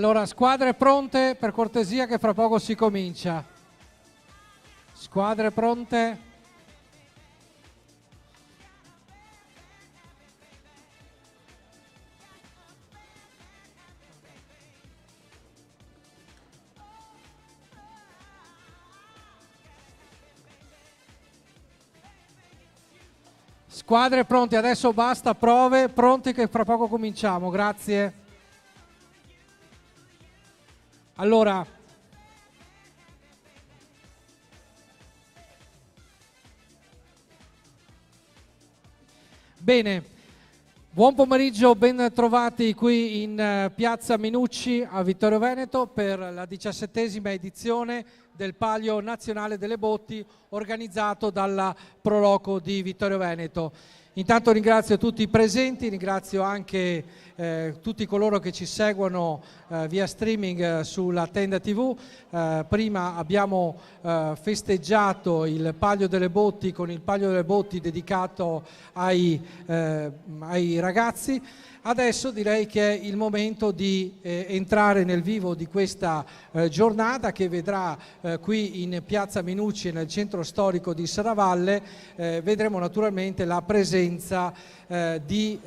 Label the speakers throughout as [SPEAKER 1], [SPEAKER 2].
[SPEAKER 1] Allora, squadre pronte, per cortesia, che fra poco si comincia. Squadre pronte? Squadre pronte, adesso basta prove, pronti che fra poco cominciamo, grazie. Allora, bene, buon pomeriggio, ben trovati qui in Piazza Minucci a Vittorio Veneto per la 17ª edizione del Palio Nazionale delle Botti organizzato dalla Proloco di Vittorio Veneto. Intanto ringrazio tutti i presenti, ringrazio anche tutti coloro che ci seguono via streaming sulla Tenda TV. Prima abbiamo festeggiato il Palio delle Botti con il Palio delle Botti dedicato ai ragazzi. Adesso direi che è il momento di entrare nel vivo di questa giornata che vedrà qui in Piazza Minucci, nel centro storico di Serravalle, vedremo naturalmente la presenza di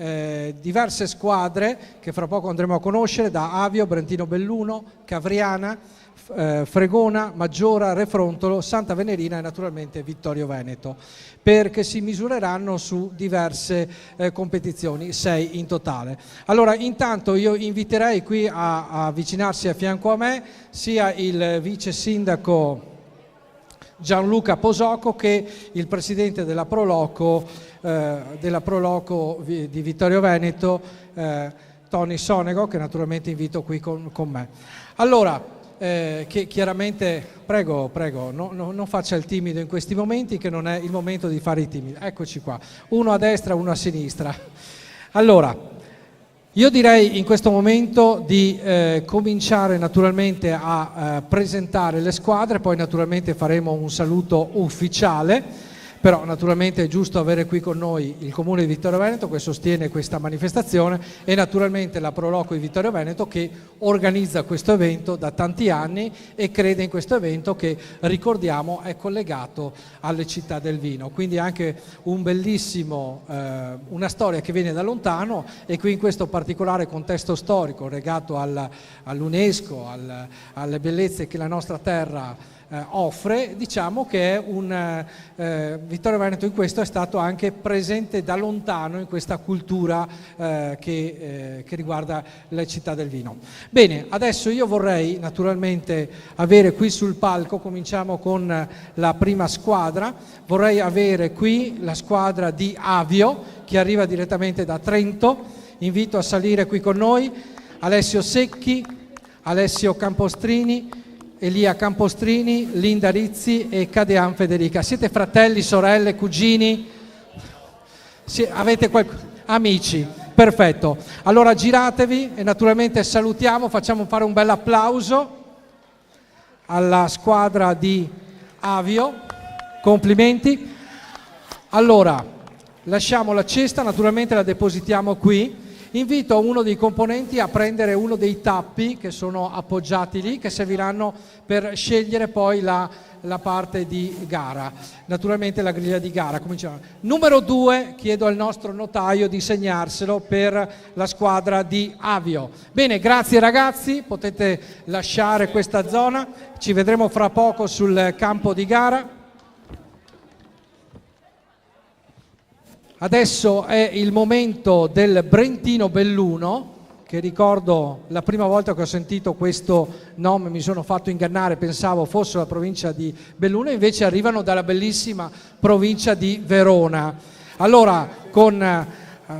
[SPEAKER 1] diverse squadre che fra poco andremo a conoscere, da Avio, Brentino Belluno, Cavriana, Fregona, Maggiora, Refrontolo, Santa Venerina e naturalmente Vittorio Veneto, perché si misureranno su diverse competizioni, 6 in totale. Allora, intanto io inviterei qui a avvicinarsi a fianco a me sia il vice sindaco Gianluca Posoco che il presidente della Proloco di Vittorio Veneto, Tony Sonego, che naturalmente invito qui con me. Allora, che chiaramente, prego, non faccia il timido in questi momenti, che non è il momento di fare i timidi. Eccoci qua, uno a destra, uno a sinistra. Allora, io direi in questo momento di cominciare naturalmente a presentare le squadre, poi naturalmente faremo un saluto ufficiale. Però naturalmente è giusto avere qui con noi il Comune di Vittorio Veneto che sostiene questa manifestazione e naturalmente la Proloco di Vittorio Veneto che organizza questo evento da tanti anni e crede in questo evento che, ricordiamo, è collegato alle città del vino. Quindi anche un bellissimo, una storia che viene da lontano e qui in questo particolare contesto storico legato all'UNESCO, alle bellezze che la nostra terra offre, diciamo che è Vittorio Veneto in questo è stato anche presente da lontano in questa cultura che riguarda le città del vino. Bene, adesso io vorrei naturalmente avere qui sul palco, cominciamo con la prima squadra, vorrei avere qui la squadra di Avio che arriva direttamente da Trento, invito a salire qui con noi Alessio Secchi, Alessio Campostrini, Elia Campostrini, Linda Rizzi e Cadean Federica. Siete fratelli, sorelle, cugini? Avete amici? Perfetto. Allora giratevi e naturalmente salutiamo, facciamo fare un bel applauso alla squadra di Avio. Complimenti. Allora, lasciamo la cesta, naturalmente la depositiamo qui. Invito uno dei componenti a prendere uno dei tappi che sono appoggiati lì, che serviranno per scegliere poi la parte di gara, naturalmente la griglia di gara. Cominciamo. Numero 2, chiedo al nostro notaio di segnarselo per la squadra di Avio. Bene, grazie ragazzi, potete lasciare questa zona, ci vedremo fra poco sul campo di gara. Adesso è il momento del Brentino Belluno, che ricordo la prima volta che ho sentito questo nome mi sono fatto ingannare, pensavo fosse la provincia di Belluno, invece arrivano dalla bellissima provincia di Verona. Allora, con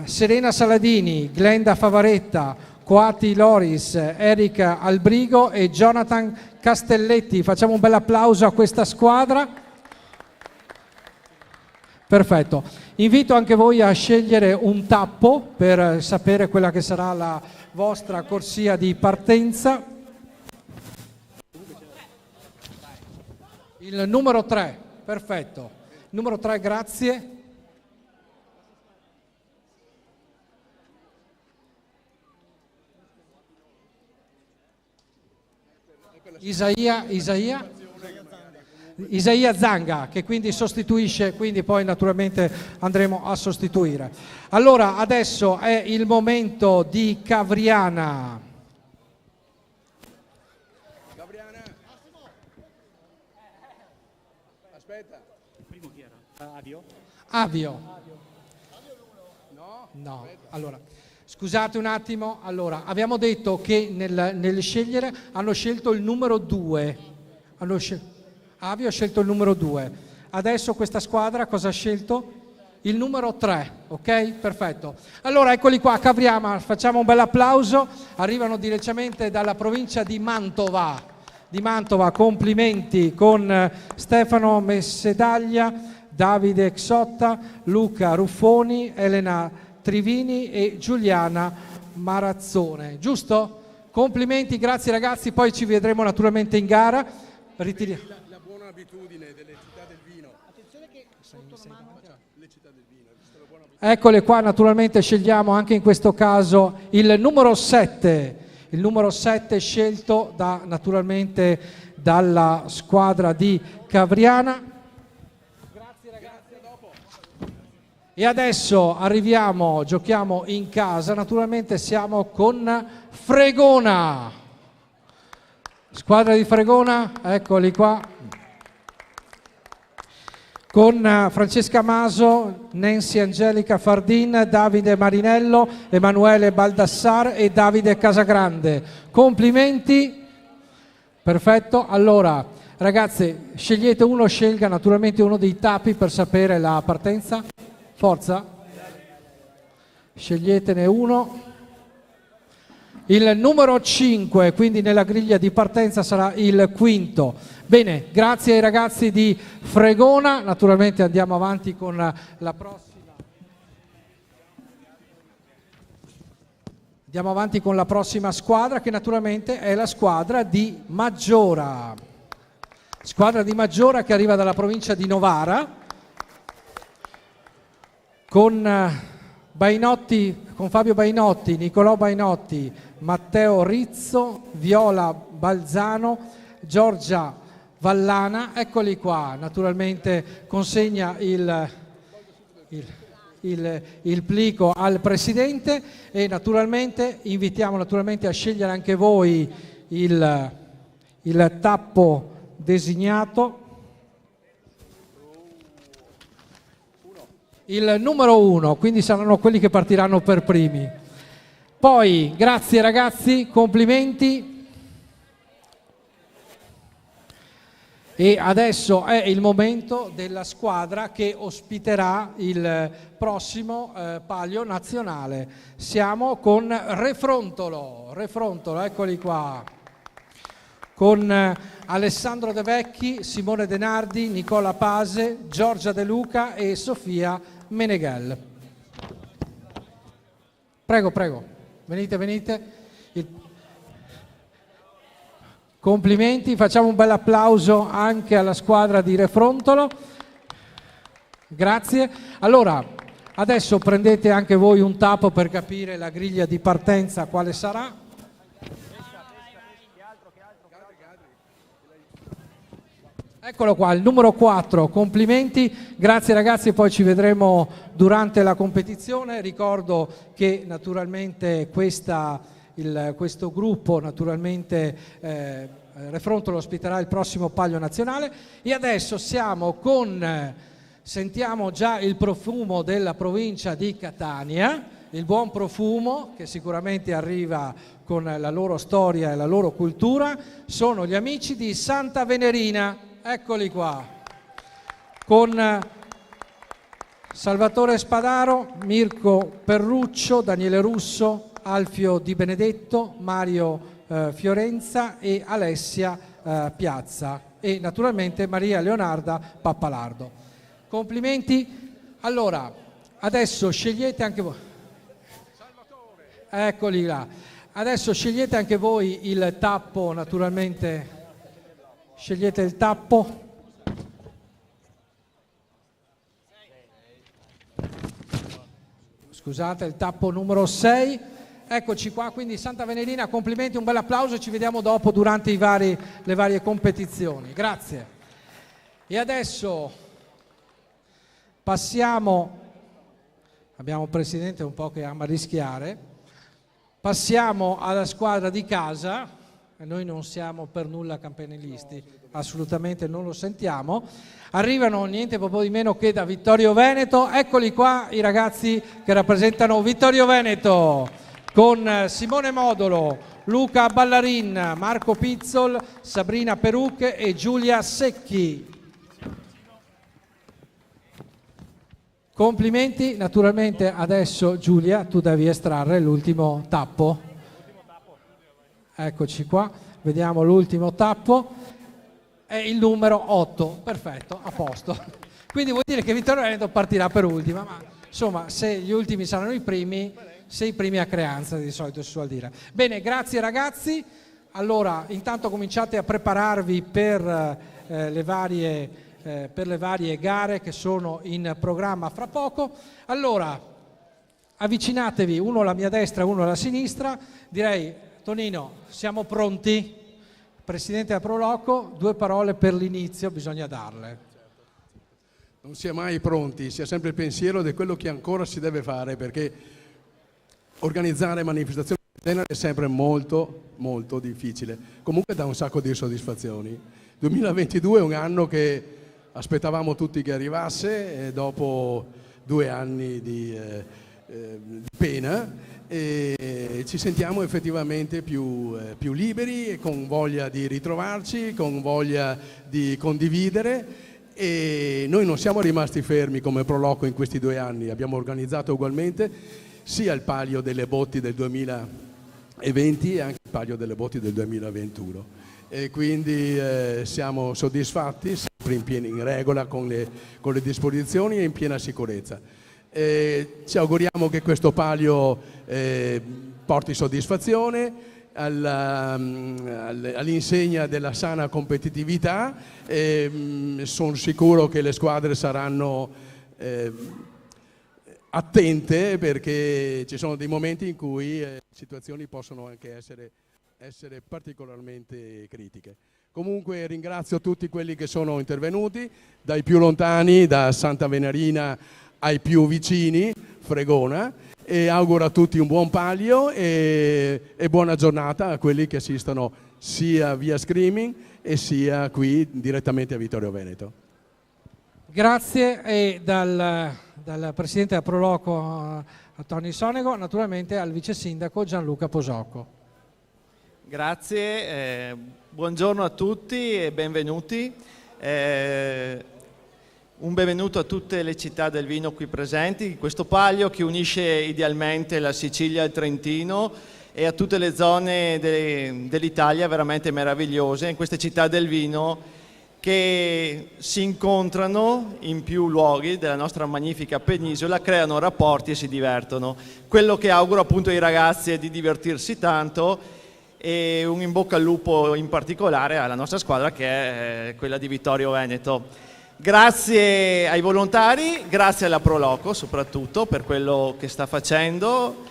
[SPEAKER 1] Serena Saladini, Glenda Favaretta, Coati Loris, Erika Albrigo e Jonathan Castelletti, facciamo un bel applauso a questa squadra. Perfetto, invito anche voi a scegliere un tappo per sapere quella che sarà la vostra corsia di partenza. Il numero 3, perfetto. Numero 3, grazie. Isaia Zanga, che quindi sostituisce, quindi poi naturalmente andremo a sostituire. Allora adesso è il momento di Cavriana.
[SPEAKER 2] Aspetta. Primo chi era?
[SPEAKER 1] Avio. No. Allora, scusate un attimo. Allora, abbiamo detto che nel scegliere hanno scelto il numero 2. Avio ha scelto il numero 2. Adesso questa squadra cosa ha scelto? Il numero 3, ok? Perfetto. Allora, eccoli qua, Cavriana, facciamo un bel applauso. Arrivano direttamente dalla provincia di Mantova. Complimenti con Stefano Messedaglia, Davide Xotta, Luca Ruffoni, Elena Trivini e Giuliana Marazzone, giusto? Complimenti, grazie ragazzi, poi ci vedremo naturalmente in gara. La
[SPEAKER 2] buona abitudine delle città del vino. Attenzione che sotto la mano le città del vino.
[SPEAKER 1] Eccole qua, naturalmente scegliamo anche in questo caso il numero 7. Il numero 7 scelto naturalmente dalla squadra di Cavriana. Grazie ragazzi, a dopo. E adesso giochiamo in casa, naturalmente siamo con Fregona. Squadra di Fregona, eccoli qua. Con Francesca Maso, Nancy Angelica Fardin, Davide Marinello, Emanuele Baldassar e Davide Casagrande. Complimenti. Perfetto. Allora, ragazzi, scelga naturalmente uno dei tappi per sapere la partenza. Forza. Sceglietene uno. Il numero 5, quindi nella griglia di partenza, sarà il quinto. Bene, grazie ai ragazzi di Fregona. Naturalmente andiamo avanti con la prossima. Andiamo avanti con la prossima squadra, che naturalmente è la squadra di Maggiora. Squadra di Maggiora che arriva dalla provincia di Novara, con Fabio Bainotti, Nicolò Bainotti, Matteo Rizzo, Viola Balzano, Giorgia Vallana. Eccoli qua, naturalmente consegna il plico al presidente e naturalmente invitiamo a scegliere anche voi il tappo designato. Il numero 1, quindi saranno quelli che partiranno per primi. Poi, grazie ragazzi, complimenti. E adesso è il momento della squadra che ospiterà il prossimo Palio nazionale. Siamo con Refrontolo, eccoli qua. Con Alessandro De Vecchi, Simone Denardi, Nicola Pase, Giorgia De Luca e Sofia Meneghel. Prego, venite. Complimenti, facciamo un bel applauso anche alla squadra di Refrontolo. Grazie. Allora, adesso prendete anche voi un tappo per capire la griglia di partenza quale sarà. Eccolo qua, il numero 4, complimenti, grazie ragazzi, poi ci vedremo durante la competizione. Ricordo che naturalmente questo gruppo, Refrontolo ospiterà il prossimo Palio nazionale. E adesso sentiamo già il profumo della provincia di Catania, il buon profumo che sicuramente arriva con la loro storia e la loro cultura. Sono gli amici di Santa Venerina. Eccoli qua, con Salvatore Spadaro, Mirko Perruccio, Daniele Russo, Alfio Di Benedetto, Mario Fiorenza e Alessia Piazza e naturalmente Maria Leonarda Pappalardo. Complimenti. Allora, adesso scegliete anche voi. Eccoli là. Adesso scegliete anche voi il tappo, naturalmente. Scegliete il tappo. Scusate, il tappo numero 6. Eccoci qua, quindi Santa Venerina, complimenti, un bel applauso e ci vediamo dopo durante le varie competizioni. Grazie. E adesso passiamo, abbiamo un presidente un po' che ama rischiare, passiamo alla squadra di casa. Noi non siamo per nulla campanilisti, assolutamente non lo sentiamo. Arrivano niente proprio di meno che da Vittorio Veneto. Eccoli qua i ragazzi che rappresentano Vittorio Veneto, con Simone Modolo, Luca Ballarin, Marco Pizzol, Sabrina Perucche e Giulia Secchi. Complimenti. Naturalmente adesso Giulia tu devi estrarre l'ultimo tappo. Eccoci qua, vediamo l'ultimo tappo, è il numero 8, perfetto, a posto. Quindi vuol dire che Vittorio Veneto partirà per ultima, ma insomma se gli ultimi saranno i primi, se i primi a creanza di solito si suol dire. Bene, grazie ragazzi. Allora intanto cominciate a prepararvi per le varie gare che sono in programma fra poco. Allora avvicinatevi, uno alla mia destra e uno alla sinistra. Direi, Tonino, siamo pronti? Presidente a Proloco, 2 parole per l'inizio, bisogna darle.
[SPEAKER 2] Non si è mai pronti, si ha sempre il pensiero di quello che ancora si deve fare, perché organizzare manifestazioni del genere è sempre molto, molto difficile. Comunque dà un sacco di soddisfazioni. 2022 è un anno che aspettavamo tutti che arrivasse, e dopo 2 anni di pena, e ci sentiamo effettivamente più liberi e con voglia di ritrovarci, con voglia di condividere. E noi non siamo rimasti fermi come Proloco in questi 2 anni, abbiamo organizzato ugualmente sia il Palio delle Botti del 2020 e anche il Palio delle Botti del 2021, e quindi siamo soddisfatti, sempre in regola con le disposizioni e in piena sicurezza. Ci auguriamo che questo palio porti soddisfazione all'insegna della sana competitività. Sono sicuro che le squadre saranno attente, perché ci sono dei momenti in cui situazioni possono anche essere particolarmente critiche. Comunque ringrazio tutti quelli che sono intervenuti, dai più lontani, da Santa Venerina ai più vicini, Fregona, e auguro a tutti un buon palio e buona giornata a quelli che assistono sia via streaming e sia qui direttamente a Vittorio Veneto.
[SPEAKER 1] Grazie, e dal Presidente a Proloco Tony Sonego, naturalmente al Vice Sindaco Gianluca Posocco.
[SPEAKER 3] Grazie, buongiorno a tutti e benvenuti. Un benvenuto a tutte le città del vino qui presenti, questo palio che unisce idealmente la Sicilia e il Trentino e a tutte le zone dell'Italia veramente meravigliose, in queste città del vino che si incontrano in più luoghi della nostra magnifica penisola, creano rapporti e si divertono. Quello che auguro appunto ai ragazzi è di divertirsi tanto, e un in bocca al lupo in particolare alla nostra squadra, che è quella di Vittorio Veneto. Grazie ai volontari, grazie alla Proloco soprattutto per quello che sta facendo.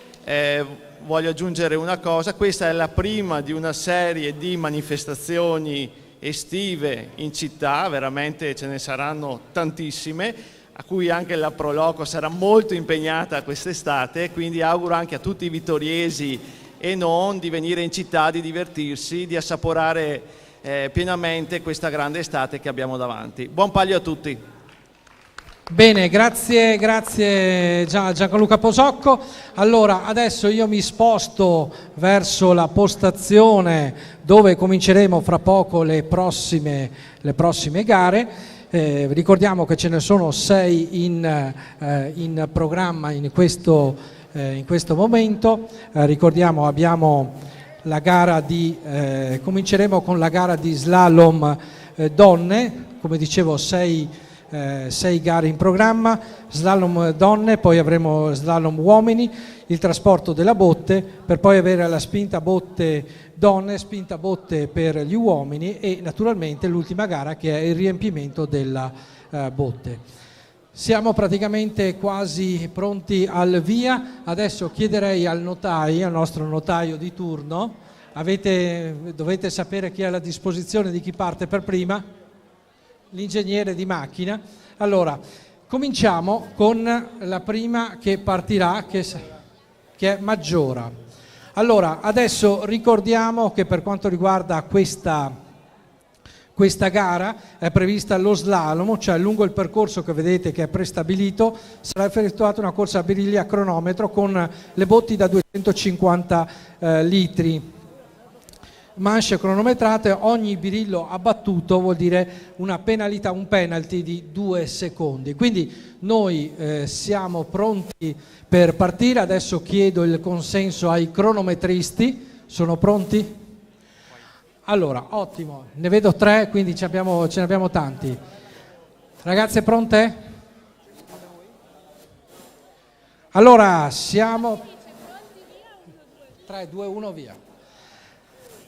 [SPEAKER 3] Voglio aggiungere una cosa: questa è la prima di una serie di manifestazioni estive in città, veramente ce ne saranno tantissime, a cui anche la Proloco sarà molto impegnata quest'estate, quindi auguro anche a tutti i vittoriesi e non di venire in città, di divertirsi, di assaporare pienamente questa grande estate che abbiamo davanti. Buon palio a tutti.
[SPEAKER 1] Bene, grazie Gianluca Posocco. Allora adesso io mi sposto verso la postazione dove cominceremo fra poco le prossime gare. Ricordiamo che ce ne sono 6 in programma in questo momento. Ricordiamo abbiamo la gara cominceremo con la gara di slalom donne, come dicevo 6 gare in programma, slalom donne, poi avremo slalom uomini, il trasporto della botte, per poi avere la spinta botte donne, spinta botte per gli uomini e naturalmente l'ultima gara che è il riempimento della botte. Siamo praticamente quasi pronti al via. Adesso chiederei al notaio, al nostro notaio di turno, dovete sapere chi è a disposizione di chi parte per prima, l'ingegnere di macchina. Allora, cominciamo con la prima che partirà, che è Maggiora. Allora, adesso ricordiamo che per quanto riguarda questa gara è prevista lo slalom, cioè lungo il percorso che vedete che è prestabilito sarà effettuata una corsa a birilli a cronometro con le botti da 250 litri, manche cronometrate. Ogni birillo abbattuto vuol dire una penalità, un penalty di 2 secondi. Quindi noi siamo pronti per partire. Adesso chiedo il consenso ai cronometristi. Sono pronti? Allora, ottimo, ne vedo 3, quindi ce ne abbiamo tanti. Ragazze pronte? Allora, siamo 3, 2, 1, via.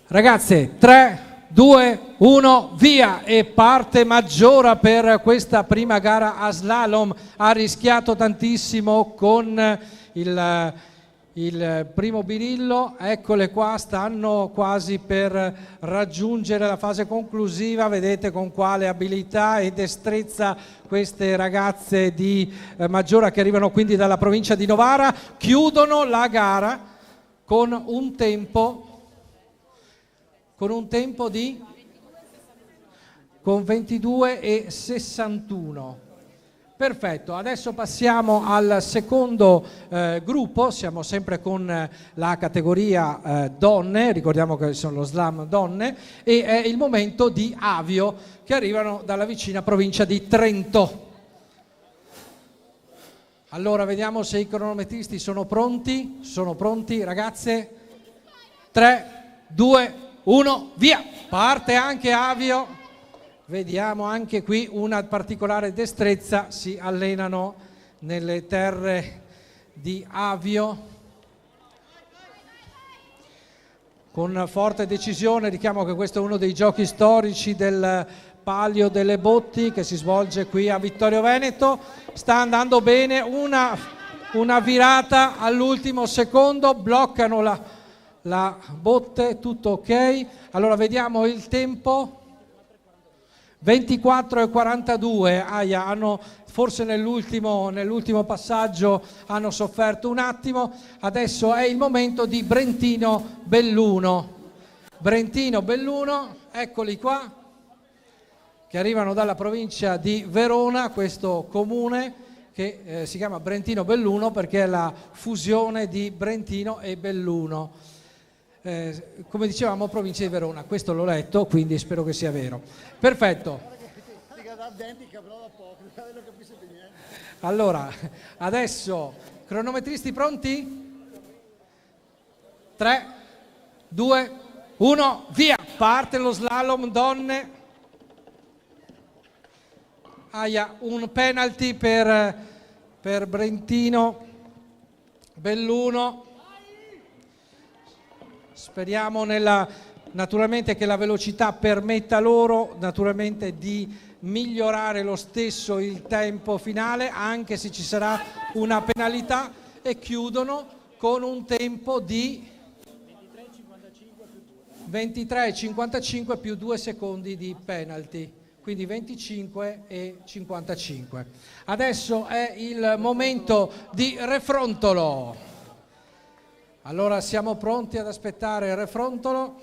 [SPEAKER 1] Ragazze, 3, 2, 1, via! E parte Maggiora per questa prima gara a slalom. Ha rischiato tantissimo con il primo birillo, eccole qua, stanno quasi per raggiungere la fase conclusiva. Vedete con quale abilità e destrezza queste ragazze di Maggiora, che arrivano quindi dalla provincia di Novara, chiudono la gara con un tempo di 22,61. Perfetto, adesso passiamo al secondo gruppo. Siamo sempre con la categoria donne, ricordiamo che sono lo slam donne, e è il momento di Avio, che arrivano dalla vicina provincia di Trento. Allora vediamo se i cronometristi sono pronti. Sono pronti, ragazze? 3, 2, 1, via! Parte anche Avio. Vediamo anche qui una particolare destrezza, si allenano nelle terre di Avio con forte decisione. Richiamo che questo è uno dei giochi storici del Palio delle Botti che si svolge qui a Vittorio Veneto. Sta andando bene, una virata all'ultimo secondo, bloccano la botte, tutto ok. Allora vediamo il tempo. 24,42. hanno forse nell'ultimo passaggio hanno sofferto un attimo. Adesso è il momento di Brentino Belluno, eccoli qua, che arrivano dalla provincia di Verona, questo comune che si chiama Brentino Belluno perché è la fusione di Brentino e Belluno. Come dicevamo, provincia di Verona, questo l'ho letto, quindi spero che sia vero. Perfetto. Allora, adesso cronometristi pronti? 3, 2, 1, via! Parte lo slalom donne. Un penalty per Brentino Belluno. Speriamo naturalmente che la velocità permetta loro naturalmente di migliorare lo stesso il tempo finale, anche se ci sarà una penalità, e chiudono con un tempo di 23,55 più 2 secondi di penalty, quindi 25,55. Adesso è il momento di refrontolo. Allora siamo pronti ad aspettare il refrontolo.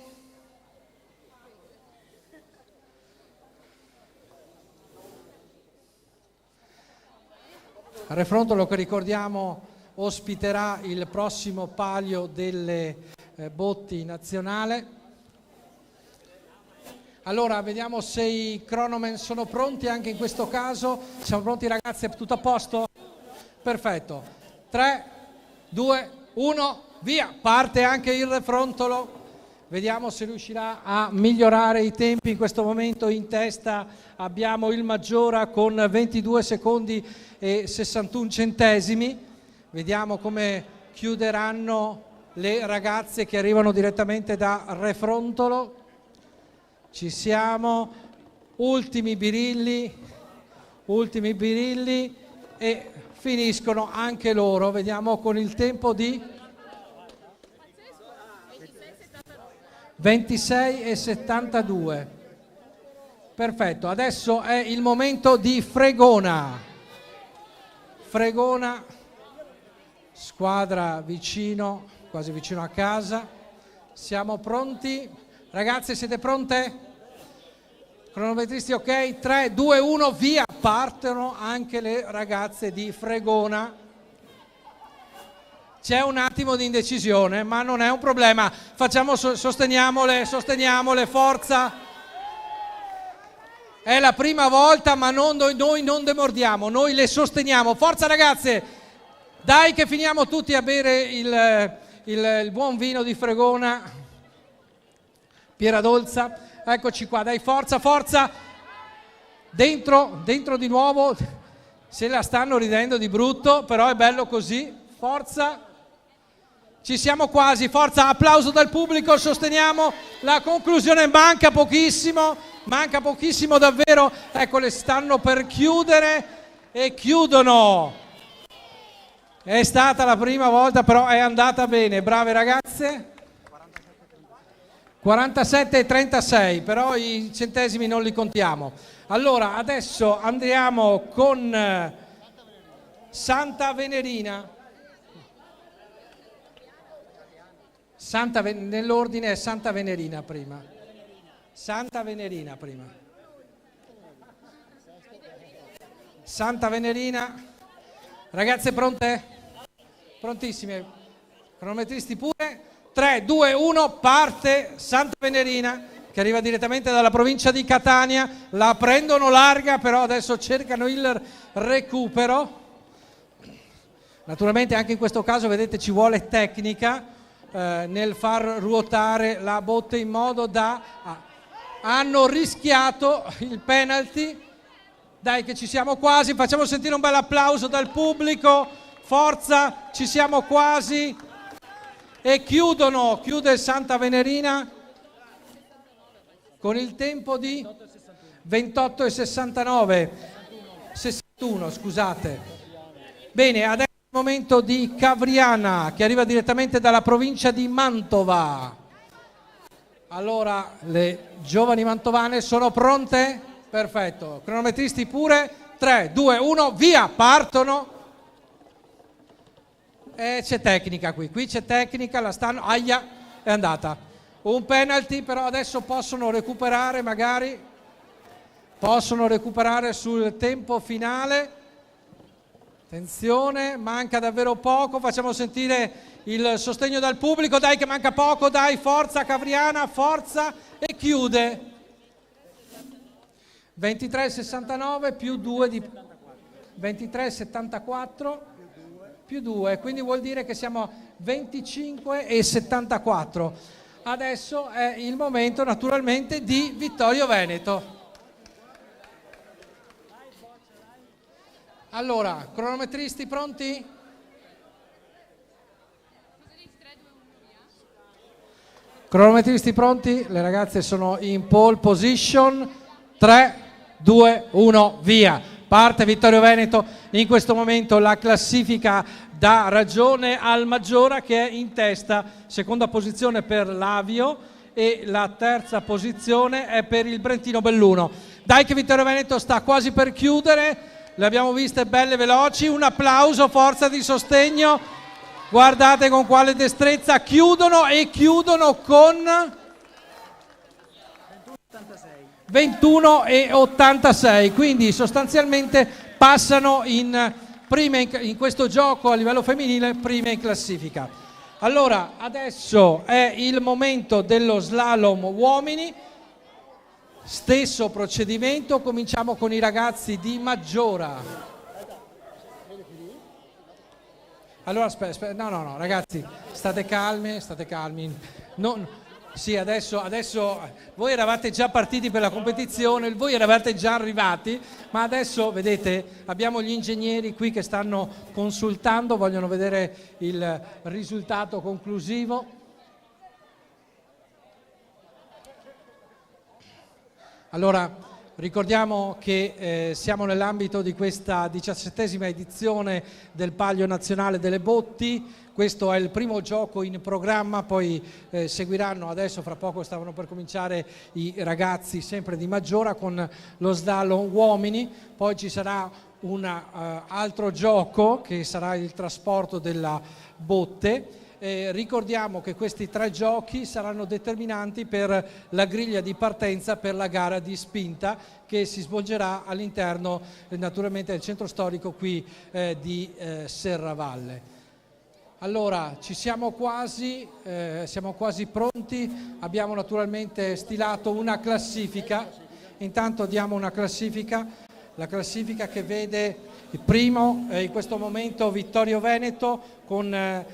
[SPEAKER 1] Refrontolo che ricordiamo ospiterà il prossimo Palio delle Botti nazionale. Allora vediamo se i cronomen sono pronti anche in questo caso. Siamo pronti, ragazzi? È tutto a posto? Perfetto. 3, 2, 1, via! Parte anche il refrontolo. Vediamo se riuscirà a migliorare i tempi. In questo momento in testa abbiamo il Maggiora con 22 secondi e 61 centesimi. Vediamo come chiuderanno le ragazze che arrivano direttamente da Refrontolo. Ci siamo, ultimi birilli, e finiscono anche loro. Vediamo con il tempo di 26,72. Perfetto, adesso è il momento di Fregona. Fregona, squadra vicino, quasi vicino a casa. Siamo pronti? Ragazze, siete pronte? Cronometristi ok? 3, 2, 1, via! Partono anche le ragazze di Fregona. C'è un attimo di indecisione, ma non è un problema. Sosteniamole, forza! È la prima volta, ma noi non demordiamo, noi le sosteniamo. Forza ragazze! Dai che finiamo tutti a bere il buon vino di Fregona. Pieradolza. Eccoci qua, dai, forza, forza, dentro di nuovo, se la stanno ridendo di brutto, però è bello così, forza, ci siamo quasi, forza, applauso dal pubblico, sosteniamo la conclusione, manca pochissimo davvero, ecco le stanno per chiudere e chiudono, è stata la prima volta però è andata bene, brave ragazze. 47,36, però i centesimi non li contiamo. Allora, adesso andiamo con Santa Venerina. Nell'ordine è Santa Venerina prima. Santa Venerina prima. Santa Venerina. Ragazze pronte? Prontissime. Cronometristi pure. 3, 2, 1, parte Santa Venerina che arriva direttamente dalla provincia di Catania, la prendono larga però adesso cercano il recupero, naturalmente anche in questo caso vedete ci vuole tecnica nel far ruotare la botte in modo da... hanno rischiato il penalty, dai che ci siamo quasi, facciamo sentire un bel applauso dal pubblico, forza, ci siamo quasi... E chiude Santa Venerina con il tempo di 28,69, 61 scusate. Bene, adesso è il momento di Cavriana che arriva direttamente dalla provincia di Mantova. Allora, le giovani mantovane sono pronte? Perfetto, cronometristi pure, 3, 2, 1, via, partono. C'è tecnica qui c'è tecnica, la stanno, aia, è andata. Un penalty, però adesso possono recuperare magari, possono recuperare sul tempo finale. Attenzione, manca davvero poco, facciamo sentire il sostegno dal pubblico, dai che manca poco, dai, forza Cavriana, forza, e chiude. 23,69 più 2 di 23,74 più 2, quindi vuol dire che siamo 25,74. Adesso è il momento naturalmente di Vittorio Veneto. Allora, cronometristi pronti? Cronometristi pronti? Le ragazze sono in pole position. 3, 2, 1, via! Parte Vittorio Veneto, in questo momento la classifica dà ragione al Maggiora che è in testa, seconda posizione per l'Avio e la terza posizione è per il Brentino Belluno. Dai che Vittorio Veneto sta quasi per chiudere, le abbiamo viste belle veloci, un applauso, forza di sostegno, guardate con quale destrezza chiudono e chiudono con 21,86, quindi sostanzialmente passano in questo gioco a livello femminile prime in classifica. Allora adesso è il momento dello slalom uomini, stesso procedimento, cominciamo con i ragazzi di Maggiora. Allora aspetta, no ragazzi, state calmi. Sì, adesso voi eravate già partiti per la competizione, voi eravate già arrivati, ma adesso vedete abbiamo gli ingegneri qui che stanno consultando, vogliono vedere il risultato conclusivo. Allora Ricordiamo che siamo nell'ambito di questa 17ª edizione del Palio Nazionale delle Botti. Questo è il primo gioco in programma, poi seguiranno adesso, fra poco stavano per cominciare i ragazzi sempre di Maggiora con lo slalom uomini, poi ci sarà un altro gioco che sarà il trasporto della botte. Ricordiamo che questi 3 giochi saranno determinanti per la griglia di partenza per la gara di spinta che si svolgerà all'interno naturalmente del centro storico qui di Serravalle. Allora, ci siamo quasi pronti, abbiamo naturalmente stilato una classifica, intanto diamo una classifica, la classifica che vede il primo in questo momento Vittorio Veneto con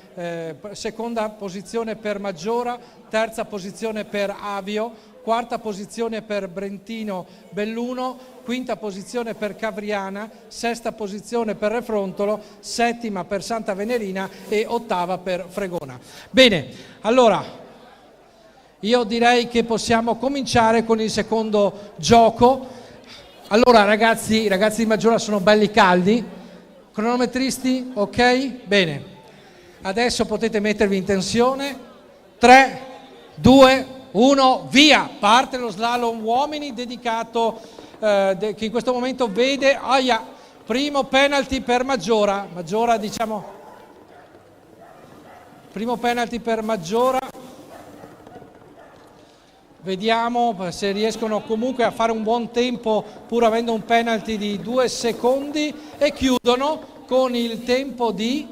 [SPEAKER 1] seconda posizione per Maggiora, terza posizione per Avio, quarta posizione per Brentino Belluno, quinta posizione per Cavriana, sesta posizione per Refrontolo, settima per Santa Venerina e ottava per Fregona. Bene, allora io direi che possiamo cominciare con il secondo gioco. Allora ragazzi di Maggiora sono belli caldi, cronometristi, ok? Bene, adesso potete mettervi in tensione, 3, 2, 1, via! Parte lo slalom uomini dedicato, che in questo momento vede, primo penalty per Maggiora, diciamo, primo penalty per Maggiora. Vediamo se riescono comunque a fare un buon tempo pur avendo un penalty di 2 secondi e chiudono con il tempo di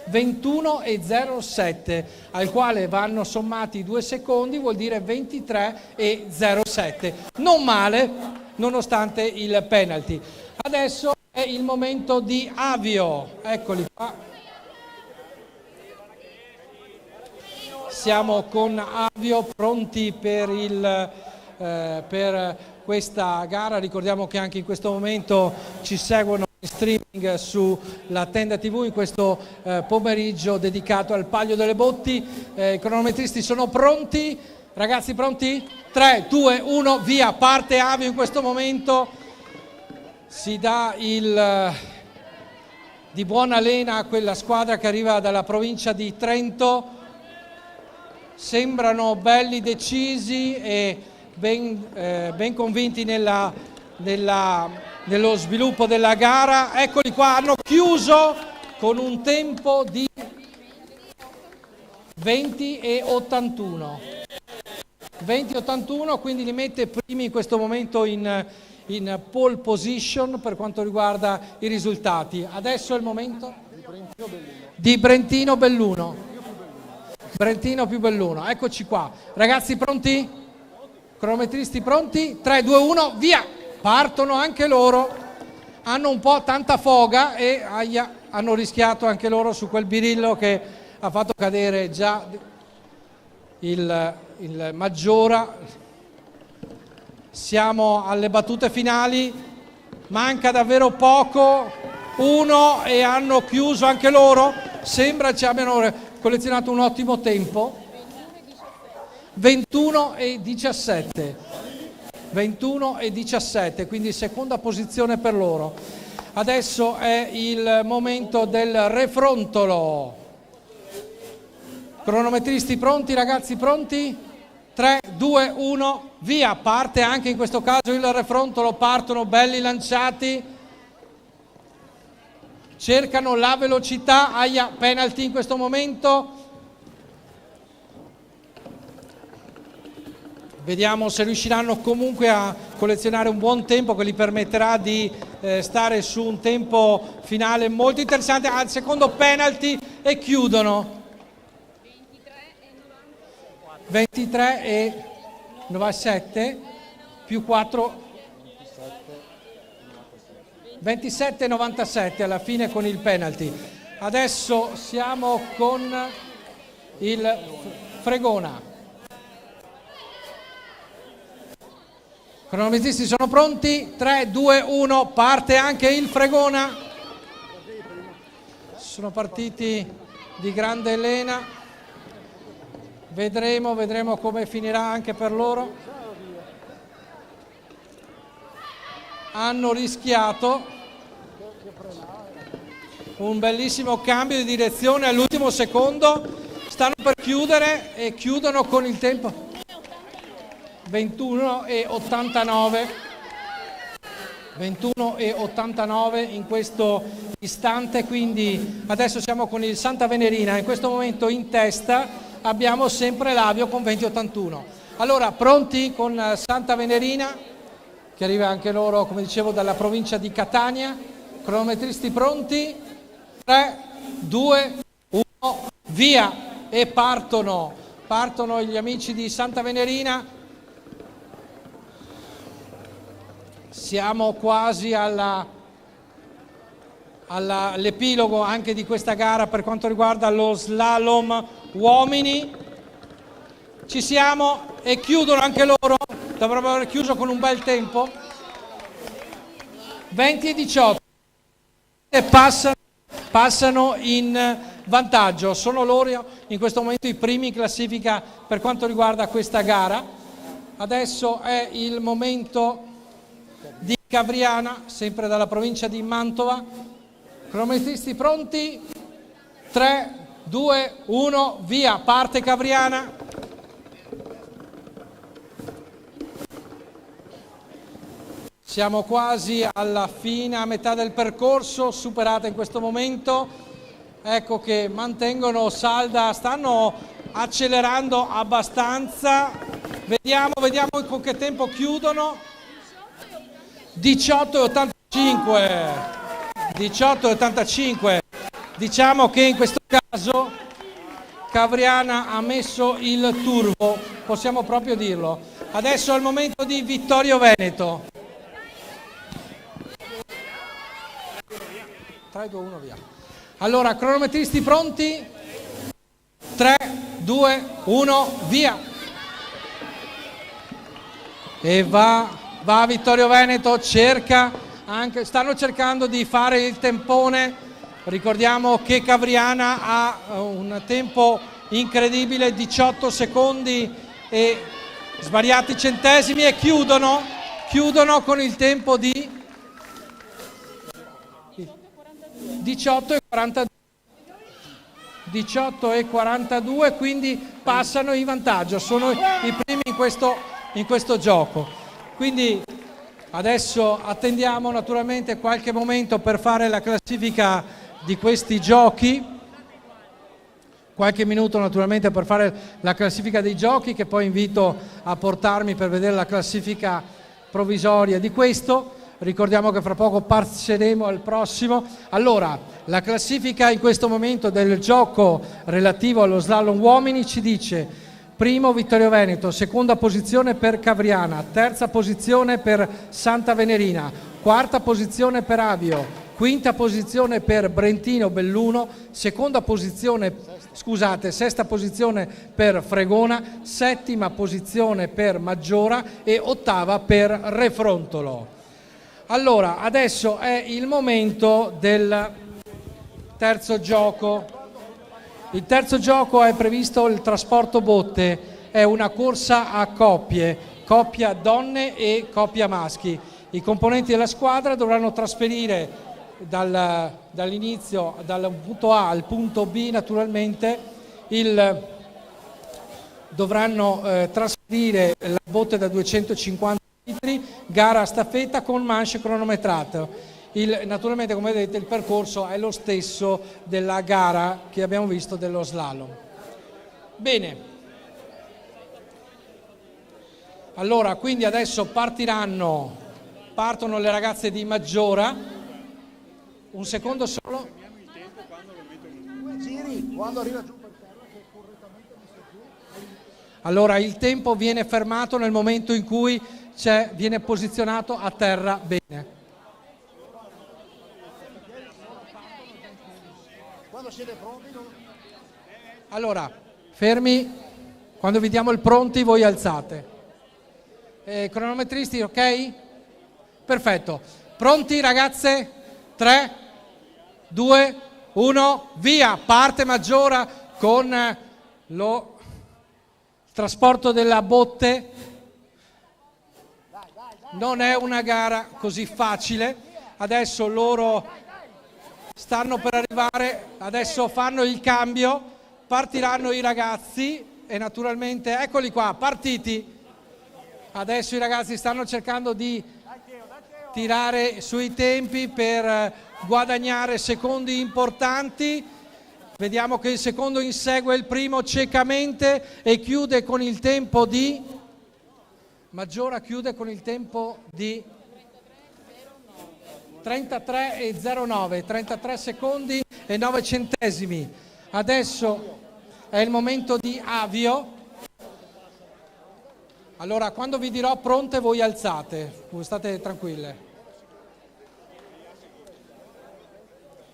[SPEAKER 1] 21,07 al quale vanno sommati 2 secondi, vuol dire 23,07. Non male nonostante il penalty. Adesso è il momento di Avio, eccoli qua. Siamo con Avio pronti per questa gara. Ricordiamo che anche in questo momento ci seguono in streaming sulla Tenda TV in questo pomeriggio dedicato al Palio delle Botti. I cronometristi sono pronti. Ragazzi pronti? 3, 2, 1, via! Parte Avio in questo momento. Si dà di buona lena a quella squadra che arriva dalla provincia di Trento. Sembrano belli decisi e ben convinti nello sviluppo della gara. Eccoli qua, hanno chiuso con un tempo di 20,81. 20,81, quindi li mette primi in questo momento in pole position per quanto riguarda i risultati. Adesso è il momento di Brentino Belluno. Brentino più Belluno, eccoci qua. Ragazzi pronti? Cronometristi pronti? 3, 2, 1, via! Partono anche loro, hanno un po' tanta foga e hanno rischiato anche loro su quel birillo che ha fatto cadere già il Maggiora. Siamo alle battute finali, manca davvero poco, 1 e hanno chiuso anche loro, sembra ci abbiano collezionato un ottimo tempo, 21,17, quindi seconda posizione per loro. Adesso è il momento del Refrontolo. Cronometristi pronti, ragazzi pronti? 3, 2, 1, via! Parte anche in questo caso il Refrontolo, partono belli lanciati. Cercano la velocità, penalty in questo momento. Vediamo se riusciranno comunque a collezionare un buon tempo che gli permetterà di stare su un tempo finale molto interessante. Al secondo penalty e chiudono. 23,97 più 4. 27,97 alla fine con il penalty. Adesso siamo con il Fregona. Cronometristi sono pronti? 3, 2, 1, parte anche il Fregona. Sono partiti di grande lena. Vedremo come finirà anche per loro. hanno rischiato un bellissimo cambio di direzione all'ultimo secondo, stanno per chiudere e chiudono con il tempo 21,89 in questo istante, quindi adesso siamo con il Santa Venerina, in questo momento in testa abbiamo sempre l'Avio con 20,81. Allora, pronti con Santa Venerina, che arriva anche loro, come dicevo, dalla provincia di Catania, cronometristi pronti, 3, 2, 1, via! E partono gli amici di Santa Venerina. Siamo quasi all'epilogo anche di questa gara per quanto riguarda lo slalom uomini. Ci siamo e chiudono anche loro, dovrebbero aver chiuso con un bel tempo. 20,18 e passano in vantaggio, sono loro in questo momento i primi in classifica per quanto riguarda questa gara. Adesso è il momento di Cavriana, sempre dalla provincia di Mantova. Cronometristi pronti? 3, 2, 1, via! Parte Cavriana. Siamo quasi alla fine, a metà del percorso, superata in questo momento. Ecco che mantengono salda, stanno accelerando abbastanza. Vediamo con che tempo chiudono. 18,85. Diciamo che in questo caso Cavriana ha messo il turbo, possiamo proprio dirlo. Adesso è il momento di Vittorio Veneto. 3, 2, 1, via. Allora, cronometristi pronti? 3, 2, 1, via! E va Vittorio Veneto, stanno cercando di fare il tempone. Ricordiamo che Cavriana ha un tempo incredibile, 18 secondi e svariati centesimi, e chiudono con il tempo di 18,42, quindi passano in vantaggio, sono i primi in questo gioco. Quindi adesso attendiamo naturalmente qualche momento per fare la classifica di questi giochi, qualche minuto naturalmente per fare la classifica dei giochi, che poi invito a portarmi per vedere la classifica provvisoria di questo. Ricordiamo che fra poco passeremo al prossimo. Allora, la classifica in questo momento del gioco relativo allo slalom uomini ci dice: primo Vittorio Veneto, seconda posizione per Cavriana, terza posizione per Santa Venerina, quarta posizione per Avio, quinta posizione per Brentino Belluno, sesta posizione per Fregona, settima posizione per Maggiora e ottava per Refrontolo. Allora, adesso è il momento del terzo gioco. Il terzo gioco è previsto il trasporto botte, è una corsa a coppie, coppia donne e coppia maschi. I componenti della squadra dovranno trasferire dall'inizio, dal punto A al punto B naturalmente, dovranno trasferire la botte da 250 litri, gara a staffetta con manche cronometrate. Naturalmente, come vedete, il percorso è lo stesso della gara che abbiamo visto dello slalom. Bene, allora quindi adesso partono le ragazze di Maggiora. Un secondo solo. Allora il tempo viene fermato nel momento in cui viene posizionato a terra bene. Quando siete pronti? Allora, fermi, quando vi diamo il pronti voi alzate. Cronometristi, ok? Perfetto. Pronti ragazze? 3, 2, 1, via! Parte Maggiora con trasporto della botte. non è una gara così facile. Adesso loro stanno per arrivare, adesso fanno il cambio, partiranno i ragazzi e naturalmente eccoli qua, partiti. Adesso i ragazzi stanno cercando di tirare sui tempi per guadagnare secondi importanti. Vediamo che il secondo insegue il primo ciecamente e chiude con il tempo di Maggiora, chiude con il tempo di 33,09, 33 secondi e 9 centesimi. Adesso è il momento di avvio. Allora, quando vi dirò pronte, voi alzate, voi state tranquille.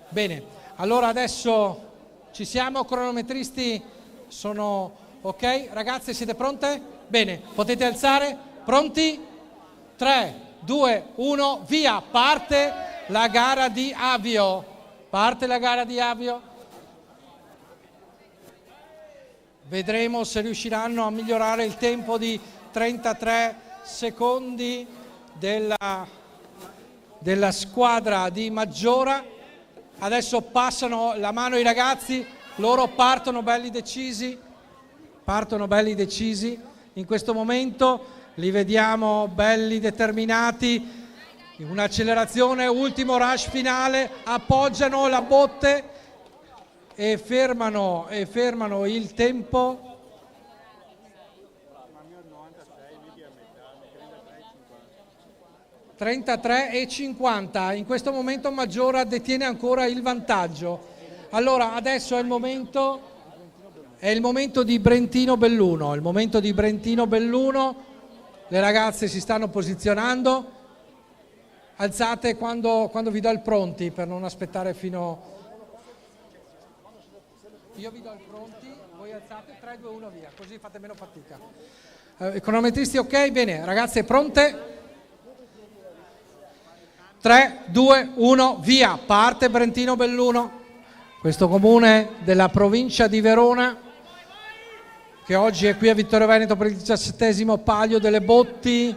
[SPEAKER 1] Bene, allora adesso ci siamo, cronometristi sono ok? Ragazze, siete pronte? Bene, potete alzare, pronti? 3, 2, 1, via! Parte la gara di avvio. Parte la gara di avvio. Vedremo se riusciranno a migliorare il tempo di 33 secondi della squadra di Maggiora. Adesso passano la mano ai ragazzi, loro partono belli decisi, in questo momento li vediamo belli determinati, un'accelerazione, ultimo rush finale, appoggiano la botte e fermano il tempo. 33,50. In questo momento Maggiora detiene ancora il vantaggio. Allora adesso è il momento di Brentino Belluno. Il momento di Brentino Belluno. Le ragazze si stanno posizionando. Alzate quando vi do il pronti per non aspettare fino. Io vi do il pronti, voi alzate 3, 2, 1 via, così fate meno fatica. Cronometristi ok? Bene, ragazze pronte? 3, 2, 1, via! Parte Brentino Belluno, questo comune della provincia di Verona, che oggi è qui a Vittorio Veneto per il 17° Palio delle Botti.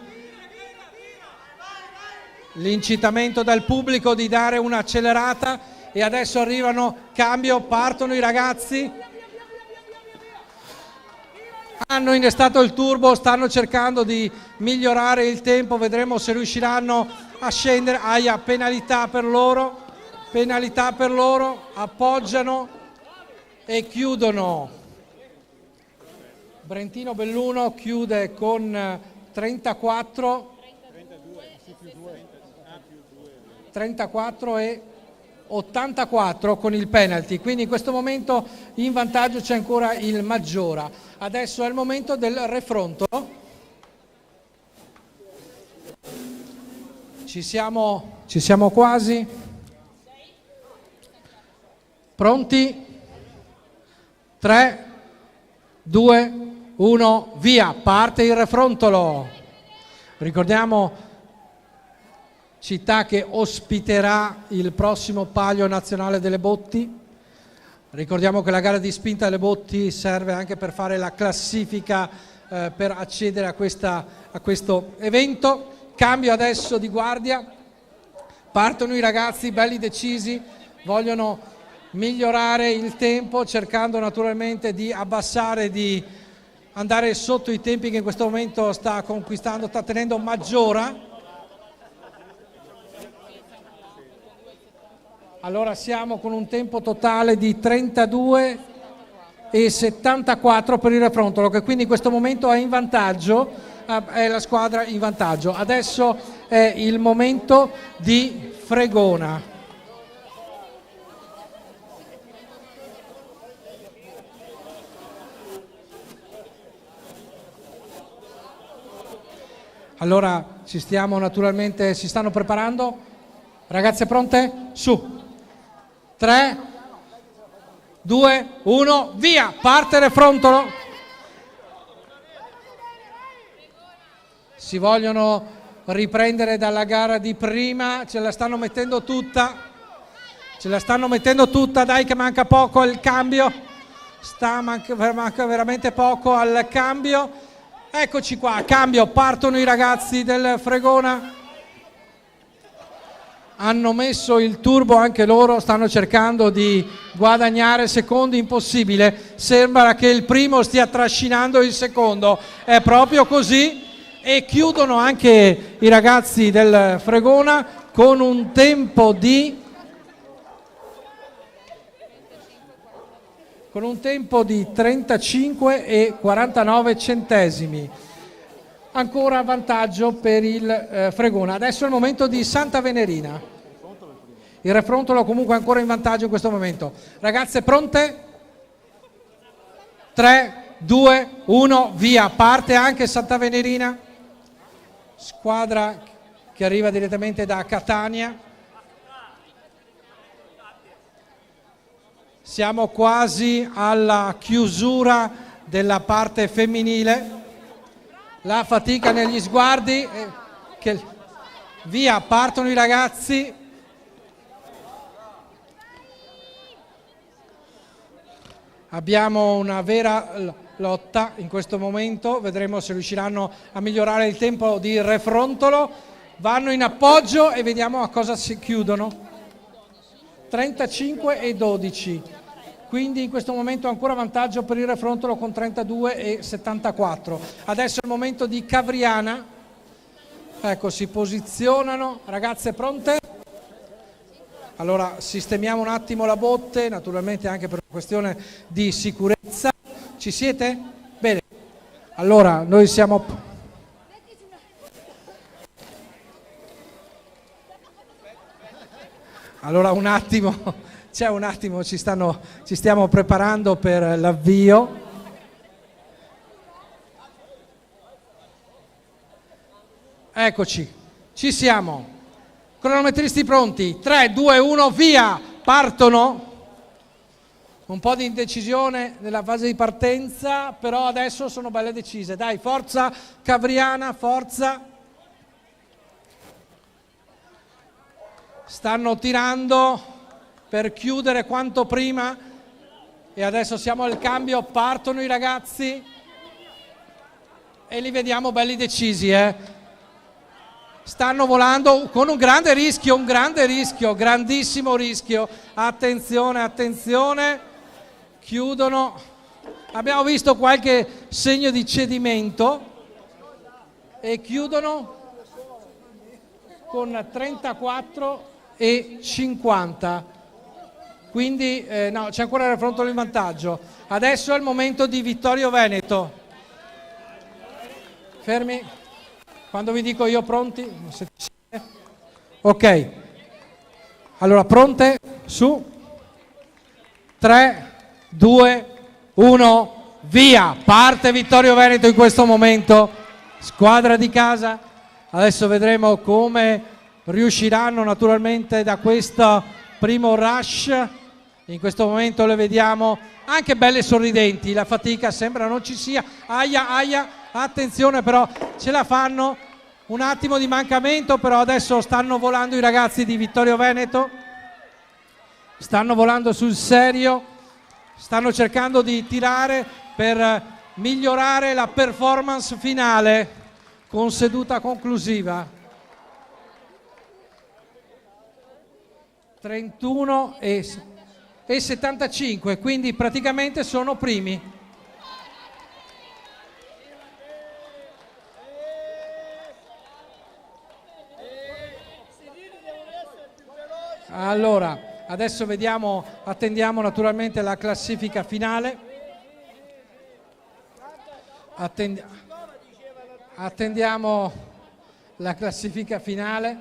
[SPEAKER 1] L'incitamento dal pubblico di dare un'accelerata e adesso arrivano, cambio, partono i ragazzi. Hanno innestato il turbo, stanno cercando di migliorare il tempo, vedremo se riusciranno a scendere. Aia, penalità per loro, appoggiano e chiudono. Brentino Belluno chiude con 34 e 84 con il penalty, quindi in questo momento in vantaggio c'è ancora il Maggiora. Adesso è il momento del refronto. Ci siamo quasi. Pronti? 3, 2, 1, via! Parte il refrontolo. Ricordiamo città che ospiterà il prossimo Palio Nazionale delle Botti. Ricordiamo che la gara di spinta delle Botti serve anche per fare la classifica per accedere a questo evento. Cambio adesso di guardia, partono i ragazzi belli decisi, vogliono migliorare il tempo cercando naturalmente di abbassare, di andare sotto i tempi che in questo momento sta tenendo Maggiora. Allora siamo con un tempo totale di 32,74 per il refrontolo, che quindi in questo momento è in vantaggio, è la squadra in vantaggio. Adesso è il momento di Fregona. Allora si stanno preparando. Ragazze pronte? Su. 3, 2, 1, via! Parte il refrontolo. Si vogliono riprendere dalla gara di prima, ce la stanno mettendo tutta, dai che manca poco il cambio, manca veramente poco al cambio. Eccoci qua, cambio, partono i ragazzi del Fregona. Hanno messo il turbo anche loro, stanno cercando di guadagnare secondi, impossibile. Sembra che il primo stia trascinando il secondo, è proprio così. E chiudono anche i ragazzi del Fregona con un tempo di 35 e 49 centesimi. Ancora vantaggio per il Fregona. Adesso è il momento di Santa Venerina. Il Refrontolo comunque ancora in vantaggio in questo momento. Ragazze pronte? 3, 2, 1, via. Parte anche Santa Venerina. Squadra che arriva direttamente da Catania. Siamo quasi alla chiusura della parte femminile. La fatica negli sguardi. Via, partono i ragazzi. Abbiamo una vera lotta in questo momento, vedremo se riusciranno a migliorare il tempo di Refrontolo. Vanno in appoggio e vediamo a cosa si chiudono. 35 e 12, quindi in questo momento ancora vantaggio per il Refrontolo con 32 e 74. Adesso è il momento di Cavriana. Ecco, si posizionano, ragazze pronte? Allora sistemiamo un attimo la botte, naturalmente anche per una questione di sicurezza. Ci siete? Bene. Allora, noi siamo... Allora un attimo, c'è un attimo, ci stiamo preparando per l'avvio. Eccoci, ci siamo. Cronometristi pronti, 3, 2, 1, via, partono. Un po' di indecisione nella fase di partenza, però adesso sono belle decise. Dai, forza Cavriana, forza. Stanno tirando per chiudere quanto prima e adesso siamo al cambio, partono i ragazzi e li vediamo belli decisi, Stanno volando con un grande rischio, grandissimo rischio. Attenzione, attenzione. Chiudono. Abbiamo visto qualche segno di cedimento e chiudono con 34 e 50. Quindi no, c'è ancora il Refrontolo in vantaggio. Adesso è il momento di Vittorio Veneto. Fermi. Quando vi dico io pronti? Ok. Allora pronte? Su. 3, 2, 1, via. Parte Vittorio Veneto in questo momento. Squadra di casa. Adesso vedremo come riusciranno naturalmente da questo primo rush. In questo momento le vediamo anche belle sorridenti. La fatica sembra non ci sia. Aia, aia. Attenzione però, ce la fanno, un attimo di mancamento, però adesso stanno volando i ragazzi di Vittorio Veneto, stanno volando sul serio, stanno cercando di tirare per migliorare la performance finale con seduta conclusiva. 31 e 75, quindi praticamente sono primi. Allora, adesso vediamo, attendiamo naturalmente la classifica finale. Attendiamo la classifica finale.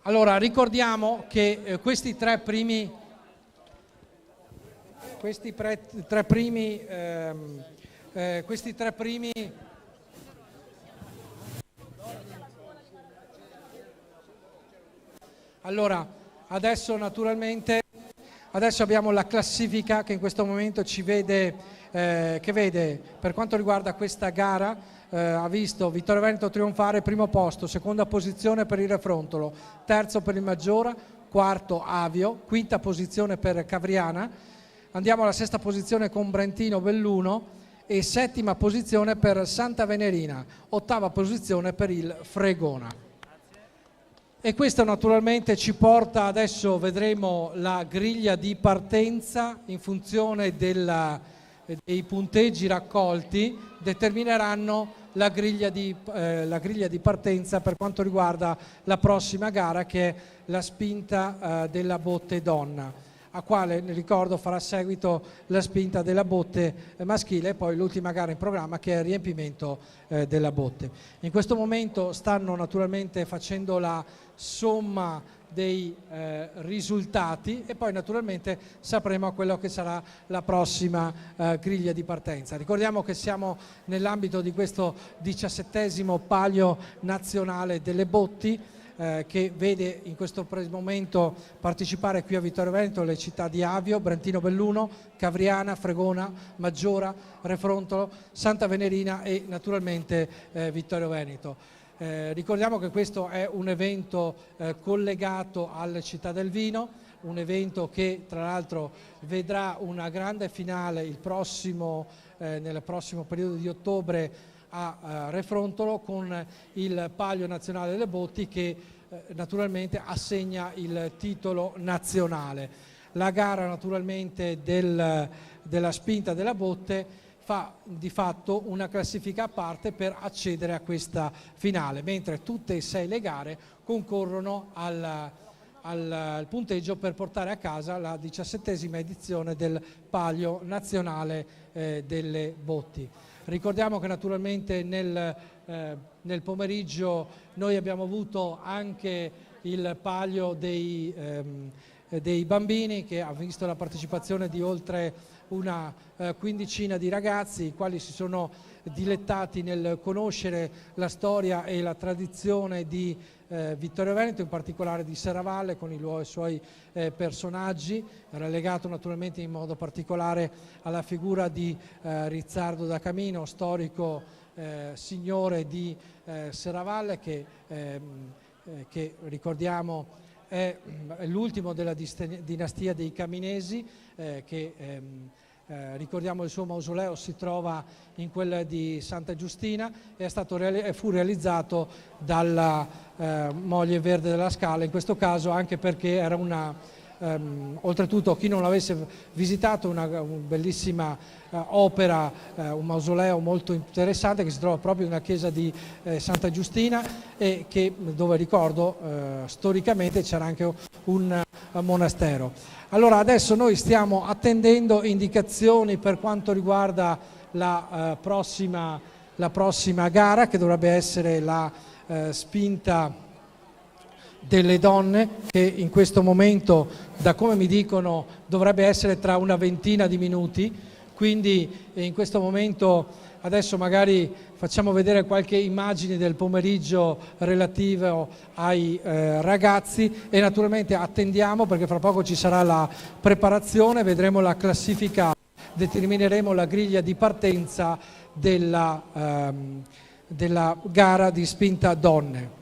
[SPEAKER 1] Allora, ricordiamo che questi tre primi Allora, adesso naturalmente, adesso abbiamo la classifica che in questo momento ci vede, che vede per quanto riguarda questa gara, ha visto Vittorio Veneto trionfare, primo posto, seconda posizione per il Refrontolo, terzo per il Maggiora, quarto Avio, quinta posizione per Cavriana, andiamo alla sesta posizione con Brentino Belluno e 7ª posizione per Santa Venerina, 8ª posizione per il Fregona. E questo naturalmente ci porta, adesso vedremo la griglia di partenza in funzione dei punteggi raccolti, determineranno la griglia di partenza per quanto riguarda la prossima gara, che è la spinta della botte donna, a quale, ricordo, farà seguito la spinta della botte maschile e poi l'ultima gara in programma, che è il riempimento della botte. In questo momento stanno naturalmente facendo la somma dei risultati e poi naturalmente sapremo quello che sarà la prossima griglia di partenza. Ricordiamo che siamo nell'ambito di questo 17° Palio nazionale delle botti, che vede in questo momento partecipare qui a Vittorio Veneto le città di Avio, Brentino Belluno, Cavriana, Fregona, Maggiora, Refrontolo, Santa Venerina e naturalmente Vittorio Veneto. Ricordiamo che questo è un evento collegato alle città del vino, un evento che tra l'altro vedrà una grande finale nel prossimo periodo di ottobre a Refrontolo, con il Palio nazionale delle botti che naturalmente assegna il titolo nazionale. La gara naturalmente della spinta della botte fa di fatto una classifica a parte per accedere a questa finale, mentre tutte e 6 le gare concorrono al punteggio per portare a casa la 17ª edizione del Palio nazionale delle botti. Ricordiamo che naturalmente nel pomeriggio noi abbiamo avuto anche il Palio dei bambini, che ha visto la partecipazione di oltre una quindicina di ragazzi, i quali si sono dilettati nel conoscere la storia e la tradizione di Vittorio Veneto, in particolare di Serravalle, con i suoi personaggi. Era legato naturalmente in modo particolare alla figura di Rizzardo da Camino, storico signore di Serravalle, che ricordiamo è l'ultimo della dinastia dei Caminesi, ricordiamo il suo mausoleo si trova in quella di Santa Giustina e fu realizzato dalla moglie Verde della Scala, in questo caso anche perché era oltretutto, chi non l'avesse visitato, una bellissima opera, un mausoleo molto interessante che si trova proprio nella chiesa di Santa Giustina, e dove ricordo storicamente c'era anche un monastero. Allora adesso noi stiamo attendendo indicazioni per quanto riguarda la prossima gara, che dovrebbe essere la spinta delle donne, che in questo momento, da come mi dicono, dovrebbe essere tra una ventina di minuti. Quindi in questo momento adesso magari facciamo vedere qualche immagine del pomeriggio relativo ai ragazzi, e naturalmente attendiamo, perché fra poco ci sarà la preparazione, vedremo la classifica, determineremo la griglia di partenza della gara di spinta donne.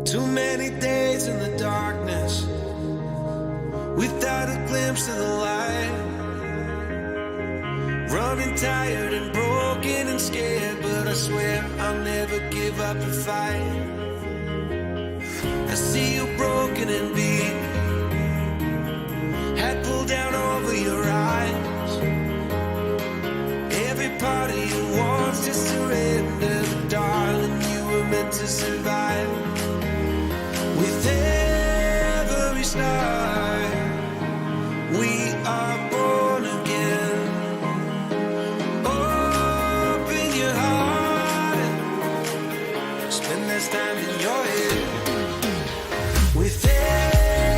[SPEAKER 4] Too many days in the darkness without a glimpse of the light. Running tired and broken and scared, but I swear I'll never give up the fight. I see you broken and beat, head pulled down over your eyes. Every part of you wants to surrender, but darling, you were meant to survive. With every star, we are born again. Open your heart, spend this time in your head. With every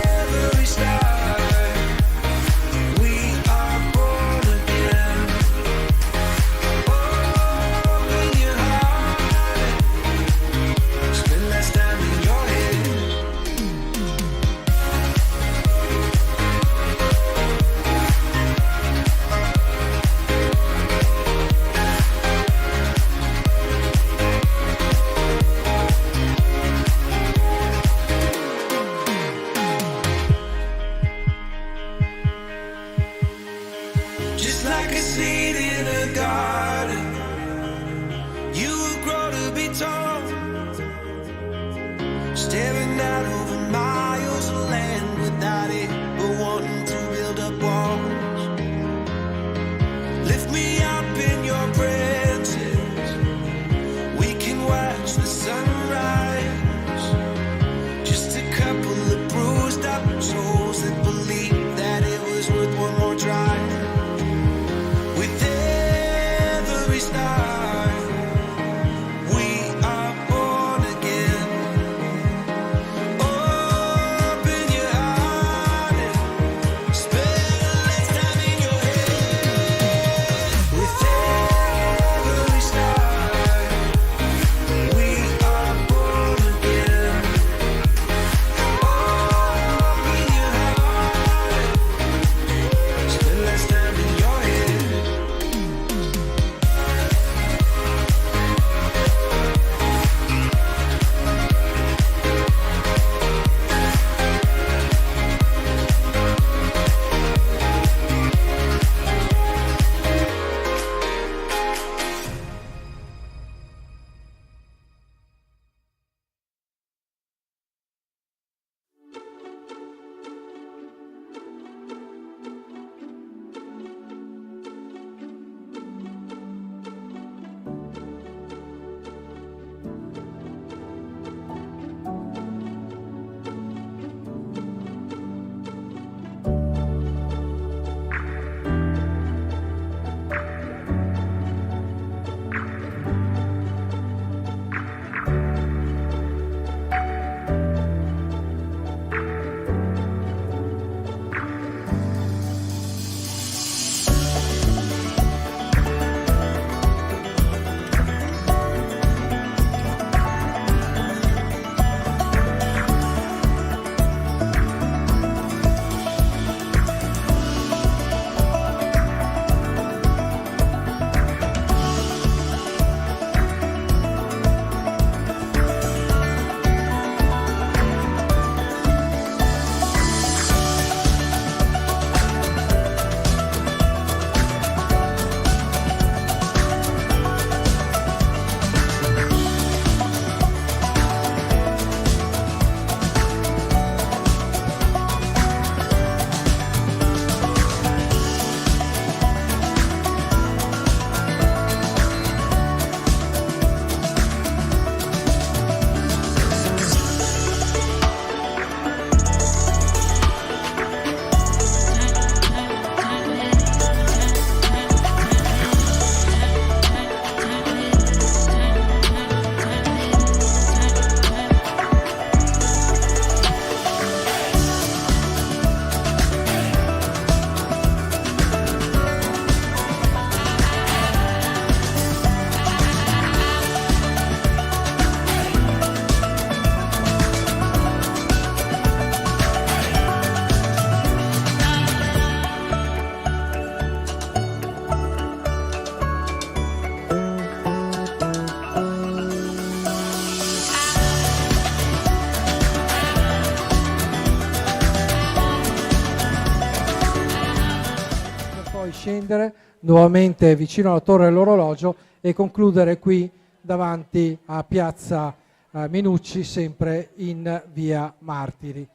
[SPEAKER 1] scendere nuovamente vicino alla torre dell'orologio e concludere qui davanti a Piazza Minucci, sempre in via Martiri.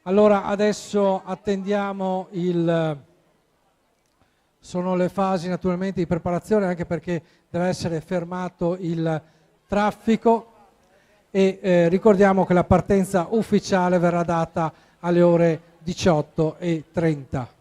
[SPEAKER 1] Allora adesso attendiamo sono le fasi naturalmente di preparazione, anche perché deve essere fermato il traffico, e ricordiamo che la partenza ufficiale verrà data alle ore 18:30.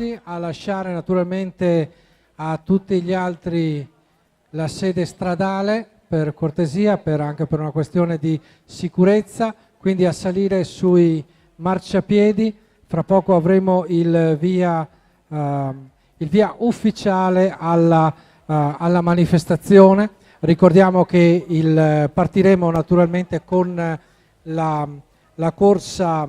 [SPEAKER 1] fermarsi, a lasciare naturalmente a tutti gli altri la sede stradale, per cortesia, anche per una questione di sicurezza, quindi a salire sui marciapiedi. Fra poco avremo il via ufficiale alla manifestazione. Ricordiamo che partiremo naturalmente con la corsa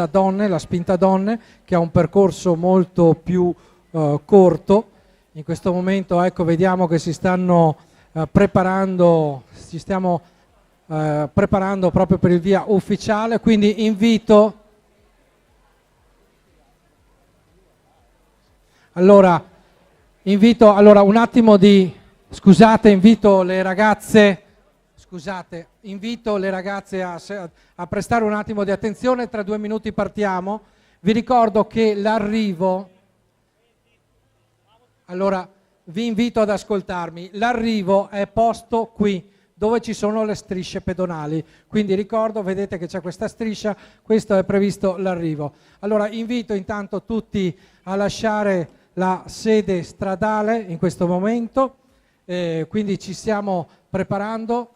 [SPEAKER 1] donne, la spinta donne, che ha un percorso molto più corto. In questo momento, ecco, vediamo che ci stiamo preparando proprio per il via ufficiale, quindi invito un attimo di invito le ragazze a prestare un attimo di attenzione. Tra 2 minuti partiamo. Vi ricordo che l'arrivo, vi invito ad ascoltarmi, l'arrivo è posto qui dove ci sono le strisce pedonali, quindi ricordo, vedete che c'è questa striscia, questo è previsto l'arrivo. Allora invito intanto tutti a lasciare la sede stradale in questo momento, quindi ci stiamo preparando,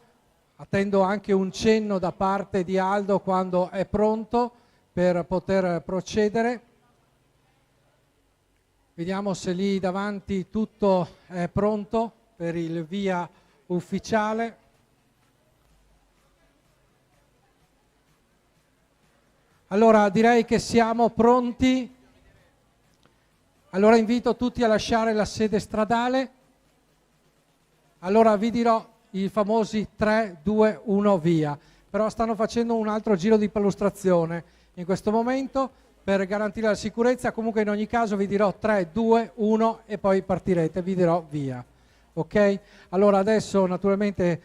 [SPEAKER 1] attendo anche un cenno da parte di Aldo quando è pronto per poter procedere. Vediamo se lì davanti tutto è pronto per il via ufficiale. Allora direi che siamo pronti. Allora invito tutti a lasciare la sede stradale. Allora vi dirò i famosi 3, 2, 1 via. Però stanno facendo un altro giro di perlustrazione in questo momento per garantire la sicurezza. Comunque in ogni caso vi dirò 3, 2, 1 e poi partirete, vi dirò via. Ok? Allora adesso naturalmente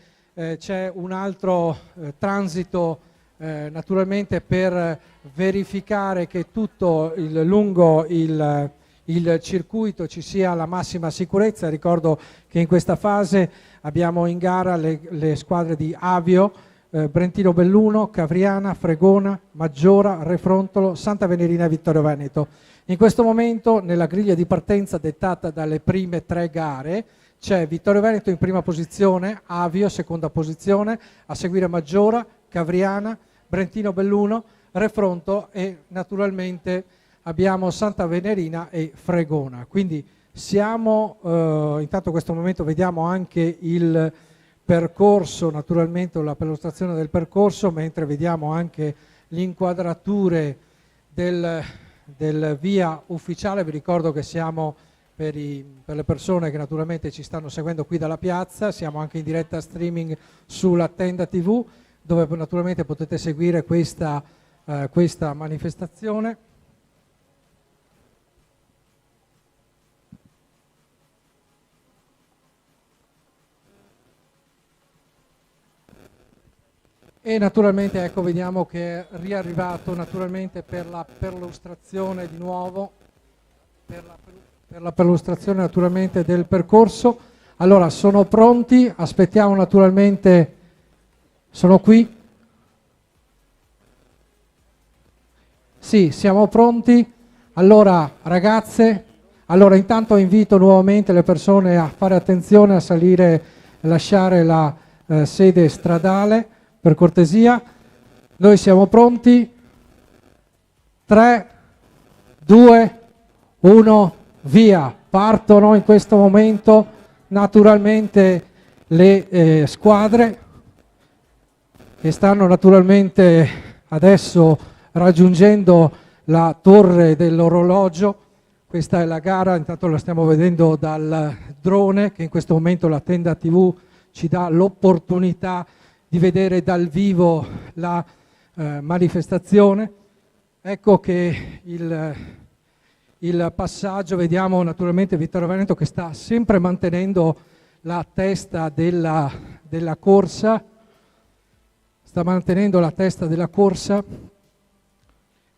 [SPEAKER 1] c'è un altro transito naturalmente per verificare che tutto lungo il circuito ci sia la massima sicurezza. Ricordo che in questa fase abbiamo in gara le squadre di Avio, Brentino Belluno, Cavriana, Fregona, Maggiora, Refrontolo, Santa Venerina e Vittorio Veneto. In questo momento nella griglia di partenza dettata dalle prime 3 gare c'è Vittorio Veneto in prima posizione, Avio seconda posizione, a seguire Maggiora, Cavriana, Brentino Belluno, Refronto e naturalmente abbiamo Santa Venerina e Fregona. Quindi siamo, intanto in questo momento vediamo anche il percorso, naturalmente la perlustrazione del percorso, mentre vediamo anche le inquadrature del via ufficiale. Vi ricordo che siamo per le persone che naturalmente ci stanno seguendo qui dalla piazza, siamo anche in diretta streaming sulla Tenda TV, dove naturalmente potete seguire questa manifestazione. E naturalmente ecco, vediamo che è riarrivato naturalmente per la perlustrazione di nuovo, per la perlustrazione naturalmente del percorso. Allora sono pronti, aspettiamo naturalmente, sono qui? Sì, siamo pronti. Allora ragazze, allora intanto invito nuovamente le persone a fare attenzione, a salire, a lasciare la sede stradale. Per cortesia, noi siamo pronti. 3, 2, 1, via. Partono in questo momento naturalmente le squadre che stanno naturalmente adesso raggiungendo la torre dell'orologio. Questa è la gara, intanto la stiamo vedendo dal drone, che in questo momento la Tenda TV ci dà l'opportunità di vedere dal vivo la manifestazione. Ecco che il passaggio, vediamo naturalmente Vittorio Veneto che sta sempre mantenendo la testa della corsa, sta mantenendo la testa della corsa,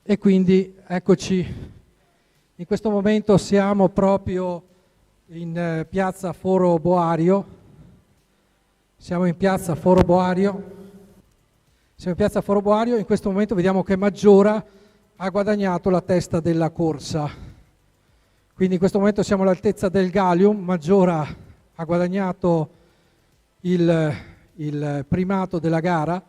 [SPEAKER 1] e quindi eccoci, in questo momento siamo proprio in piazza Foro Boario. Siamo in piazza Foro Boario, in questo momento vediamo che Maggiora ha guadagnato la testa della corsa. Quindi in questo momento siamo all'altezza del Galium, Maggiora ha guadagnato il primato della gara.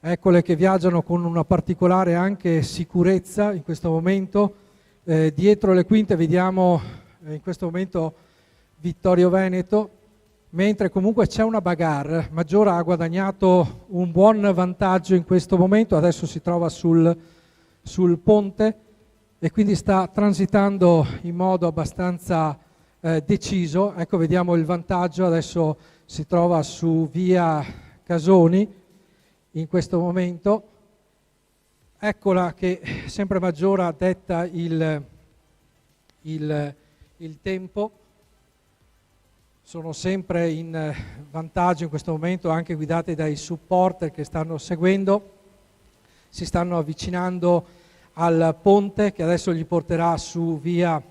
[SPEAKER 1] Eccole che viaggiano con una particolare anche sicurezza in questo momento. Dietro le quinte vediamo in questo momento Vittorio Veneto, mentre comunque c'è una bagarre. Maggiora ha guadagnato un buon vantaggio in questo momento, adesso si trova sul ponte e quindi sta transitando in modo abbastanza deciso. Ecco, vediamo il vantaggio, adesso si trova su via Casoni in questo momento. Eccola che sempre Maggiora detta il tempo. Sono sempre in vantaggio in questo momento, anche guidati dai supporter che stanno seguendo. Si stanno avvicinando al ponte che adesso gli porterà su via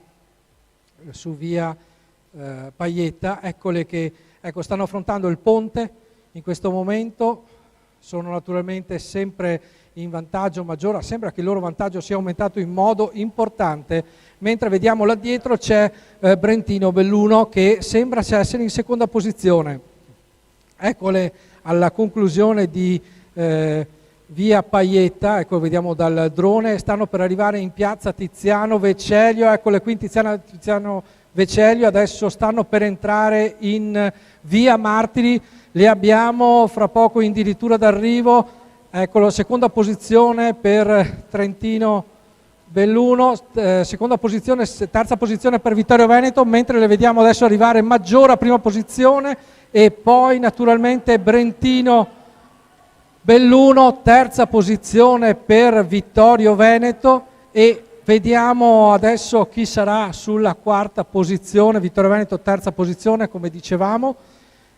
[SPEAKER 1] Paietta. Eccole che stanno affrontando il ponte in questo momento. Sono naturalmente sempre in vantaggio Maggiora, sembra che il loro vantaggio sia aumentato in modo importante, mentre vediamo là dietro c'è Brentino Belluno che sembra essere in seconda posizione. Eccole alla conclusione di via Paietta, ecco vediamo dal drone, stanno per arrivare in piazza Tiziano Vecellio, eccole qui Tiziano Vecellio, adesso stanno per entrare in via Martiri, li abbiamo fra poco addirittura d'arrivo. Eccolo, seconda posizione per Trentino Belluno, seconda posizione, terza posizione per Vittorio Veneto, mentre le vediamo adesso arrivare Maggiora, prima posizione, e poi naturalmente Brentino Belluno, terza posizione per Vittorio Veneto, e vediamo adesso chi sarà sulla quarta posizione. Vittorio Veneto terza posizione, come dicevamo.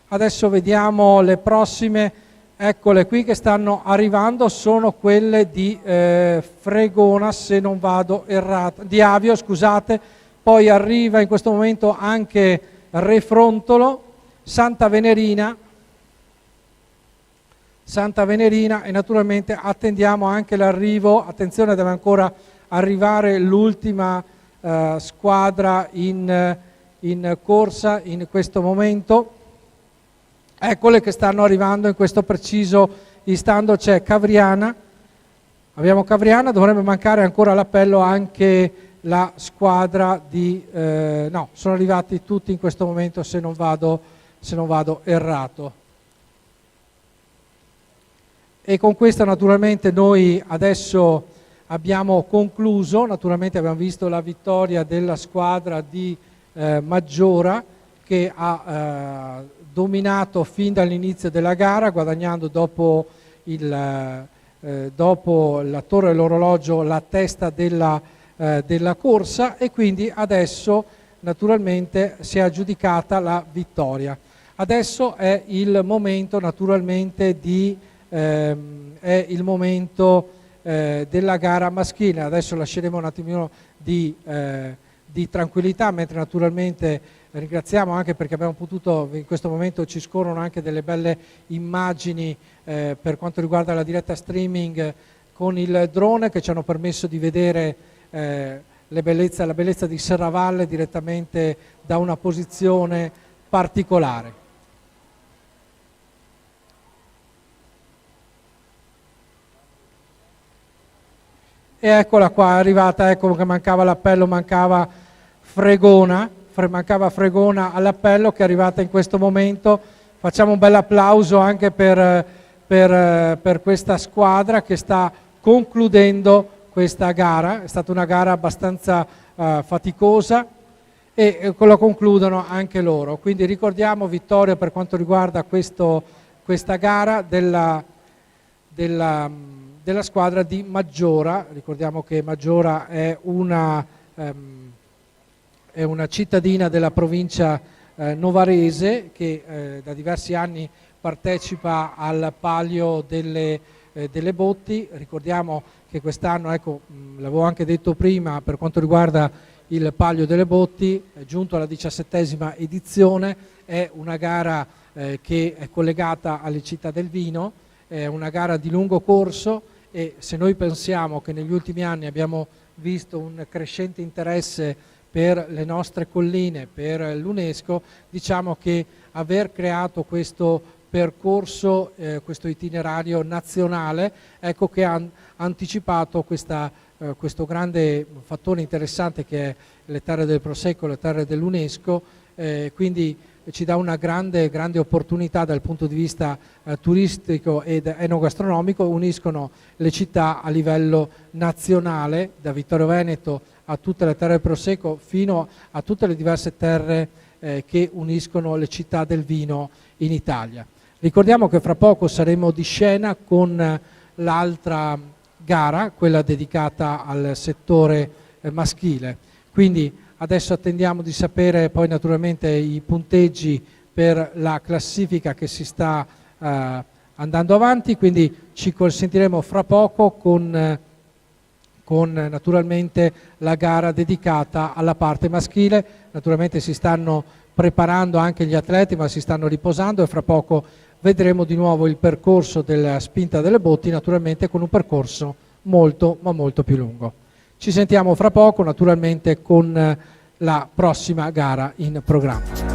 [SPEAKER 1] Adesso vediamo le prossime. Eccole qui che stanno arrivando, sono quelle di Fregona, se non vado errato, di Avio, scusate, poi arriva in questo momento anche Refrontolo, Santa Venerina e naturalmente attendiamo anche l'arrivo, attenzione deve ancora arrivare l'ultima squadra in corsa in questo momento. Eccole che stanno arrivando in questo preciso istante, c'è Cavriana, abbiamo Cavriana, dovrebbe mancare ancora all'appello anche la squadra di... no, sono arrivati tutti in questo momento se non vado errato. E con questo naturalmente noi adesso abbiamo concluso, naturalmente abbiamo visto la vittoria della squadra di Maggiora che ha... dominato fin dall'inizio della gara, guadagnando dopo la torre dell'orologio la testa della corsa, e quindi adesso naturalmente si è aggiudicata la vittoria. Adesso è il momento naturalmente della gara maschile. Adesso lasceremo un attimino di tranquillità, mentre naturalmente ringraziamo anche perché abbiamo potuto, in questo momento ci scorrono anche delle belle immagini per quanto riguarda la diretta streaming con il drone, che ci hanno permesso di vedere la bellezza di Serravalle direttamente da una posizione particolare. E eccola qua, è arrivata, ecco che mancava l'appello, mancava Fregona all'appello, che è arrivata in questo momento. Facciamo un bel applauso anche per questa squadra che sta concludendo questa gara. È stata una gara abbastanza faticosa e la concludono anche loro. Quindi ricordiamo vittoria per quanto riguarda questa gara della squadra di Maggiora. Ricordiamo che Maggiora è una cittadina della provincia novarese che da diversi anni partecipa al Palio delle Botti. Ricordiamo che quest'anno, ecco, l'avevo anche detto prima, per quanto riguarda il Palio delle Botti, è giunto alla 17ª edizione, è una gara che è collegata alle città del vino, è una gara di lungo corso e se noi pensiamo che negli ultimi anni abbiamo visto un crescente interesse per le nostre colline, per l'UNESCO, diciamo che aver creato questo percorso, questo itinerario nazionale, ecco che ha anticipato questo grande fattore interessante che è le terre del Prosecco, le terre dell'UNESCO, quindi ci dà una grande opportunità dal punto di vista turistico ed enogastronomico, uniscono le città a livello nazionale, da Vittorio Veneto a tutte le terre del Prosecco fino a tutte le diverse terre che uniscono le città del vino in Italia. Ricordiamo che fra poco saremo di scena con l'altra gara, quella dedicata al settore maschile, quindi adesso attendiamo di sapere poi naturalmente i punteggi per la classifica che si sta andando avanti, quindi ci consentiremo fra poco con naturalmente la gara dedicata alla parte maschile. Naturalmente si stanno preparando anche gli atleti, ma si stanno riposando, e fra poco vedremo di nuovo il percorso della spinta delle botti, naturalmente con un percorso molto ma molto più lungo. Ci sentiamo fra poco naturalmente con la prossima gara in programma.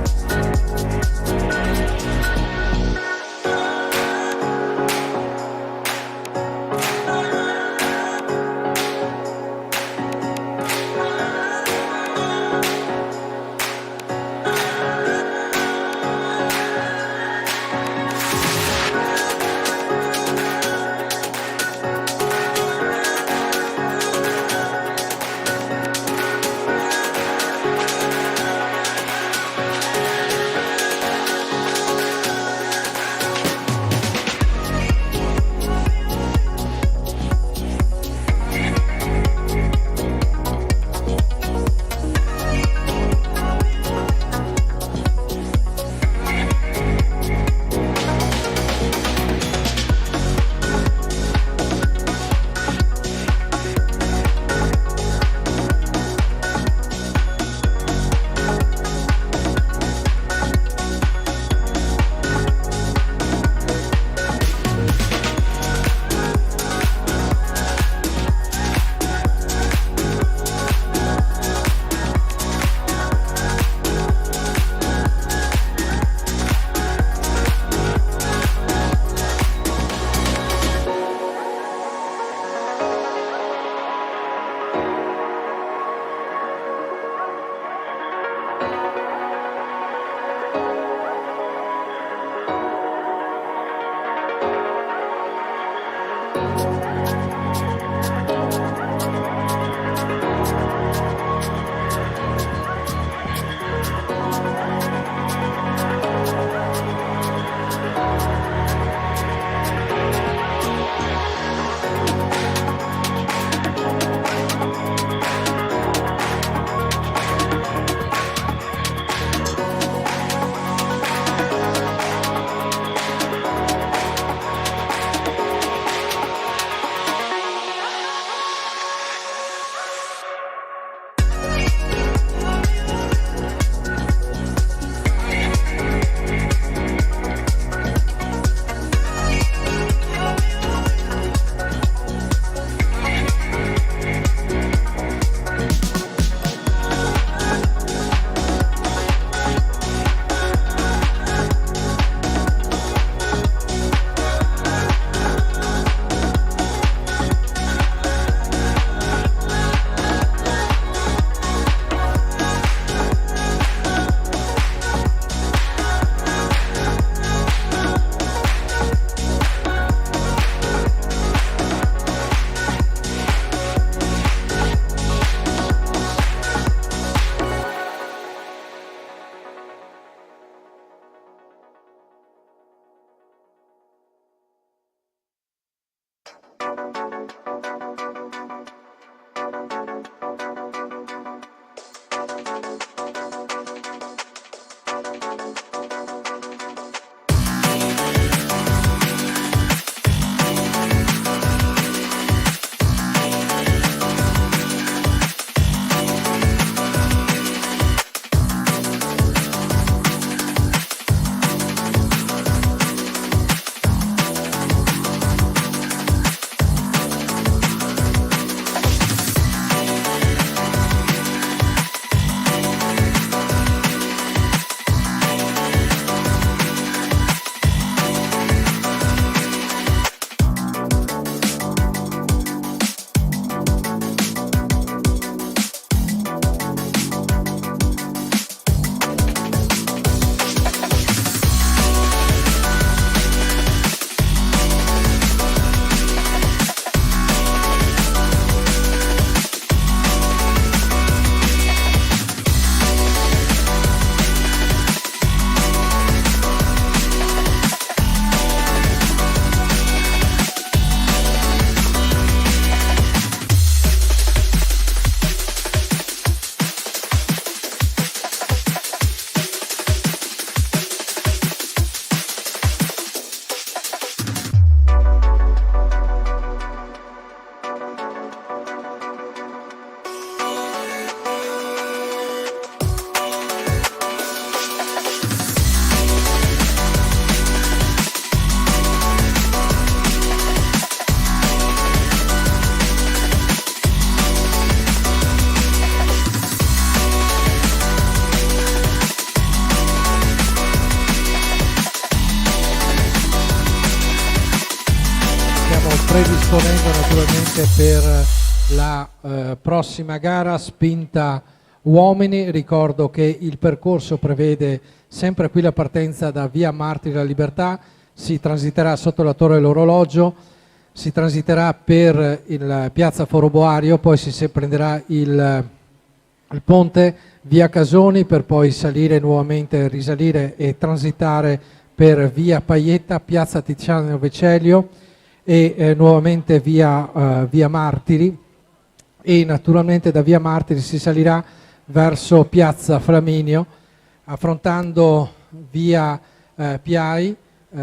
[SPEAKER 1] predisponendo naturalmente per la prossima gara spinta uomini. Ricordo che il percorso prevede sempre qui la partenza da via Martiri della Libertà, si transiterà sotto la torre dell'orologio, si transiterà per il piazza Foro Boario, poi si prenderà il ponte via Casoni per poi salire nuovamente, risalire e transitare per via Paietta, piazza Tiziano Vecellio e nuovamente via Martiri, e naturalmente da via Martiri si salirà verso piazza Flaminio, affrontando via Piai,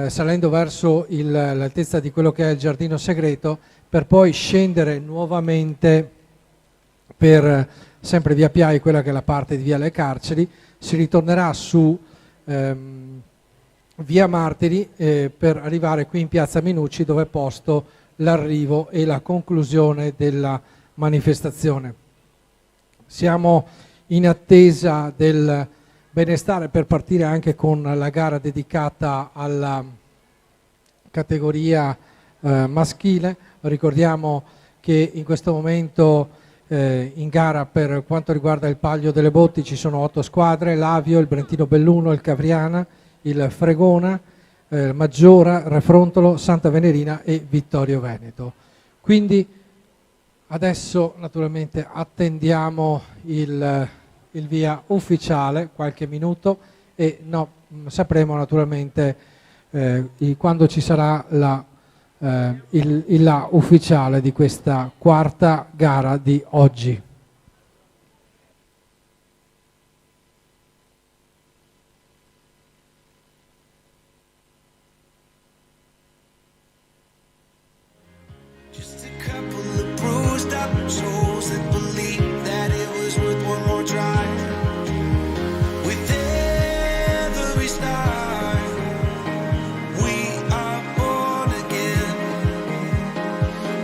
[SPEAKER 1] salendo verso l'altezza di quello che è il Giardino Segreto, per poi scendere nuovamente per sempre via Piai, quella che è la parte di via Le Carceri. Si ritornerà su via Martiri per arrivare qui in piazza Minucci, dove è posto l'arrivo e la conclusione della manifestazione. Siamo in attesa del benestare per partire anche con la gara dedicata alla categoria maschile. Ricordiamo che in questo momento in gara per quanto riguarda il Palio delle Botti ci sono 8 squadre: l'Avio, il Brentino Belluno, il Cavriana, il Fregona, Maggiora, Refrontolo, Santa Venerina e Vittorio Veneto. Quindi adesso naturalmente attendiamo il via ufficiale, qualche minuto, e sapremo naturalmente quando ci sarà il là ufficiale di questa quarta gara di oggi.
[SPEAKER 4] Souls that believe that it was worth one more try. With every star, we are born again.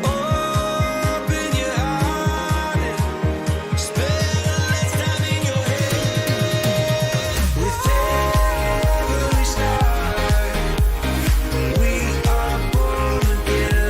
[SPEAKER 4] Open your heart and spend less time in your head. With every star, we are born again.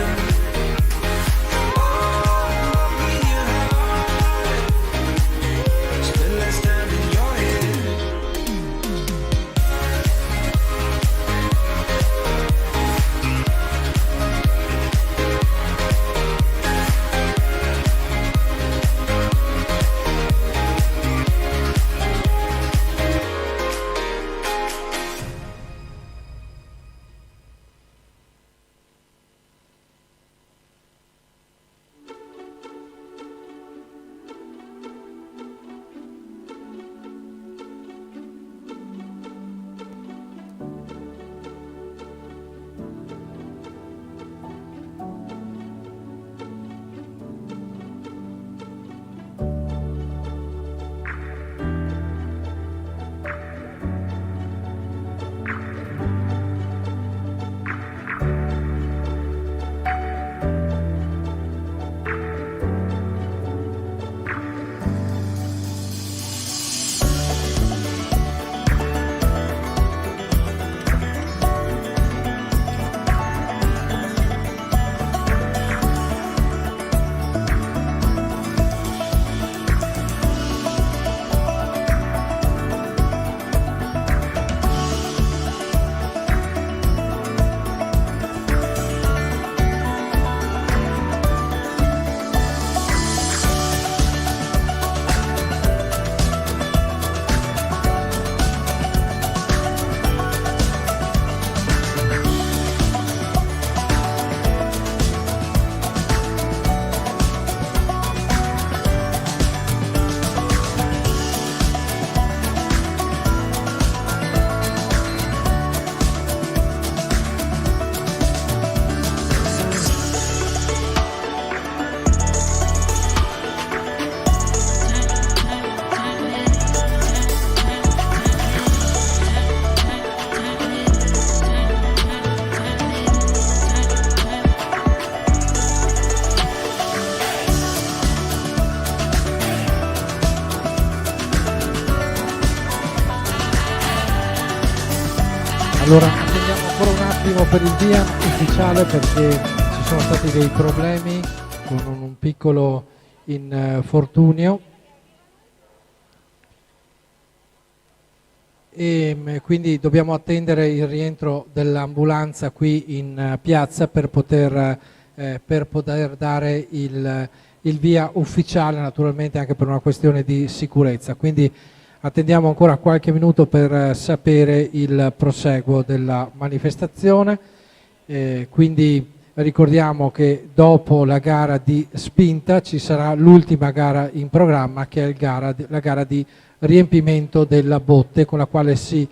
[SPEAKER 1] Allora attendiamo ancora un attimo per il via ufficiale, perché ci sono stati dei problemi con un piccolo infortunio e quindi dobbiamo attendere il rientro dell'ambulanza qui in piazza per poter dare il via ufficiale, naturalmente anche per una questione di sicurezza. Quindi attendiamo ancora qualche minuto per sapere il proseguo della manifestazione. Quindi ricordiamo che dopo la gara di spinta ci sarà l'ultima gara in programma, che è la gara di riempimento della botte, con la quale si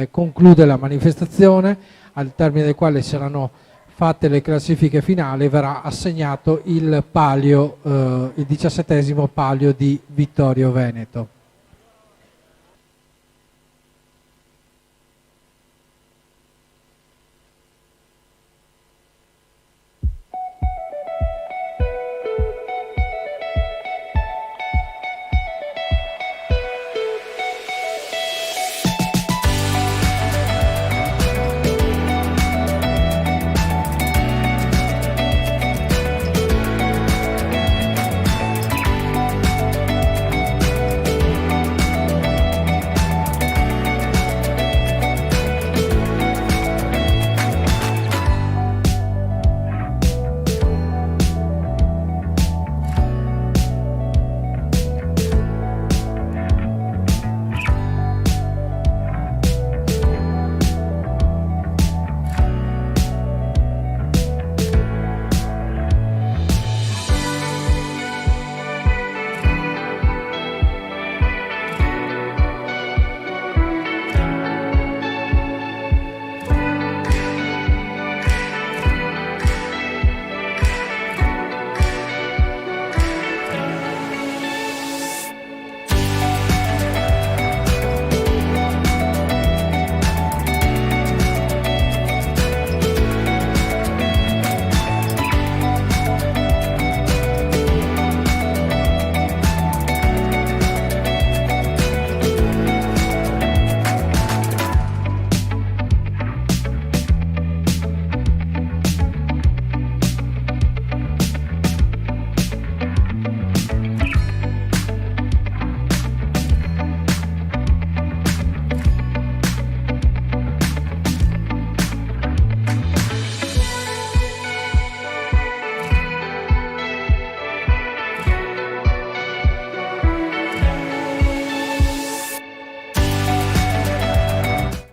[SPEAKER 1] conclude la manifestazione, al termine del quale saranno fatte le classifiche finali, verrà assegnato il palio, il 17° palio di Vittorio Veneto.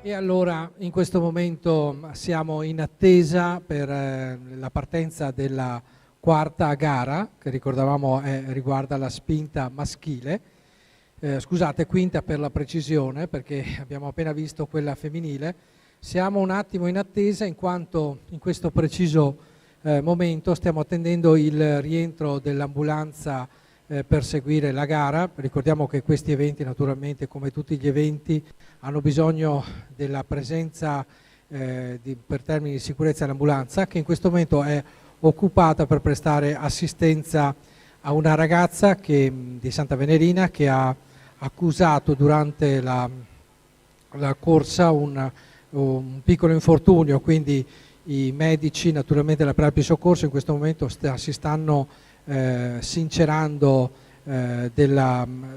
[SPEAKER 1] E allora in questo momento siamo in attesa per la partenza della quarta gara, che ricordavamo riguarda la spinta maschile, scusate, quinta per la precisione, perché abbiamo appena visto quella femminile. Siamo un attimo in attesa in quanto in questo preciso momento stiamo attendendo il rientro dell'ambulanza per seguire la gara. Ricordiamo che questi eventi, naturalmente, come tutti gli eventi, hanno bisogno della presenza per termini di sicurezza dell'ambulanza, che in questo momento è occupata per prestare assistenza a una ragazza di Santa Venerina che ha accusato durante la corsa un piccolo infortunio, quindi i medici naturalmente della Prealpi Soccorso in questo momento si stanno sincerando,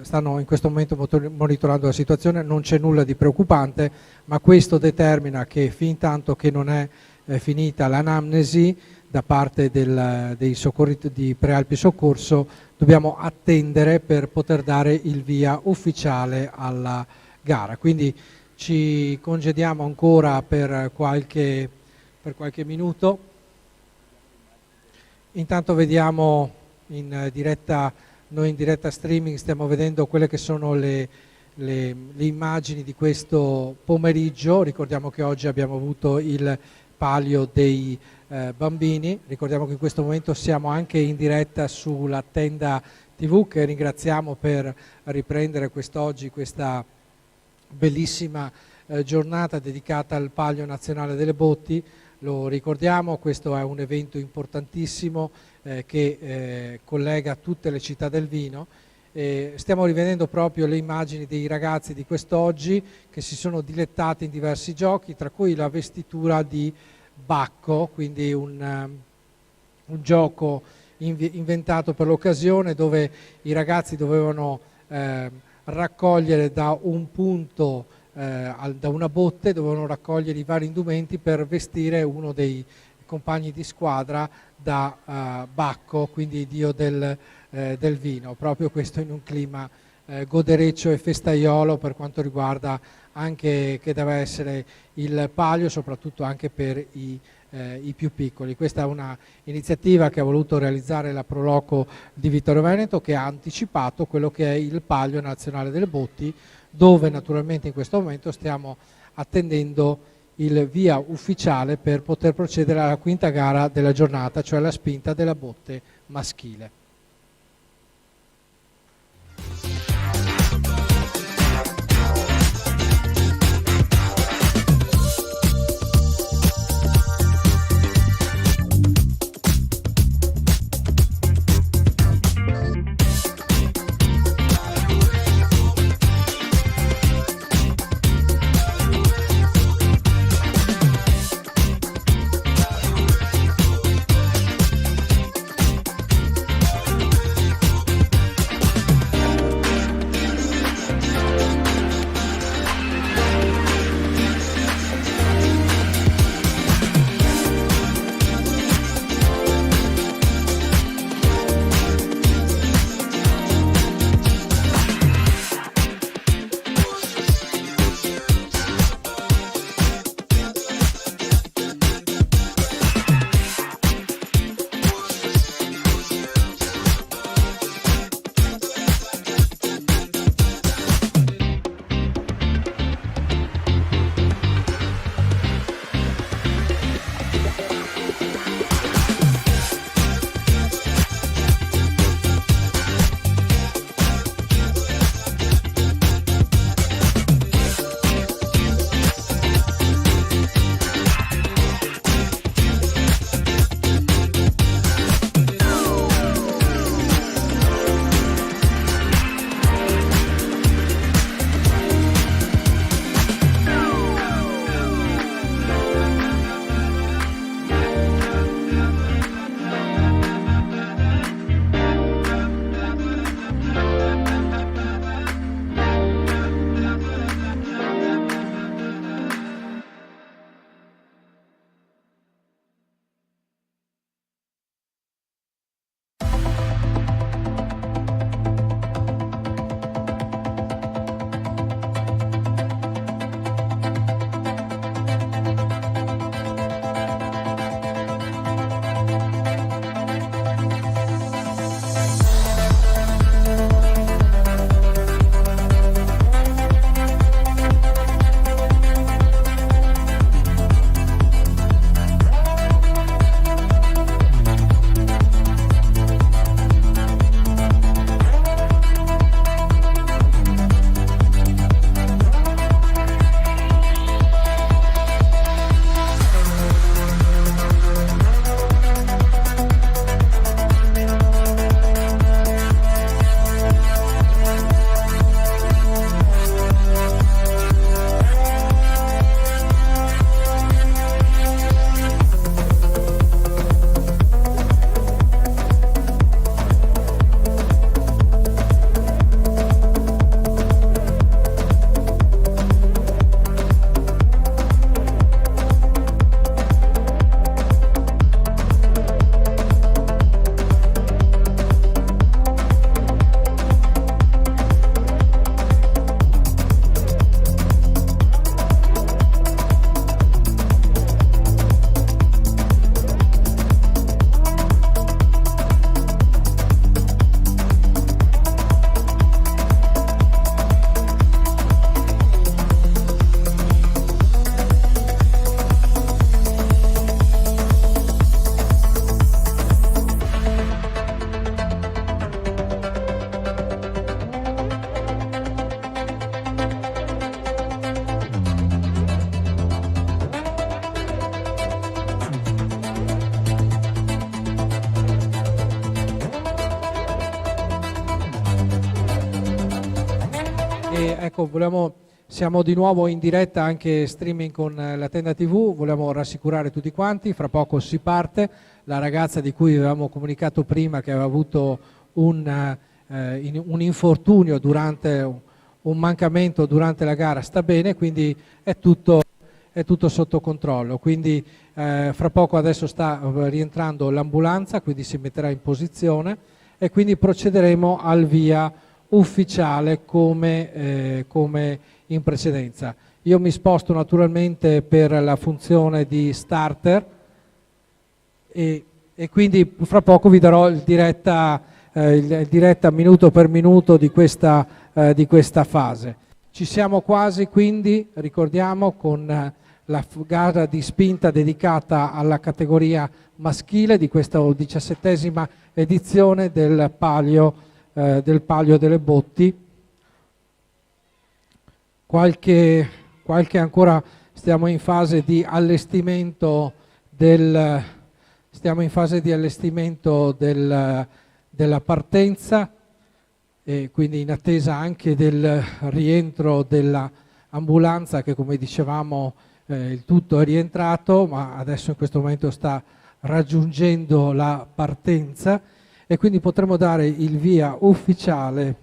[SPEAKER 1] stanno in questo momento monitorando la situazione. Non c'è nulla di preoccupante, ma questo determina che fin tanto che non è finita l'anamnesi da parte dei soccorritori di Prealpi Soccorso dobbiamo attendere per poter dare il via ufficiale alla gara. Quindi ci congediamo ancora per qualche minuto. Intanto vediamo noi in diretta streaming stiamo vedendo quelle che sono le immagini di questo pomeriggio. Ricordiamo che oggi abbiamo avuto il palio dei bambini. Ricordiamo che in questo momento siamo anche in diretta sulla Tenda TV, che ringraziamo per riprendere quest'oggi questa bellissima giornata dedicata al palio nazionale delle botti. Lo ricordiamo, questo è un evento importantissimo che collega tutte le città del vino. Stiamo rivedendo proprio le immagini dei ragazzi di quest'oggi che si sono dilettati in diversi giochi, tra cui la vestitura di Bacco, quindi un un gioco inventato per l'occasione, dove i ragazzi dovevano raccogliere da un punto, da una botte, dovevano raccogliere i vari indumenti per vestire uno dei compagni di squadra da Bacco, quindi dio del vino, proprio questo in un clima godereccio e festaiolo, per quanto riguarda anche che deve essere il palio, soprattutto anche per i più piccoli. Questa è una iniziativa che ha voluto realizzare la Proloco di Vittorio Veneto, che ha anticipato quello che è il palio nazionale delle botti, dove naturalmente in questo momento stiamo attendendo il via ufficiale per poter procedere alla quinta gara della giornata, cioè la spinta della botte maschile. E ecco, volevamo Siamo di nuovo in diretta anche streaming con la Tenda TV, vogliamo rassicurare tutti quanti, fra poco si parte, la ragazza di cui avevamo comunicato prima che aveva avuto un infortunio durante un mancamento durante la gara sta bene, quindi è tutto sotto controllo, quindi fra poco adesso sta rientrando l'ambulanza, quindi si metterà in posizione e quindi procederemo al via ufficiale come in precedenza. Io mi sposto naturalmente per la funzione di starter e quindi fra poco vi darò il diretta minuto per minuto di questa fase. Ci siamo quasi, quindi ricordiamo, con la gara di spinta dedicata alla categoria maschile di questa 17ª edizione del Palio delle Botti. Qualche ancora stiamo in fase di allestimento della partenza e quindi in attesa anche del rientro dell'ambulanza che, come dicevamo, il tutto è rientrato, ma adesso in questo momento sta raggiungendo la partenza e quindi potremo dare il via ufficiale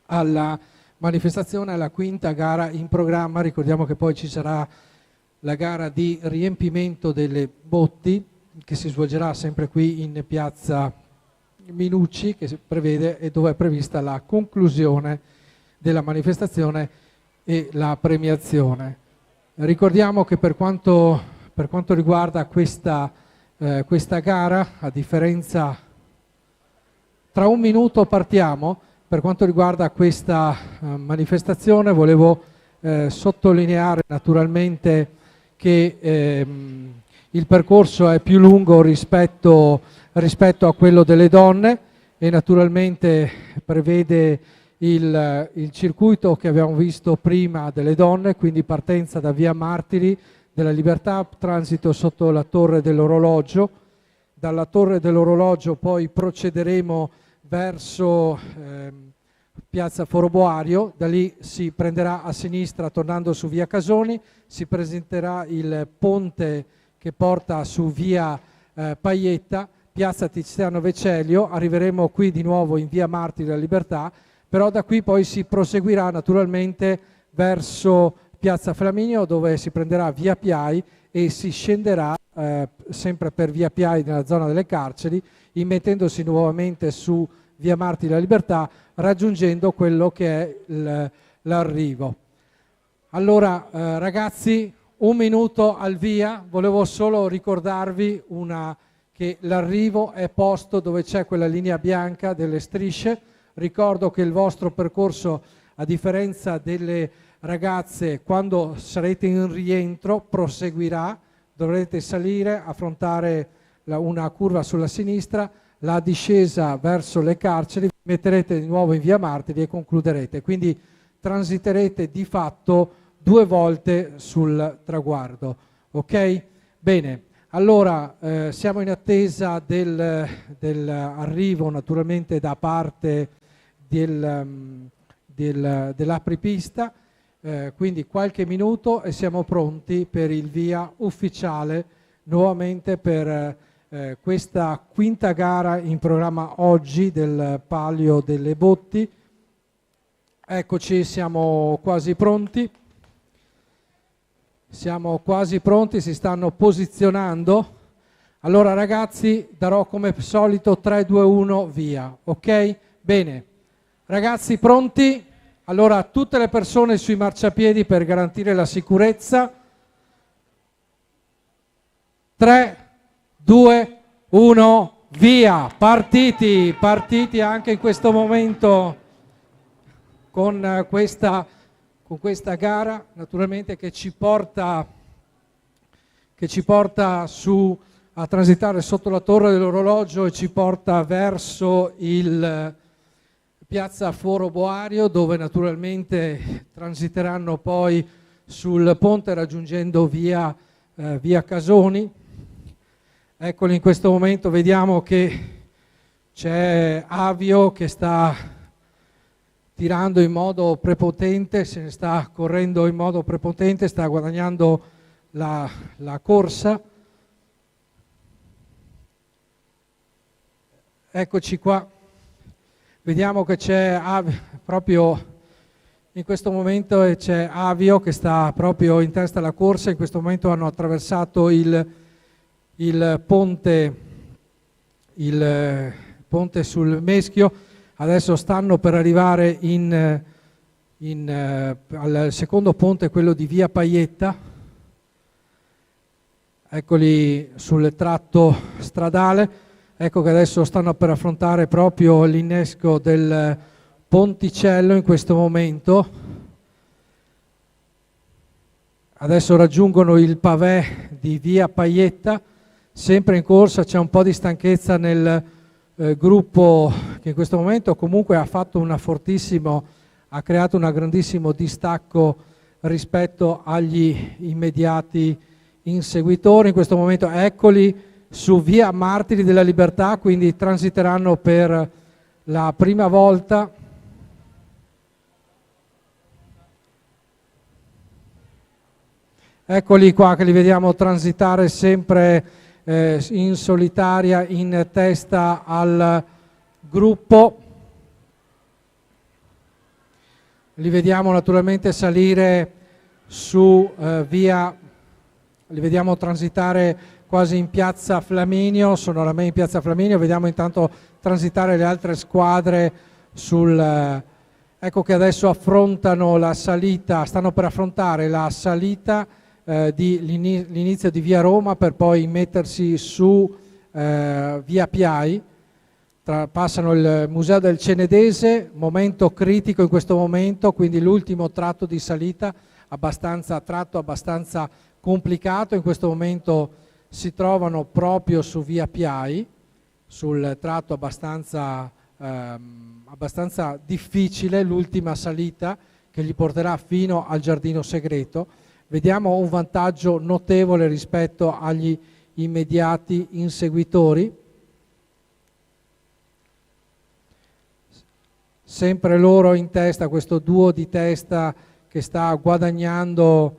[SPEAKER 1] alla manifestazione, alla quinta gara in programma. Ricordiamo che poi ci sarà la gara di riempimento delle botti che si svolgerà sempre qui in piazza Minucci, che si prevede e dove è prevista la conclusione della manifestazione e la premiazione. Ricordiamo che per quanto riguarda questa gara, a differenza, tra un minuto partiamo. Per quanto riguarda questa manifestazione volevo sottolineare naturalmente che il percorso è più lungo rispetto a quello delle donne e naturalmente prevede il circuito che abbiamo visto prima delle donne, quindi partenza da via Martiri della Libertà, transito sotto la Torre dell'Orologio. Dalla Torre dell'Orologio poi procederemo verso piazza Foroboario, da lì si prenderà a sinistra tornando su via Casoni, si presenterà il ponte che porta su via Paietta, piazza Tiziano Vecellio, arriveremo qui di nuovo in via Martiri della Libertà, però da qui poi si proseguirà naturalmente verso piazza Flaminio, dove si prenderà via Piai e si scenderà sempre per via Piai nella zona delle carceri, immettendosi nuovamente su via Martiri della Libertà, raggiungendo quello che è l'arrivo. Allora ragazzi, un minuto al via, volevo solo ricordarvi che l'arrivo è posto dove c'è quella linea bianca delle strisce. Ricordo che il vostro percorso, a differenza delle ragazze, quando sarete in rientro proseguirà, dovrete salire, affrontare una curva sulla sinistra, la discesa verso le carceri, vi metterete di nuovo in via Martiri e concluderete, quindi transiterete di fatto 2 volte sul traguardo. Ok? Bene, allora siamo in attesa dell'arrivo naturalmente da parte dell'apripista, quindi qualche minuto e siamo pronti per il via ufficiale nuovamente per questa quinta gara in programma oggi del Palio delle Botti. Eccoci, siamo quasi pronti. Siamo quasi pronti, si stanno posizionando. Allora ragazzi, darò come solito 3, 2, 1, via. Ok? Bene. Ragazzi, pronti? Allora, tutte le persone sui marciapiedi per garantire la sicurezza. 3, 2, 1, via. Partiti anche in questo momento con questa gara, naturalmente che ci porta a transitare sotto la Torre dell'Orologio e ci porta verso il piazza Foroboario, dove naturalmente transiteranno poi sul ponte raggiungendo via Casoni. Eccoli, in questo momento vediamo che c'è Avio che sta tirando in modo prepotente, se ne sta correndo in modo prepotente, sta guadagnando la corsa. Eccoci qua, vediamo che c'è proprio in questo momento c'è Avio che sta proprio in testa alla corsa. In questo momento hanno attraversato il ponte sul Meschio, adesso stanno per arrivare al secondo ponte, quello di Via Paietta. Eccoli sul tratto stradale. Ecco che adesso stanno per affrontare proprio l'innesco del ponticello in questo momento. Adesso raggiungono il pavé di Via Paietta, sempre in corsa. C'è un po' di stanchezza nel gruppo che in questo momento comunque ha creato un grandissimo distacco rispetto agli immediati inseguitori. In questo momento eccoli su Via Martiri della Libertà, quindi transiteranno per la prima volta. Eccoli qua che li vediamo transitare sempre in solitaria in testa al gruppo. Li vediamo naturalmente salire su via, li vediamo transitare quasi in piazza Flaminio, sono oramai in piazza Flaminio. Vediamo intanto transitare le altre squadre ecco che adesso affrontano la salita, stanno per affrontare la salita l'inizio di Via Roma per poi mettersi su Via Piai. Passano il Museo del Cenedese, momento critico in questo momento, quindi l'ultimo tratto di salita, abbastanza complicato. In questo momento si trovano proprio su Via Piai, sul tratto abbastanza difficile, l'ultima salita che gli porterà fino al Giardino Segreto. Vediamo un vantaggio notevole rispetto agli immediati inseguitori. Sempre loro in testa, questo duo di testa che sta guadagnando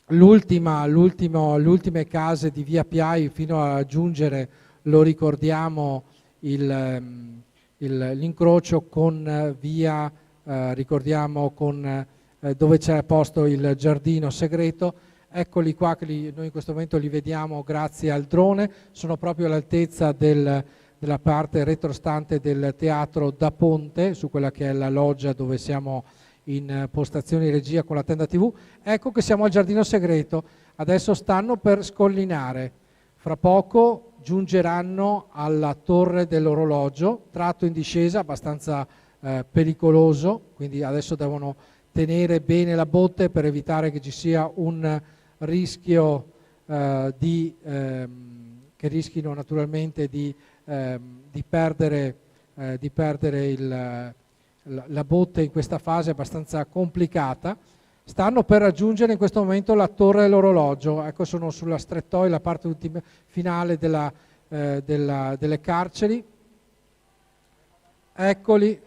[SPEAKER 1] le ultime case di Via Piai fino a raggiungere, lo ricordiamo, l'incrocio con via, dove c'è posto il Giardino Segreto. Eccoli qua che noi in questo momento li vediamo grazie al drone, sono proprio all'altezza della parte retrostante del Teatro da Ponte, su quella che è la loggia dove siamo in postazione di regia con la tenda TV. Ecco che siamo al Giardino Segreto, adesso stanno per scollinare, fra poco giungeranno alla Torre dell'Orologio, tratto in discesa abbastanza pericoloso, quindi adesso devono tenere bene la botte per evitare che ci sia un rischio che rischino naturalmente di perdere la botte in questa fase abbastanza complicata. Stanno per raggiungere in questo momento la Torre dell'Orologio. Ecco, sono sulla strettoia, la parte finale delle carceri. Eccoli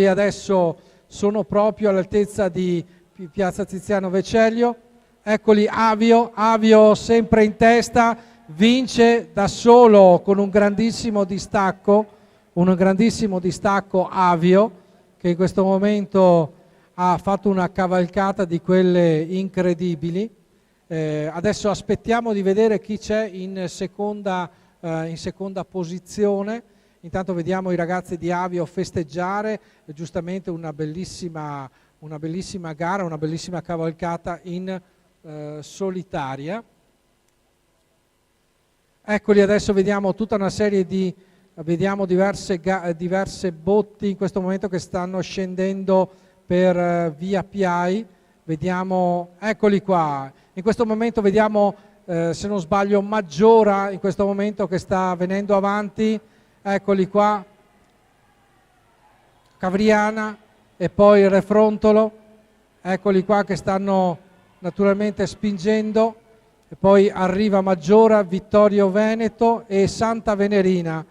[SPEAKER 1] adesso, sono proprio all'altezza di piazza Tiziano Vecellio. Eccoli Avio sempre in testa, vince da solo con un grandissimo distacco Avio, che in questo momento ha fatto una cavalcata di quelle incredibili. Adesso aspettiamo di vedere chi c'è in seconda posizione. Intanto vediamo i ragazzi di Avio festeggiare giustamente una bellissima gara, una bellissima cavalcata in solitaria. Eccoli, adesso vediamo tutta una serie vediamo diverse botti in questo momento che stanno scendendo per Via Piai. Vediamo, eccoli qua, in questo momento vediamo, se non sbaglio, Maggiora in questo momento che sta venendo avanti. Eccoli qua, Cavriana e poi Refrontolo, eccoli qua che stanno naturalmente spingendo, e poi arriva Maggiora, Vittorio Veneto e Santa Venerina.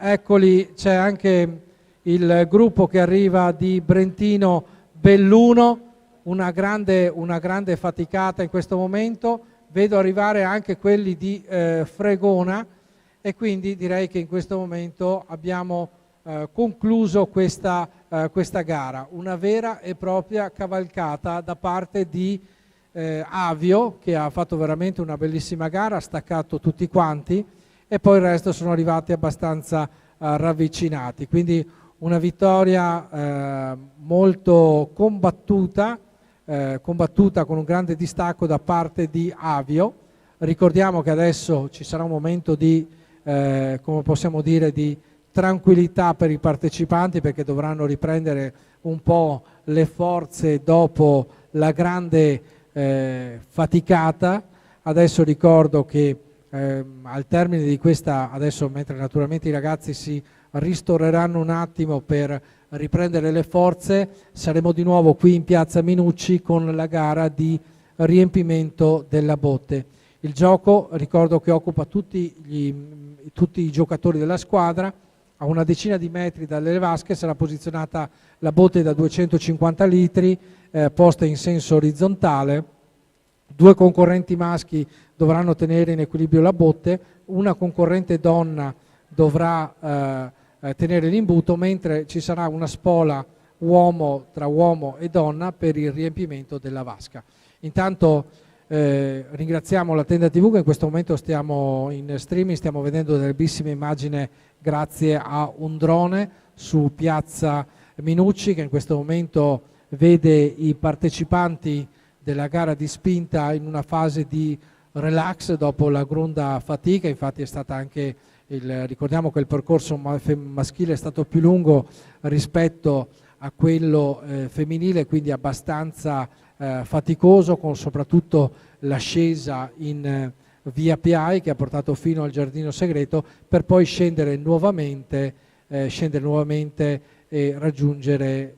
[SPEAKER 1] Eccoli, c'è anche il gruppo che arriva di Brentino Belluno, una grande faticata in questo momento. Vedo arrivare anche quelli di Fregona e quindi direi che in questo momento abbiamo concluso questa gara, una vera e propria cavalcata da parte di Avio, che ha fatto veramente una bellissima gara, ha staccato tutti quanti e poi il resto sono arrivati abbastanza ravvicinati, quindi una vittoria molto combattuta con un grande distacco da parte di Avio. Ricordiamo che adesso ci sarà un momento di, come possiamo dire, di tranquillità per i partecipanti, perché dovranno riprendere un po' le forze dopo la grande faticata. Adesso ricordo che al termine di questa, adesso mentre naturalmente i ragazzi si ristoreranno un attimo per riprendere le forze, saremo di nuovo qui in piazza Minucci con la gara di riempimento della botte. Il gioco, ricordo che occupa tutti i giocatori della squadra. A una decina di metri dalle vasche sarà posizionata la botte da 250 litri posta in senso orizzontale. 2 concorrenti maschi dovranno tenere in equilibrio la botte, una concorrente donna dovrà tenere l'imbuto, mentre ci sarà una spola tra uomo e donna per il riempimento della vasca. Intanto ringraziamo la Tenda TV, che in questo momento stiamo in streaming, stiamo vedendo delle bellissime immagini grazie a un drone su piazza Minucci, che in questo momento vede i partecipanti della gara di spinta in una fase di relax dopo la gronda fatica. Infatti è stata anche ricordiamo che il percorso maschile è stato più lungo rispetto a quello femminile, quindi abbastanza faticoso, con soprattutto l'ascesa in via Piai che ha portato fino al giardino segreto, per poi scendere nuovamente e raggiungere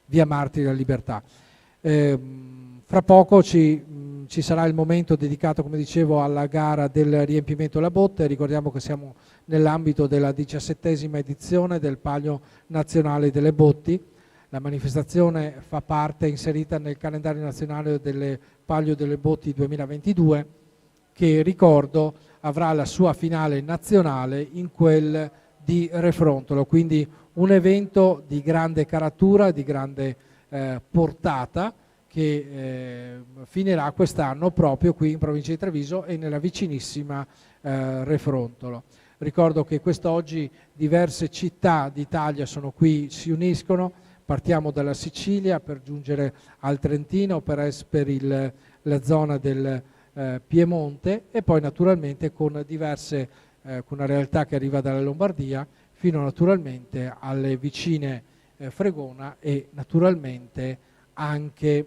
[SPEAKER 1] via Martiri della Libertà. Fra poco ci sarà il momento dedicato, come dicevo, alla gara del riempimento della botte. Ricordiamo che siamo nell'ambito della 17ª edizione del Palio Nazionale delle Botti. La manifestazione fa parte, inserita nel calendario nazionale del Palio delle Botti 2022, che, ricordo, avrà la sua finale nazionale in quel di Refrontolo, quindi un evento di grande caratura, di grande portata, che finirà quest'anno proprio qui in provincia di Treviso e nella vicinissima Refrontolo. Ricordo che quest'oggi diverse città d'Italia sono qui, si uniscono. Partiamo dalla Sicilia per giungere al Trentino, per la zona del Piemonte, e poi naturalmente con una realtà che arriva dalla Lombardia fino naturalmente alle vicine Fregona e naturalmente anche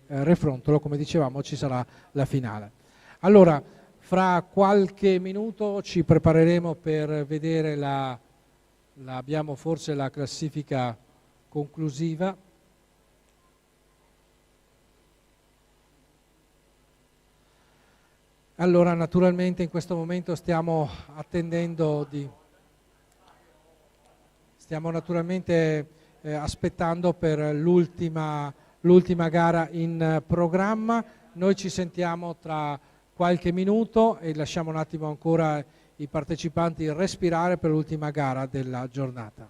[SPEAKER 1] Refrontolo. Come dicevamo, ci sarà la finale. Allora, fra qualche minuto ci prepareremo per vedere abbiamo forse la classifica conclusiva. Allora, naturalmente in questo momento stiamo naturalmente aspettando per l'ultima gara in programma. Noi ci sentiamo tra qualche minuto e lasciamo un attimo ancora i partecipanti respirare per l'ultima gara della giornata.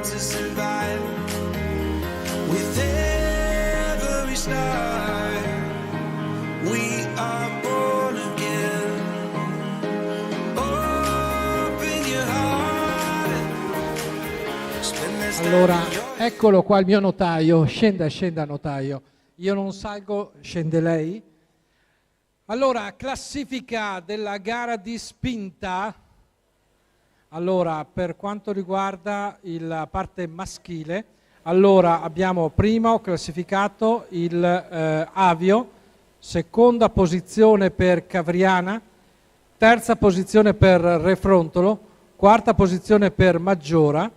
[SPEAKER 4] meant to survive. With every star, we are born again. Open your heart. Spend this time
[SPEAKER 1] Allora,
[SPEAKER 4] in your
[SPEAKER 1] eccolo qua il mio notaio. Scenda notaio. Io non salgo, scende lei. Allora, classifica della gara di spinta. Allora, per quanto riguarda la parte maschile, allora abbiamo prima ho classificato il Avio, seconda posizione per Cavriana, terza posizione per Refrontolo, quarta posizione per Maggiora,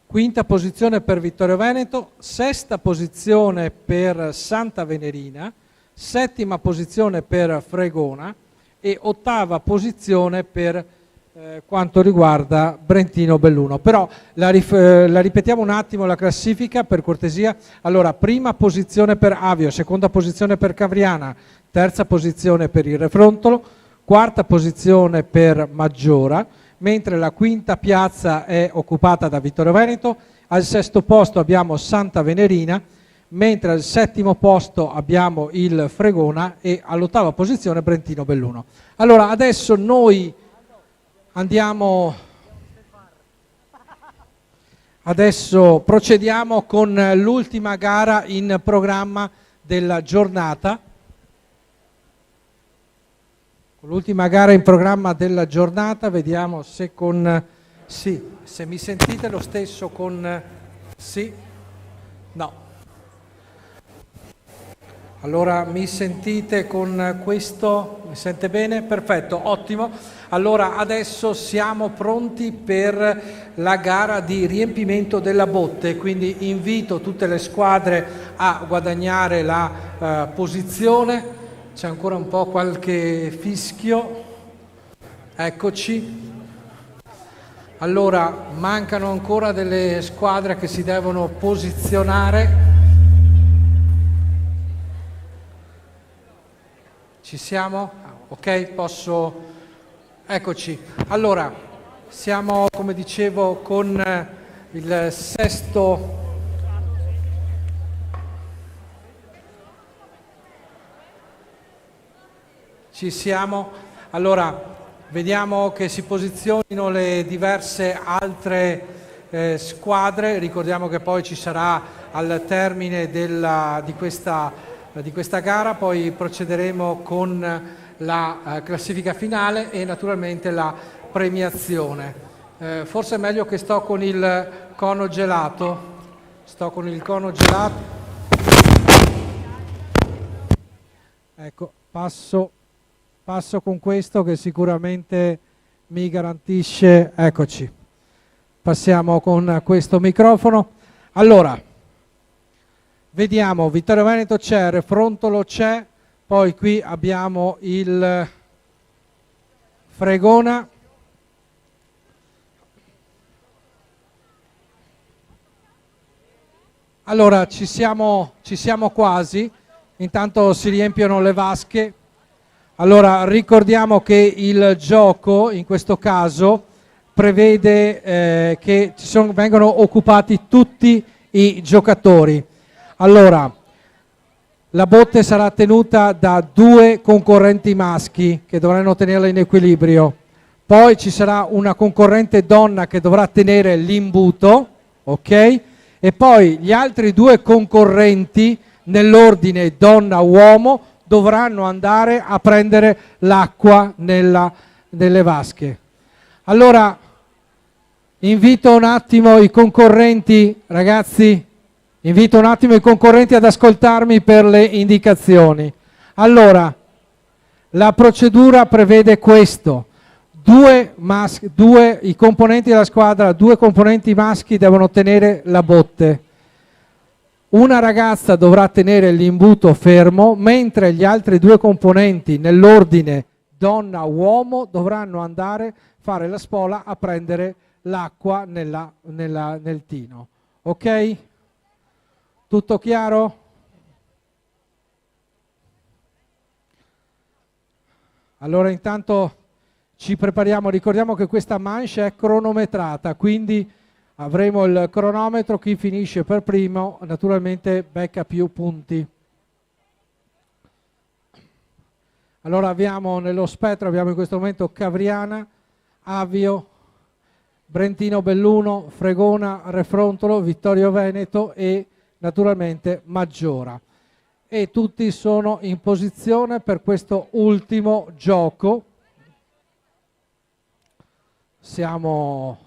[SPEAKER 1] quinta posizione per Vittorio Veneto, sesta posizione per Santa Venerina, settima posizione per Fregona e ottava posizione per quanto riguarda Brentino Belluno. Però la ripetiamo un attimo la classifica per cortesia. Allora, prima posizione per Avio, seconda posizione per Cavriana, terza posizione per il Refrontolo, quarta posizione per Maggiora, mentre la quinta piazza è occupata da Vittorio Veneto, al sesto posto abbiamo Santa Venerina, mentre al settimo posto abbiamo il Fregona e all'ottava posizione Brentino Belluno. Allora, adesso noi adesso procediamo con l'ultima gara in programma della giornata. L'ultima gara in programma della giornata, vediamo se con sì, se mi sentite lo stesso con sì, no. Allora mi sentite con questo? Mi sente bene? Perfetto, ottimo. Allora adesso siamo pronti per la gara di riempimento della botte, quindi invito tutte le squadre a guadagnare la posizione. C'è ancora un po' qualche fischio. Eccoci. Allora mancano ancora delle squadre che si devono posizionare. Ci siamo? Ok, posso... Eccoci. Allora, siamo, come dicevo, con il sesto... Ci siamo? Allora, vediamo che si posizionino le diverse altre squadre. Ricordiamo che poi ci sarà al termine di questa gara, poi procederemo con la classifica finale e naturalmente la premiazione. Forse è meglio che sto con il cono gelato. Sto con il cono gelato. Ecco, passo con questo che sicuramente mi garantisce. Eccoci. Passiamo con questo microfono. Allora, vediamo, Vittorio Veneto c'è, Refrontolo c'è, poi qui abbiamo il Fregona. Allora, ci siamo quasi, intanto si riempiono le vasche. Allora, ricordiamo che il gioco, in questo caso, prevede che vengono occupati tutti i giocatori. Allora, la botte sarà tenuta da 2 concorrenti maschi che dovranno tenerla in equilibrio. Poi ci sarà una concorrente donna che dovrà tenere l'imbuto, ok? E poi gli altri 2 concorrenti, nell'ordine donna-uomo, dovranno andare a prendere l'acqua nelle vasche. Allora, invito un attimo i concorrenti, ragazzi, invito un attimo i concorrenti ad ascoltarmi per le indicazioni. Allora, la procedura prevede questo. I componenti della squadra, 2 componenti maschi devono tenere la botte. Una ragazza dovrà tenere l'imbuto fermo, mentre gli altri 2 componenti, nell'ordine donna-uomo, dovranno andare a fare la spola a prendere l'acqua nel tino. Ok? Tutto chiaro? Allora intanto ci prepariamo, ricordiamo che questa manche è cronometrata, quindi avremo il cronometro, chi finisce per primo naturalmente becca più punti. Allora abbiamo nello spettro, abbiamo in questo momento Cavriana, Avio, Brentino Belluno, Fregona, Refrontolo, Vittorio Veneto e naturalmente Maggiora. E tutti sono in posizione per questo ultimo gioco. Siamo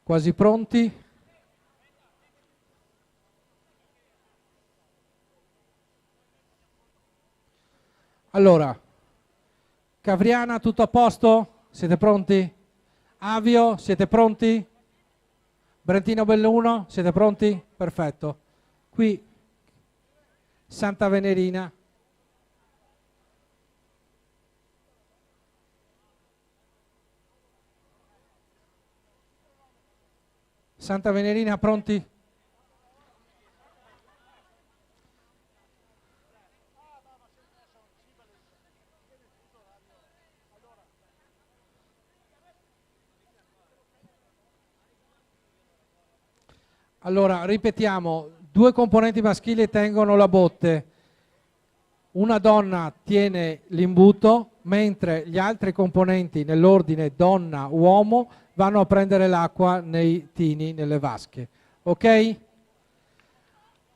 [SPEAKER 1] quasi pronti. Allora, Cavriana, tutto a posto? Siete pronti? Avio, siete pronti? Brentino Belluno, siete pronti? Perfetto. Qui Santa Venerina. Santa Venerina, pronti? Allora, ripetiamo, 2 componenti maschili tengono la botte, una donna tiene l'imbuto, mentre gli altri componenti nell'ordine donna-uomo vanno a prendere l'acqua nei tini, nelle vasche. Ok?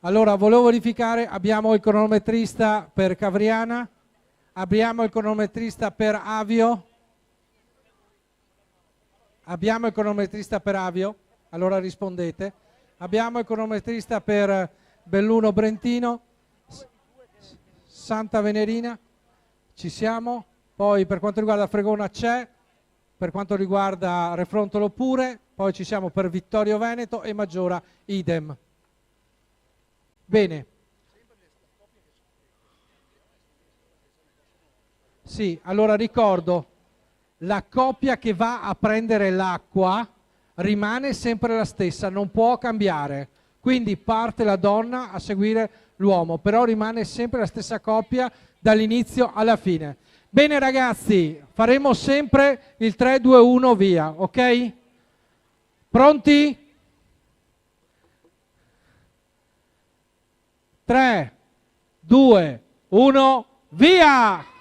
[SPEAKER 1] Allora, volevo verificare, abbiamo il cronometrista per Cavriana, abbiamo il cronometrista per Avio, abbiamo il cronometrista per Avio, allora rispondete. Abbiamo il cronometrista per Belluno Brentino, Santa Venerina, ci siamo. Poi per quanto riguarda Fregona c'è, per quanto riguarda Refrontolo pure, poi ci siamo per Vittorio Veneto e Maggiora idem. Bene. Sì, allora ricordo, la coppia che va a prendere l'acqua rimane sempre la stessa, non può cambiare, quindi parte la donna a seguire l'uomo, però rimane sempre la stessa coppia dall'inizio alla fine. Bene ragazzi, faremo sempre il 3-2-1 via, ok? Pronti? 3, 2, 1, via!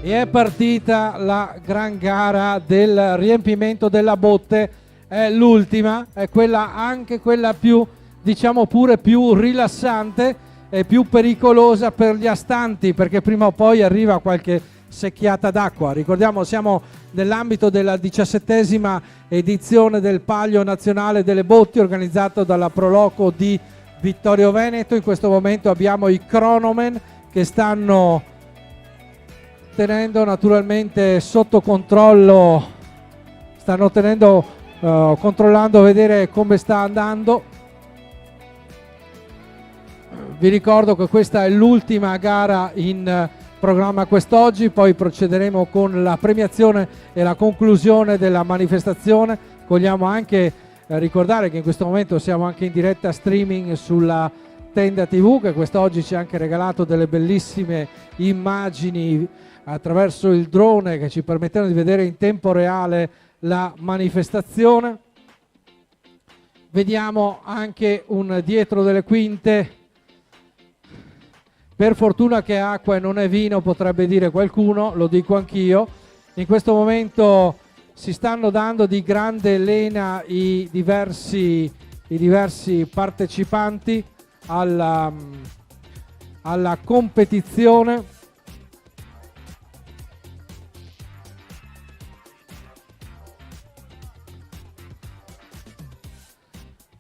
[SPEAKER 1] E è partita la gran gara del riempimento della botte, è l'ultima, è quella, anche quella più, diciamo pure più rilassante e più pericolosa per gli astanti, perché prima o poi arriva qualche secchiata d'acqua. Ricordiamo, siamo nell'ambito della 17ª edizione del Palio Nazionale delle Botti organizzato dalla Proloco di Vittorio Veneto. In questo momento abbiamo i cronomen che stanno tenendo naturalmente sotto controllo, stanno tenendo, controllando, vedere come sta andando. Vi ricordo che questa è l'ultima gara in programma quest'oggi, poi procederemo con la premiazione e la conclusione della manifestazione. Vogliamo anche ricordare che in questo momento siamo anche in diretta streaming sulla Tenda TV, che quest'oggi ci ha anche regalato delle bellissime immagini attraverso il drone che ci permettono di vedere in tempo reale la manifestazione. Vediamo anche un dietro delle quinte. Per fortuna che è acqua e non è vino, potrebbe dire qualcuno, lo dico anch'io. In questo momento si stanno dando di grande lena i diversi partecipanti alla competizione.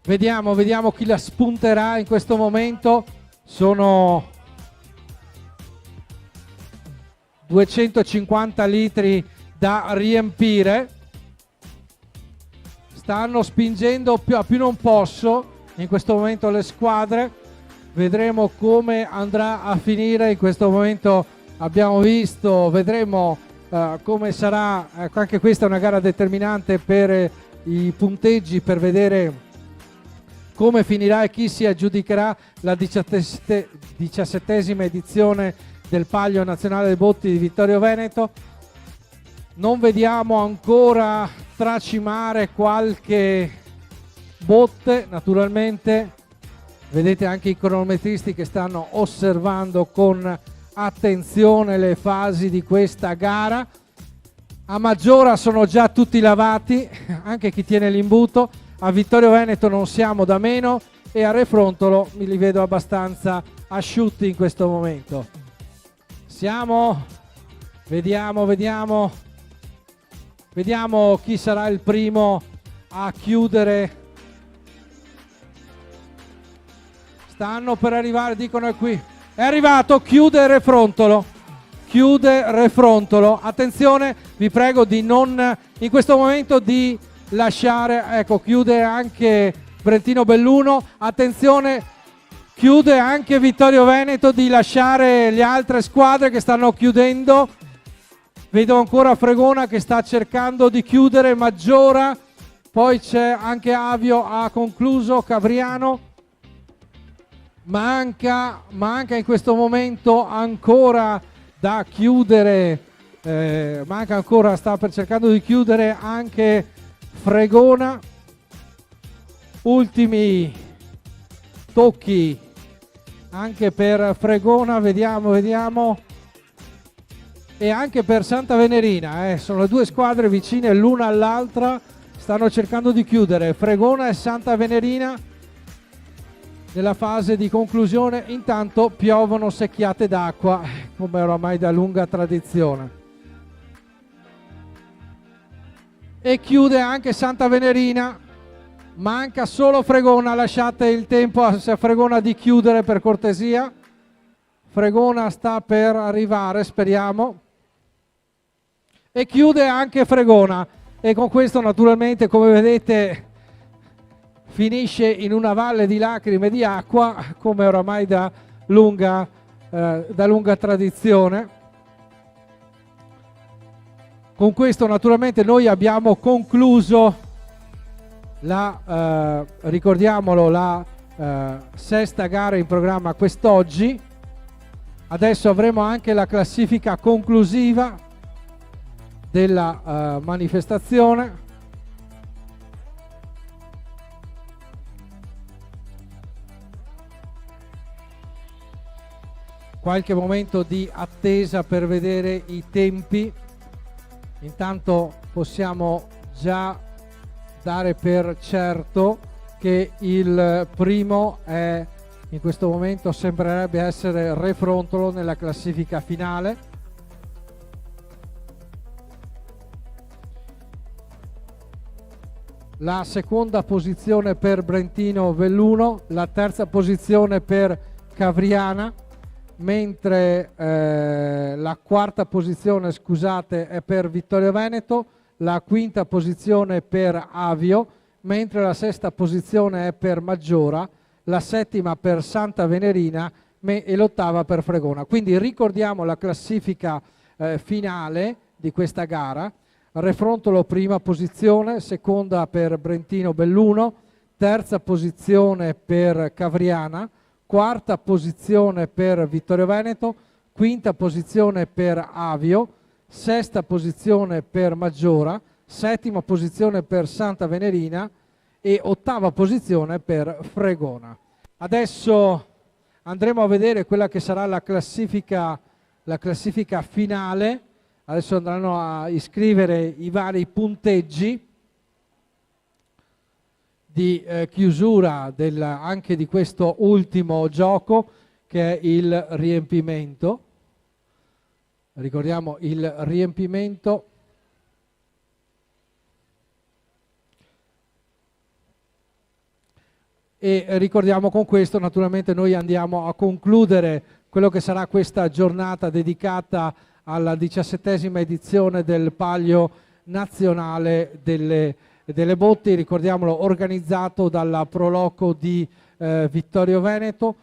[SPEAKER 1] Vediamo chi la spunterà in questo momento. Sono 250 litri da riempire. Stanno spingendo a più non posso in questo momento le squadre. Vedremo come andrà a finire. In questo momento abbiamo visto, vedremo come sarà. Anche questa è una gara determinante per i punteggi, per vedere come finirà e chi si aggiudicherà la 17ª edizione del Palio Nazionale dei Botti di Vittorio Veneto. Non vediamo ancora tracimare qualche botte, naturalmente vedete anche i cronometristi che stanno osservando con attenzione le fasi di questa gara. A Maggiora sono già tutti lavati, anche chi tiene l'imbuto. A Vittorio Veneto non siamo da meno e a Refrontolo mi li vedo abbastanza asciutti in questo momento. Vediamo chi sarà il primo a chiudere. Stanno per arrivare, dicono è qui. È arrivato, chiude Refrontolo. Attenzione, vi prego di non in questo momento di lasciare, ecco, chiude anche Brentino Belluno. Attenzione, chiude anche Vittorio Veneto, di lasciare le altre squadre che stanno chiudendo. Vedo ancora Fregona che sta cercando di chiudere, Maggiora, poi c'è anche Avio, ha concluso, Cavriano. Manca in questo momento ancora da chiudere, sta per cercando di chiudere anche Fregona. Ultimi tocchi anche per Fregona, vediamo, e anche per Santa Venerina, sono le due squadre vicine l'una all'altra, stanno cercando di chiudere Fregona e Santa Venerina. Nella fase di conclusione intanto piovono secchiate d'acqua, come oramai da lunga tradizione. E chiude anche Santa Venerina, manca solo Fregona, lasciate il tempo a Fregona di chiudere per cortesia. Fregona sta per arrivare, speriamo. E chiude anche Fregona, e con questo naturalmente, come vedete, finisce in una valle di lacrime e di acqua, come oramai da lunga tradizione. Con questo naturalmente noi abbiamo concluso ricordiamolo, la sesta gara in programma quest'oggi. Adesso avremo anche la classifica conclusiva della manifestazione. Qualche momento di attesa per vedere i tempi. Intanto possiamo già dare per certo che il primo è, in questo momento sembrerebbe essere Refrontolo nella classifica finale. La seconda posizione per Brentino Belluno, la terza posizione per Cavriana, mentre la quarta posizione, scusate, è per Vittorio Veneto, la quinta posizione per Avio, mentre la sesta posizione è per Maggiora, la settima per Santa Venerina e l'ottava per Fregona. Quindi ricordiamo la classifica finale di questa gara. Refrontolo prima posizione, seconda per Brentino Belluno, terza posizione per Cavriana, quarta posizione per Vittorio Veneto, quinta posizione per Avio, sesta posizione per Maggiora, settima posizione per Santa Venerina e ottava posizione per Fregona. Adesso andremo a vedere quella che sarà la classifica finale. Adesso andranno a iscrivere i vari punteggi di chiusura anche di questo ultimo gioco, che è il riempimento. Ricordiamo il riempimento. E ricordiamo con questo naturalmente noi andiamo a concludere quello che sarà questa giornata dedicata alla 17ª edizione del Palio Nazionale delle Botti, ricordiamolo, organizzato dalla Proloco di Vittorio Veneto.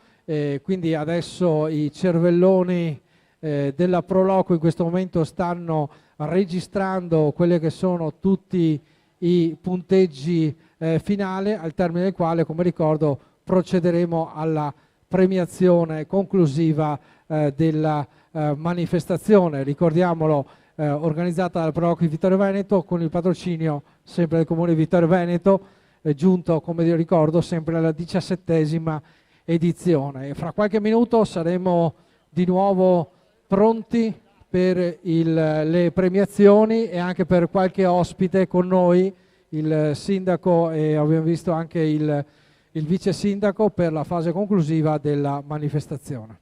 [SPEAKER 1] Quindi adesso i cervelloni della Proloco in questo momento stanno registrando quelli che sono tutti i punteggi finali, al termine del quale, come ricordo, procederemo alla premiazione conclusiva della manifestazione, ricordiamolo, organizzata dal Pro Hockey Vittorio Veneto con il patrocinio sempre del Comune di Vittorio Veneto, giunto, come vi ricordo, sempre alla 17ª edizione. E fra qualche minuto saremo di nuovo pronti per le premiazioni e anche per qualche ospite con noi, il sindaco e abbiamo visto anche il vice sindaco per la fase conclusiva della manifestazione.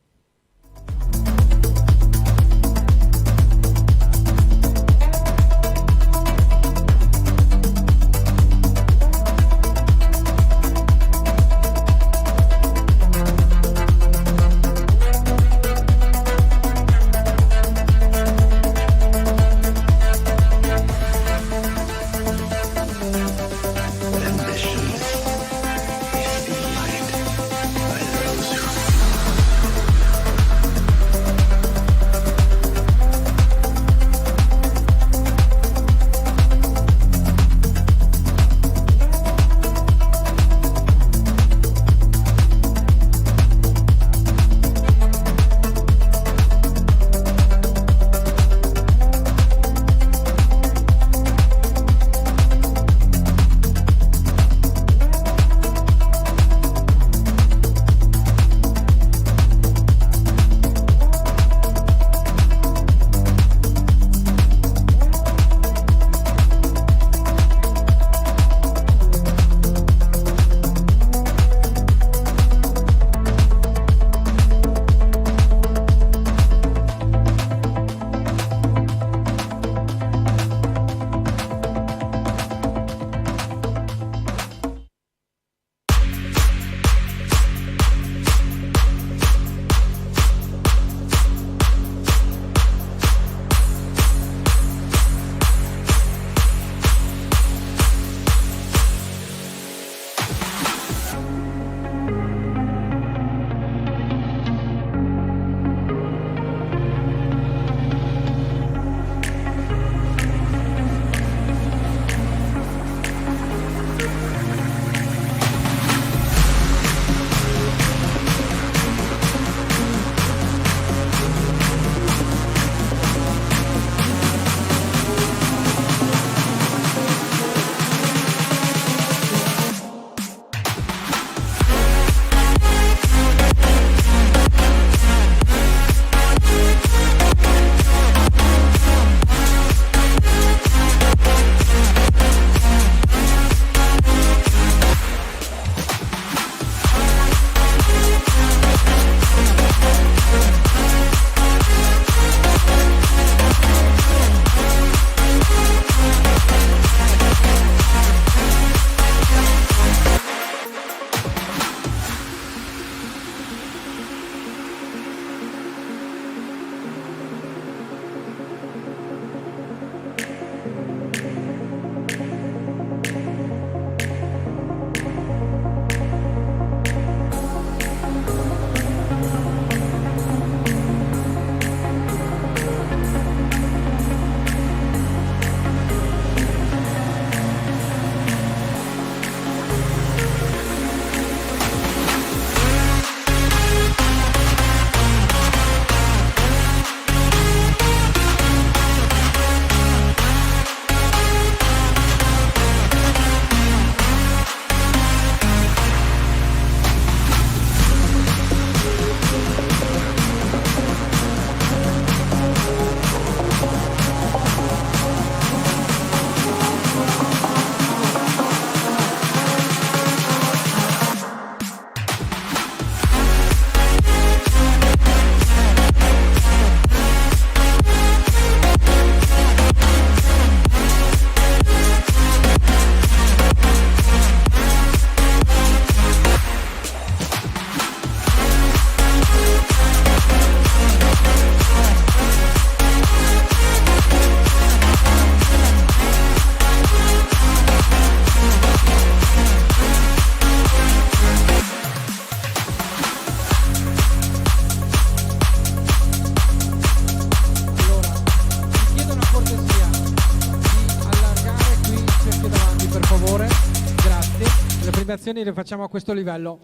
[SPEAKER 1] presentazioni le facciamo a questo livello.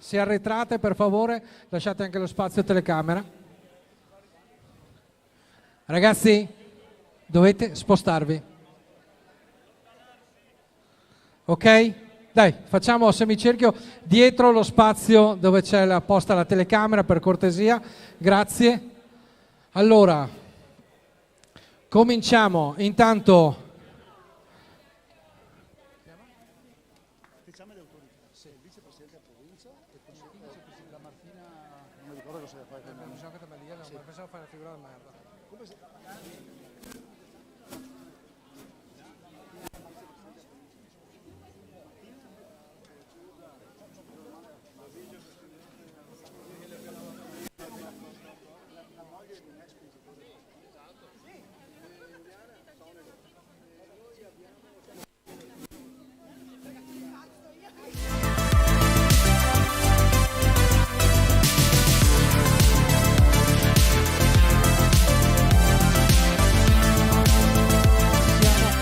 [SPEAKER 1] Se arretrate, per favore, lasciate anche lo spazio telecamera. Ragazzi, dovete spostarvi. Ok? Dai, facciamo semicerchio dietro lo spazio dove c'è la posta la telecamera, per cortesia. Grazie. Allora, cominciamo. Intanto...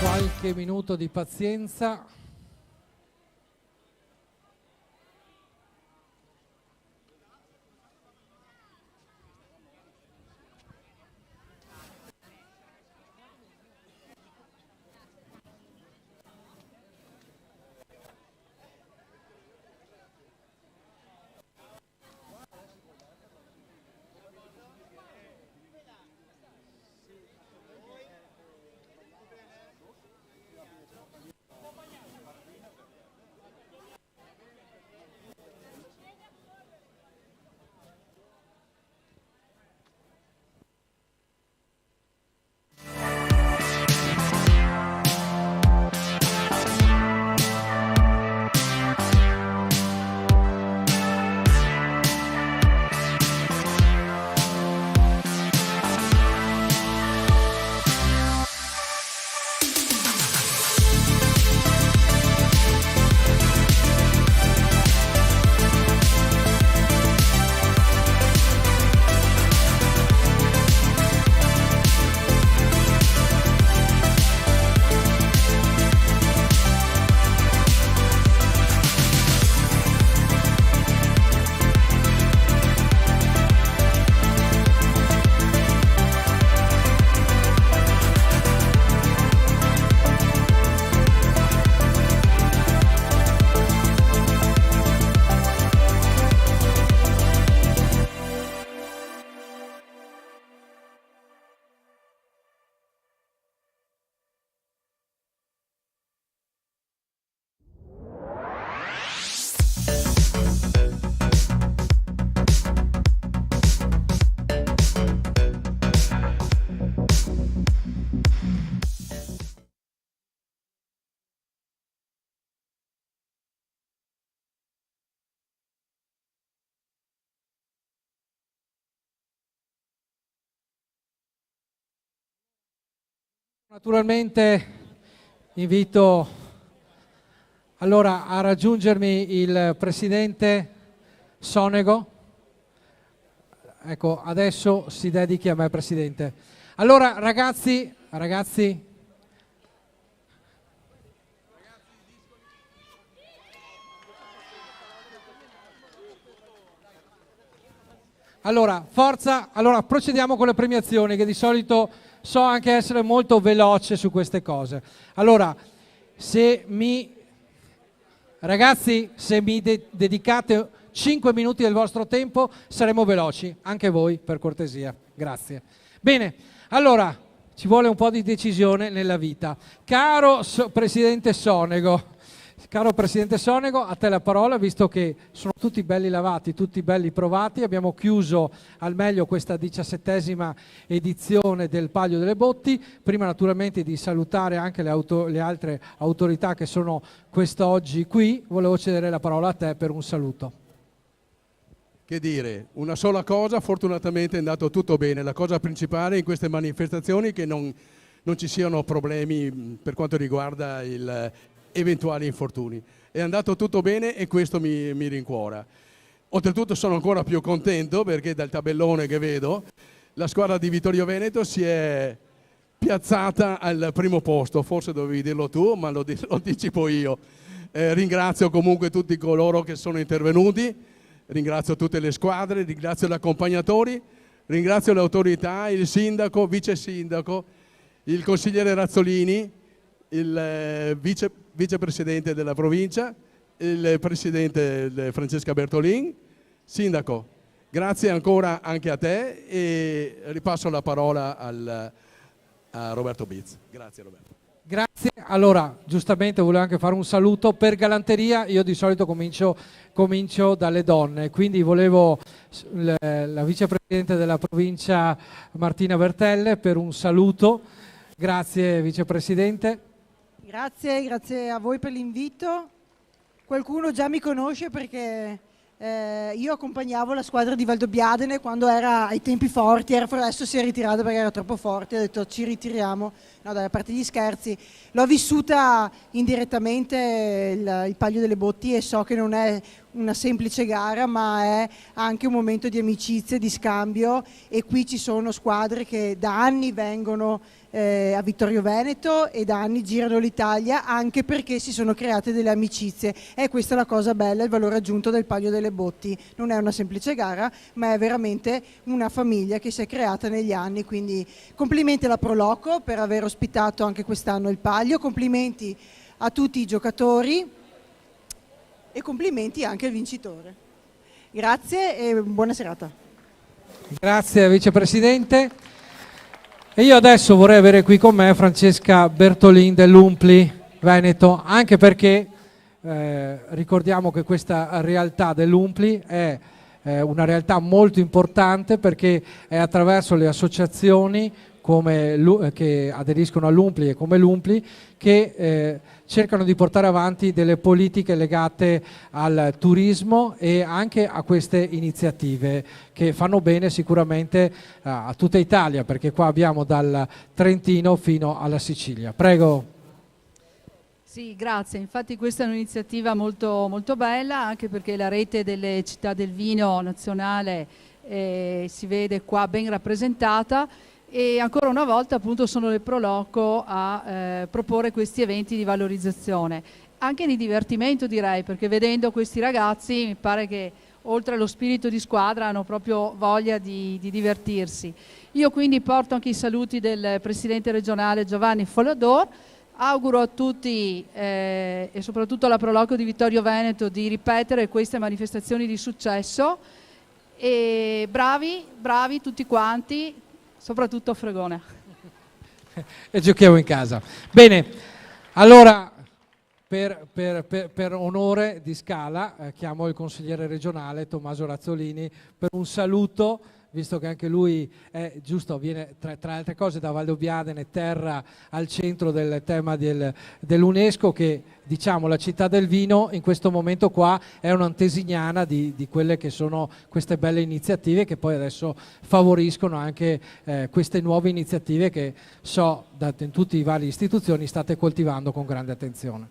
[SPEAKER 1] Qualche minuto di pazienza. Naturalmente invito allora a raggiungermi il presidente Sonego. Ecco, adesso si dedichi a me, presidente. Allora, ragazzi. Allora, forza, allora procediamo con le premiazioni, che di solito so anche essere molto veloce su queste cose. Allora, ragazzi, se mi dedicate 5 minuti del vostro tempo, saremo veloci, anche voi, per cortesia. Grazie. Bene, allora, ci vuole un po' di decisione nella vita. Caro Presidente Sonego, a te la parola, visto che sono tutti belli lavati, tutti belli provati. Abbiamo chiuso al meglio questa 17ª edizione del Palio delle Botti. Prima naturalmente di salutare anche le altre autorità che sono quest'oggi qui, volevo cedere la parola a te per un saluto.
[SPEAKER 2] Che dire, una sola cosa, fortunatamente è andato tutto bene. La cosa principale in queste manifestazioni è che non ci siano problemi per quanto riguarda eventuali infortuni. È andato tutto bene e questo mi rincuora. Oltretutto sono ancora più contento perché dal tabellone che vedo la squadra di Vittorio Veneto si è piazzata al primo posto. Forse dovevi dirlo tu, ma lo anticipo io. Ringrazio comunque tutti coloro che sono intervenuti. ringrazio tutte le squadre, ringrazio gli accompagnatori, ringrazio le autorità, il sindaco, vice sindaco, il consigliere Razzolini, il vicepresidente della provincia, il presidente Francesca Bertolin. Sindaco, grazie ancora anche a te e ripasso la parola a Roberto Biz. Grazie Roberto.
[SPEAKER 1] Grazie. Allora, giustamente volevo anche fare un saluto. Per galanteria io di solito comincio dalle donne, quindi volevo la vicepresidente della provincia Martina Bertelle per un saluto. Grazie vicepresidente.
[SPEAKER 5] Grazie a voi per l'invito. Qualcuno già mi conosce perché io accompagnavo la squadra di Valdobbiadene quando era ai tempi forti, adesso si è ritirata perché era troppo forte, ho detto ci ritiriamo. No dai, a parte gli scherzi, l'ho vissuta indirettamente il Palio delle Botti e so che non è una semplice gara, ma è anche un momento di amicizia, di scambio, e qui ci sono squadre che da anni vengono a Vittorio Veneto e da anni girano l'Italia, anche perché si sono create delle amicizie, e questa è la cosa bella, il valore aggiunto del Palio delle Botti. Non è una semplice gara, ma è veramente una famiglia che si è creata negli anni, quindi complimenti alla Proloco per aver ospitato anche quest'anno il Palio, complimenti a tutti i giocatori e complimenti anche al vincitore. Grazie e buona serata.
[SPEAKER 1] Grazie vicepresidente. E io adesso vorrei avere qui con me Francesca Bertolin dell'Umpli Veneto, anche perché ricordiamo che questa realtà dell'Umpli è una realtà molto importante, perché è attraverso le associazioni che aderiscono all'Umpli e come l'Umpli che cercano di portare avanti delle politiche legate al turismo e anche a queste iniziative che fanno bene sicuramente a tutta Italia, perché qua abbiamo dal Trentino fino alla Sicilia. Prego.
[SPEAKER 6] Sì, grazie. Infatti questa è un'iniziativa molto, molto bella, anche perché la rete delle città del vino nazionale si vede qua ben rappresentata, e ancora una volta appunto sono le Proloco a proporre questi eventi di valorizzazione, anche di divertimento direi, perché vedendo questi ragazzi mi pare che oltre allo spirito di squadra hanno proprio voglia di divertirsi. Io quindi porto anche i saluti del presidente regionale Giovanni Follador, auguro a tutti e soprattutto alla Proloco di Vittorio Veneto di ripetere queste manifestazioni di successo, e bravi tutti quanti, soprattutto Fregone.
[SPEAKER 1] E giochiamo in casa. Bene, allora per onore di Scala chiamo il consigliere regionale Tommaso Razzolini per un saluto, visto che anche lui è giusto, viene tra le altre cose da Valdobbiadene, terra al centro del tema dell'UNESCO, che diciamo la città del vino in questo momento qua è un'antesignana di quelle che sono queste belle iniziative, che poi adesso favoriscono anche queste nuove iniziative che so in tutte le varie istituzioni state coltivando con grande attenzione.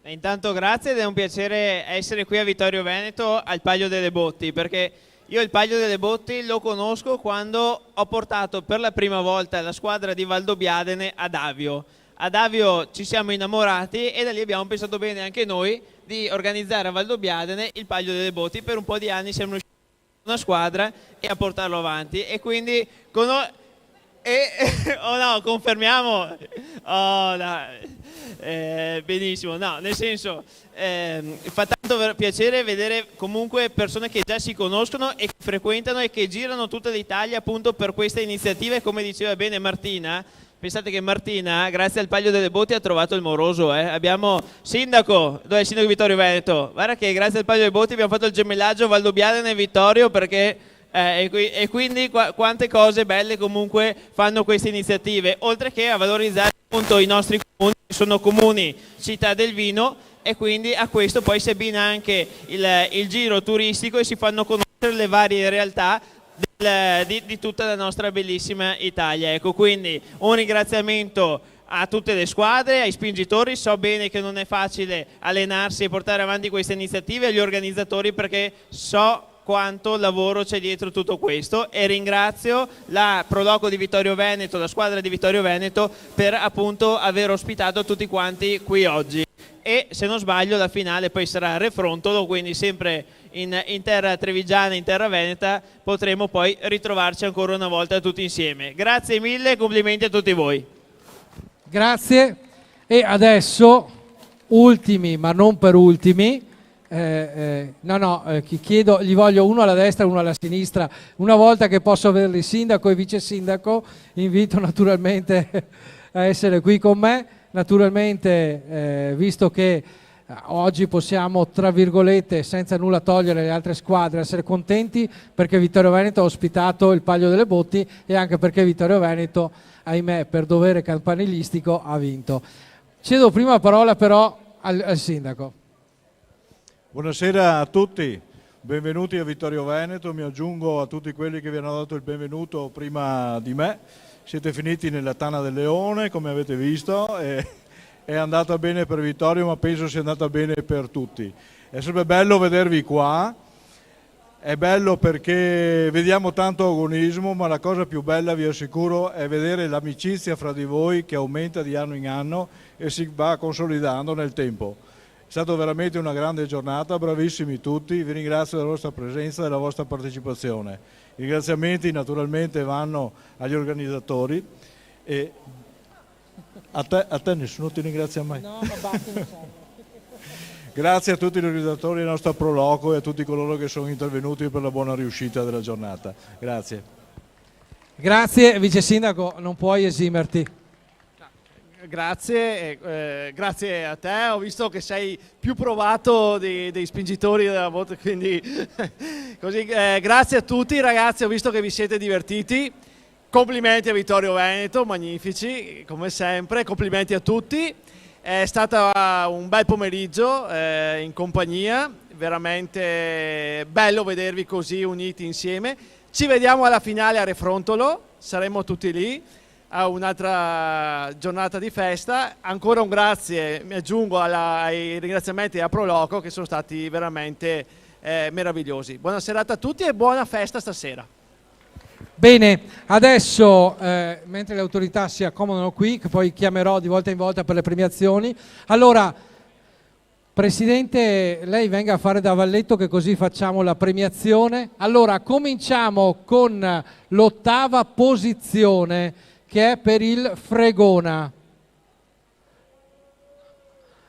[SPEAKER 7] Intanto grazie, ed è un piacere essere qui a Vittorio Veneto al Palio delle Botti, perché io il Palio delle Botti lo conosco quando ho portato per la prima volta la squadra di Valdobbiadene ad Avio. Ad Avio ci siamo innamorati e da lì abbiamo pensato bene anche noi di organizzare a Valdobbiadene il Palio delle Botti. Per un po' di anni siamo riusciti a una squadra e a portarlo avanti, e quindi confermiamo? Benissimo, no, nel senso fa tanto piacere vedere comunque persone che già si conoscono e che frequentano e che girano tutta l'Italia appunto per queste iniziative, come diceva bene Martina. Pensate che Martina, grazie al Palio delle Botti, ha trovato il moroso. Abbiamo sindaco, dove è il sindaco di Vittorio Veneto? Guarda che grazie al Palio delle Botti abbiamo fatto il gemellaggio Valdobbiadene e Vittorio, perché e quindi quante cose belle comunque fanno queste iniziative, oltre che a valorizzare appunto i nostri comuni, che sono comuni città del vino, e quindi a questo poi si abbina anche il giro turistico e si fanno conoscere le varie realtà di tutta la nostra bellissima Italia. Ecco, quindi un ringraziamento a tutte le squadre, ai spingitori. So bene che non è facile allenarsi e portare avanti queste iniziative, agli organizzatori, perché so quanto lavoro c'è dietro tutto questo, e ringrazio la Proloco di Vittorio Veneto, la squadra di Vittorio Veneto, per appunto aver ospitato tutti quanti qui oggi. e se non sbaglio la finale poi sarà a Refrontolo, quindi sempre in terra trevigiana, in terra veneta, potremo poi ritrovarci ancora una volta tutti insieme. Grazie mille, complimenti a tutti voi.
[SPEAKER 1] Grazie. E adesso, ultimi ma non per ultimi, chiedo, gli voglio uno alla destra e uno alla sinistra. Una volta che posso averli sindaco e vice sindaco, invito naturalmente a essere qui con me. Naturalmente, visto che oggi possiamo, tra virgolette, senza nulla togliere alle altre squadre, essere contenti perché Vittorio Veneto ha ospitato il Palio delle Botti e anche perché Vittorio Veneto, ahimè, per dovere campanilistico, ha vinto. Cedo prima la parola però al sindaco.
[SPEAKER 8] Buonasera a tutti, benvenuti a Vittorio Veneto, mi aggiungo a tutti quelli che vi hanno dato il benvenuto prima di me. Siete finiti nella Tana del Leone, come avete visto, è andata bene per Vittorio, ma penso sia andata bene per tutti. È sempre bello vedervi qua, è bello perché vediamo tanto agonismo, ma la cosa più bella, vi assicuro, è vedere l'amicizia fra di voi che aumenta di anno in anno e si va consolidando nel tempo. È stata veramente una grande giornata, bravissimi tutti, vi ringrazio della vostra presenza e della vostra partecipazione. I ringraziamenti naturalmente vanno agli organizzatori e a te nessuno ti ringrazia mai.
[SPEAKER 1] No, ma basta, non serve.
[SPEAKER 8] Grazie a tutti gli organizzatori del nostro Proloco e a tutti coloro che sono intervenuti per la buona riuscita della giornata. Grazie.
[SPEAKER 1] Grazie, vice sindaco, non puoi esimerti.
[SPEAKER 3] Grazie, grazie a te, ho visto che sei più provato dei spingitori della volta, quindi così, grazie a tutti ragazzi, ho visto che vi siete divertiti, complimenti a Vittorio Veneto, magnifici come sempre, complimenti a tutti, è stato un bel pomeriggio in compagnia, veramente bello vedervi così uniti insieme, ci vediamo alla finale a Refrontolo, saremo tutti lì. A un'altra giornata di festa, ancora un grazie, mi aggiungo ai ringraziamenti a Proloco che sono stati veramente meravigliosi. Buona serata a tutti e buona festa stasera.
[SPEAKER 1] Bene, adesso mentre le autorità si accomodano qui, che poi chiamerò di volta in volta per le premiazioni, allora Presidente, lei venga a fare da valletto che così facciamo la premiazione. Allora cominciamo con l'8ª posizione che è per il Fregona.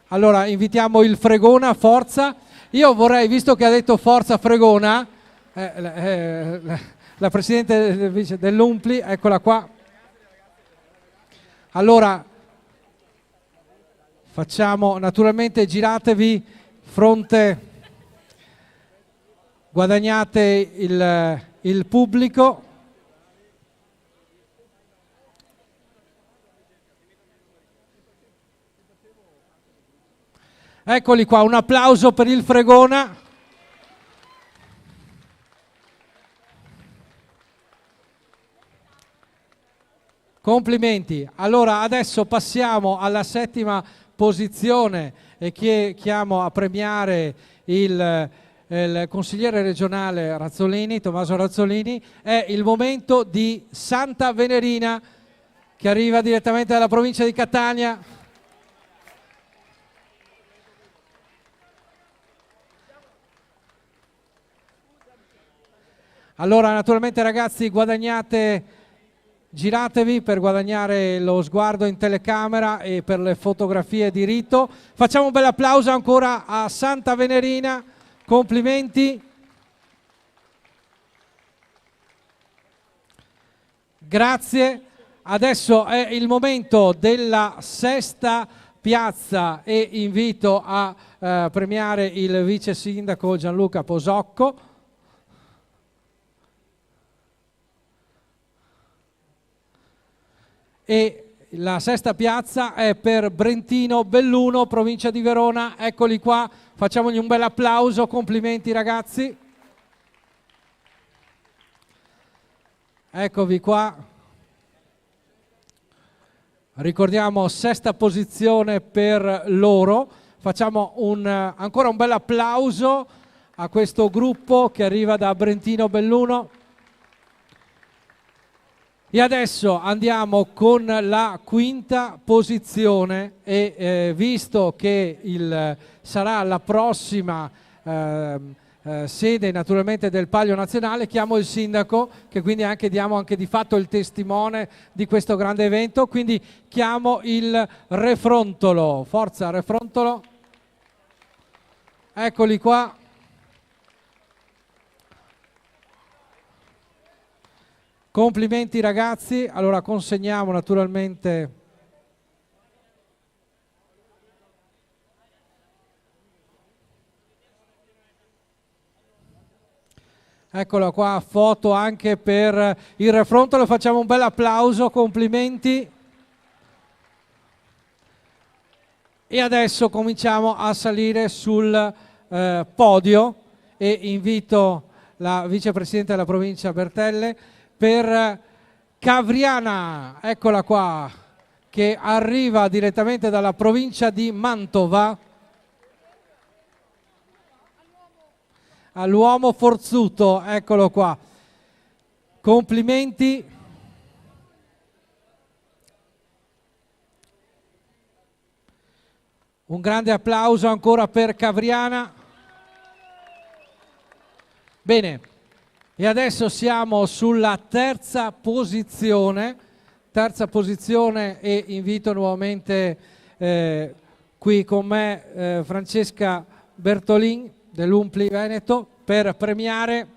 [SPEAKER 1] Allora invitiamo il Fregona, forza. Io vorrei, visto che ha detto forza Fregona, la Presidente dell'Umpli, eccola qua. Allora facciamo, naturalmente giratevi fronte, guadagnate il pubblico. Eccoli qua, un applauso per il Fregona. Complimenti. Allora adesso passiamo alla 7ª posizione e chiamo a premiare il consigliere regionale Razzolini, Tommaso Razzolini. È il momento di Santa Venerina che arriva direttamente dalla provincia di Catania. Allora naturalmente ragazzi giratevi per guadagnare lo sguardo in telecamera e per le fotografie di rito. Facciamo un bel applauso ancora a Santa Venerina, complimenti. Grazie. Adesso è il momento della 6ª piazza e invito a premiare il vice sindaco Gianluca Posocco. E la 6ª piazza è per Brentino Belluno, provincia di Verona. Eccoli qua, facciamogli un bel applauso, complimenti ragazzi. Eccovi qua. Ricordiamo 6ª posizione per loro. Facciamo ancora un bel applauso a questo gruppo che arriva da Brentino Belluno. E adesso andiamo con la quinta posizione e visto che sarà la prossima sede naturalmente del Palio Nazionale, chiamo il sindaco, che quindi diamo anche di fatto il testimone di questo grande evento, quindi chiamo il Refrontolo. Forza Refrontolo, eccoli qua. Complimenti ragazzi, allora consegniamo naturalmente eccola qua, foto anche per il Refrontolo, facciamo un bel applauso, complimenti. E adesso cominciamo a salire sul podio e invito la vicepresidente della provincia Bertelle per Cavriana, eccola qua, che arriva direttamente dalla provincia di Mantova, all'uomo forzuto, eccolo qua. Complimenti. Un grande applauso ancora per Cavriana. Bene, e adesso siamo sulla terza posizione e invito nuovamente qui con me Francesca Bertolin dell'Umpli Veneto per premiare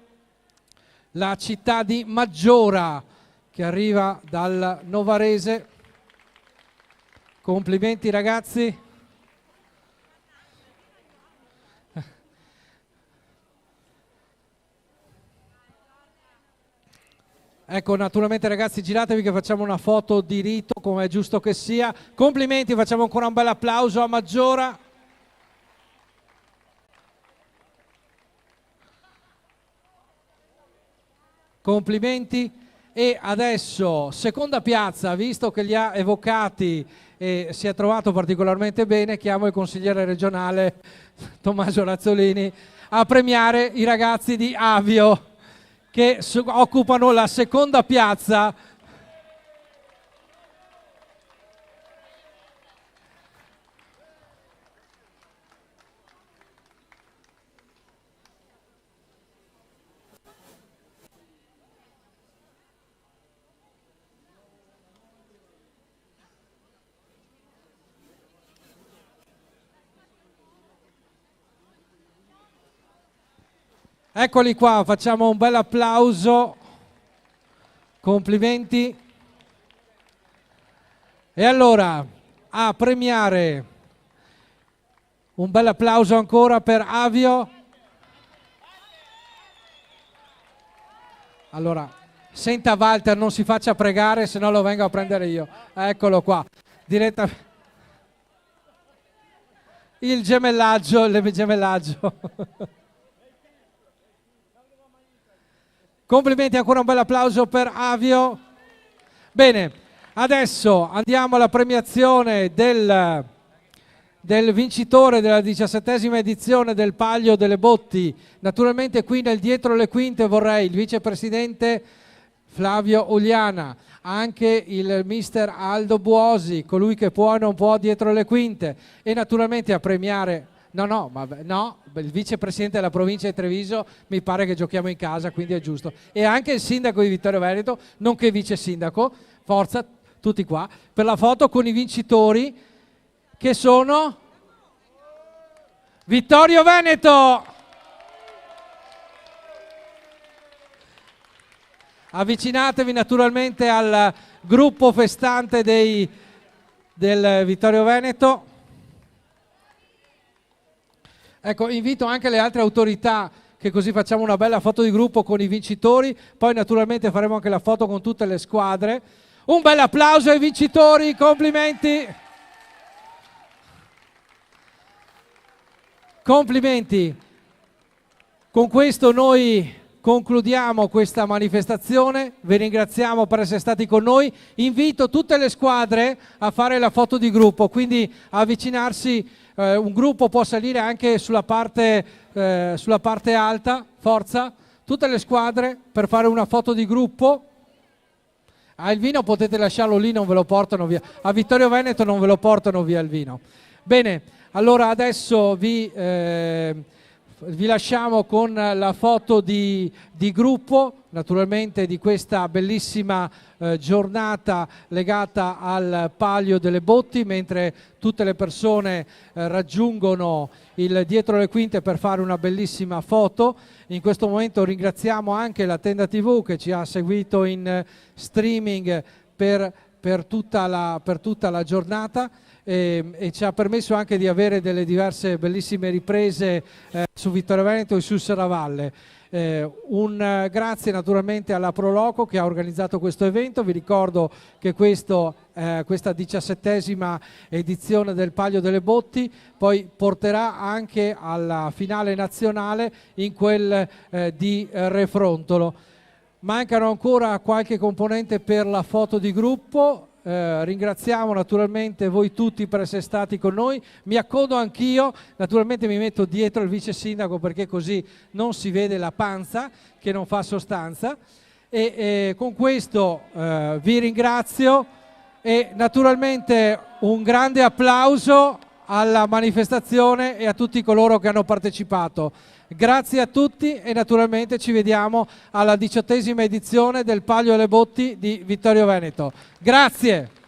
[SPEAKER 1] la città di Maggiora che arriva dal Novarese. Complimenti ragazzi. Ecco, naturalmente ragazzi giratevi che facciamo una foto di rito come è giusto che sia. Complimenti, facciamo ancora un bel applauso a Maggiora. Complimenti. E adesso seconda piazza, visto che li ha evocati e si è trovato particolarmente bene, chiamo il consigliere regionale Tommaso Razzolini a premiare i ragazzi di Avio che occupano la seconda piazza. Eccoli qua, facciamo un bel applauso, complimenti. E allora, a premiare, un bel applauso ancora per Avio. Allora, senta Walter, non si faccia pregare, se no lo vengo a prendere io. Eccolo qua, direttamente. Il gemellaggio. Complimenti, ancora un bel applauso per Avio. Bene, adesso andiamo alla premiazione del vincitore della 17ª edizione del Palio delle Botti. Naturalmente qui nel dietro le quinte vorrei il vicepresidente Flavio Uliana, anche il mister Aldo Buosi, colui che può e non può dietro le quinte, e naturalmente a premiare... No, il vicepresidente della provincia di Treviso, mi pare che giochiamo in casa, quindi è giusto. E anche il sindaco di Vittorio Veneto, nonché vice sindaco, forza, tutti qua, per la foto con i vincitori che sono Vittorio Veneto. Avvicinatevi naturalmente al gruppo festante del Vittorio Veneto. Ecco, invito anche le altre autorità che così facciamo una bella foto di gruppo con i vincitori, poi naturalmente faremo anche la foto con tutte le squadre. Un bel applauso ai vincitori, complimenti! Complimenti! Con questo noi concludiamo questa manifestazione, vi ringraziamo per essere stati con noi, invito tutte le squadre a fare la foto di gruppo, quindi a avvicinarsi. Un gruppo può salire anche sulla parte alta, forza, tutte le squadre per fare una foto di gruppo. Il vino potete lasciarlo lì, non ve lo portano via. A Vittorio Veneto non ve lo portano via il vino. Bene, allora adesso vi lasciamo con la foto di gruppo, naturalmente di questa bellissima giornata legata al Palio delle Botti, mentre tutte le persone raggiungono il dietro le quinte per fare una bellissima foto. In questo momento ringraziamo anche la Tenda TV che ci ha seguito in streaming per tutta la giornata. E ci ha permesso anche di avere delle diverse bellissime riprese su Vittorio Veneto e su Serravalle. Un grazie naturalmente alla Proloco che ha organizzato questo evento. Vi ricordo che questa 17ª edizione del Palio delle Botti poi porterà anche alla finale nazionale in quel di Refrontolo. Mancano ancora qualche componente per la foto di gruppo. Ringraziamo naturalmente voi tutti per essere stati con noi. Mi accodo anch'io, naturalmente mi metto dietro il vice sindaco perché così non si vede la panza che non fa sostanza, e con questo vi ringrazio e naturalmente un grande applauso alla manifestazione e a tutti coloro che hanno partecipato. Grazie a tutti e naturalmente ci vediamo alla 18ª edizione del Palio delle Botti di Vittorio Veneto. Grazie!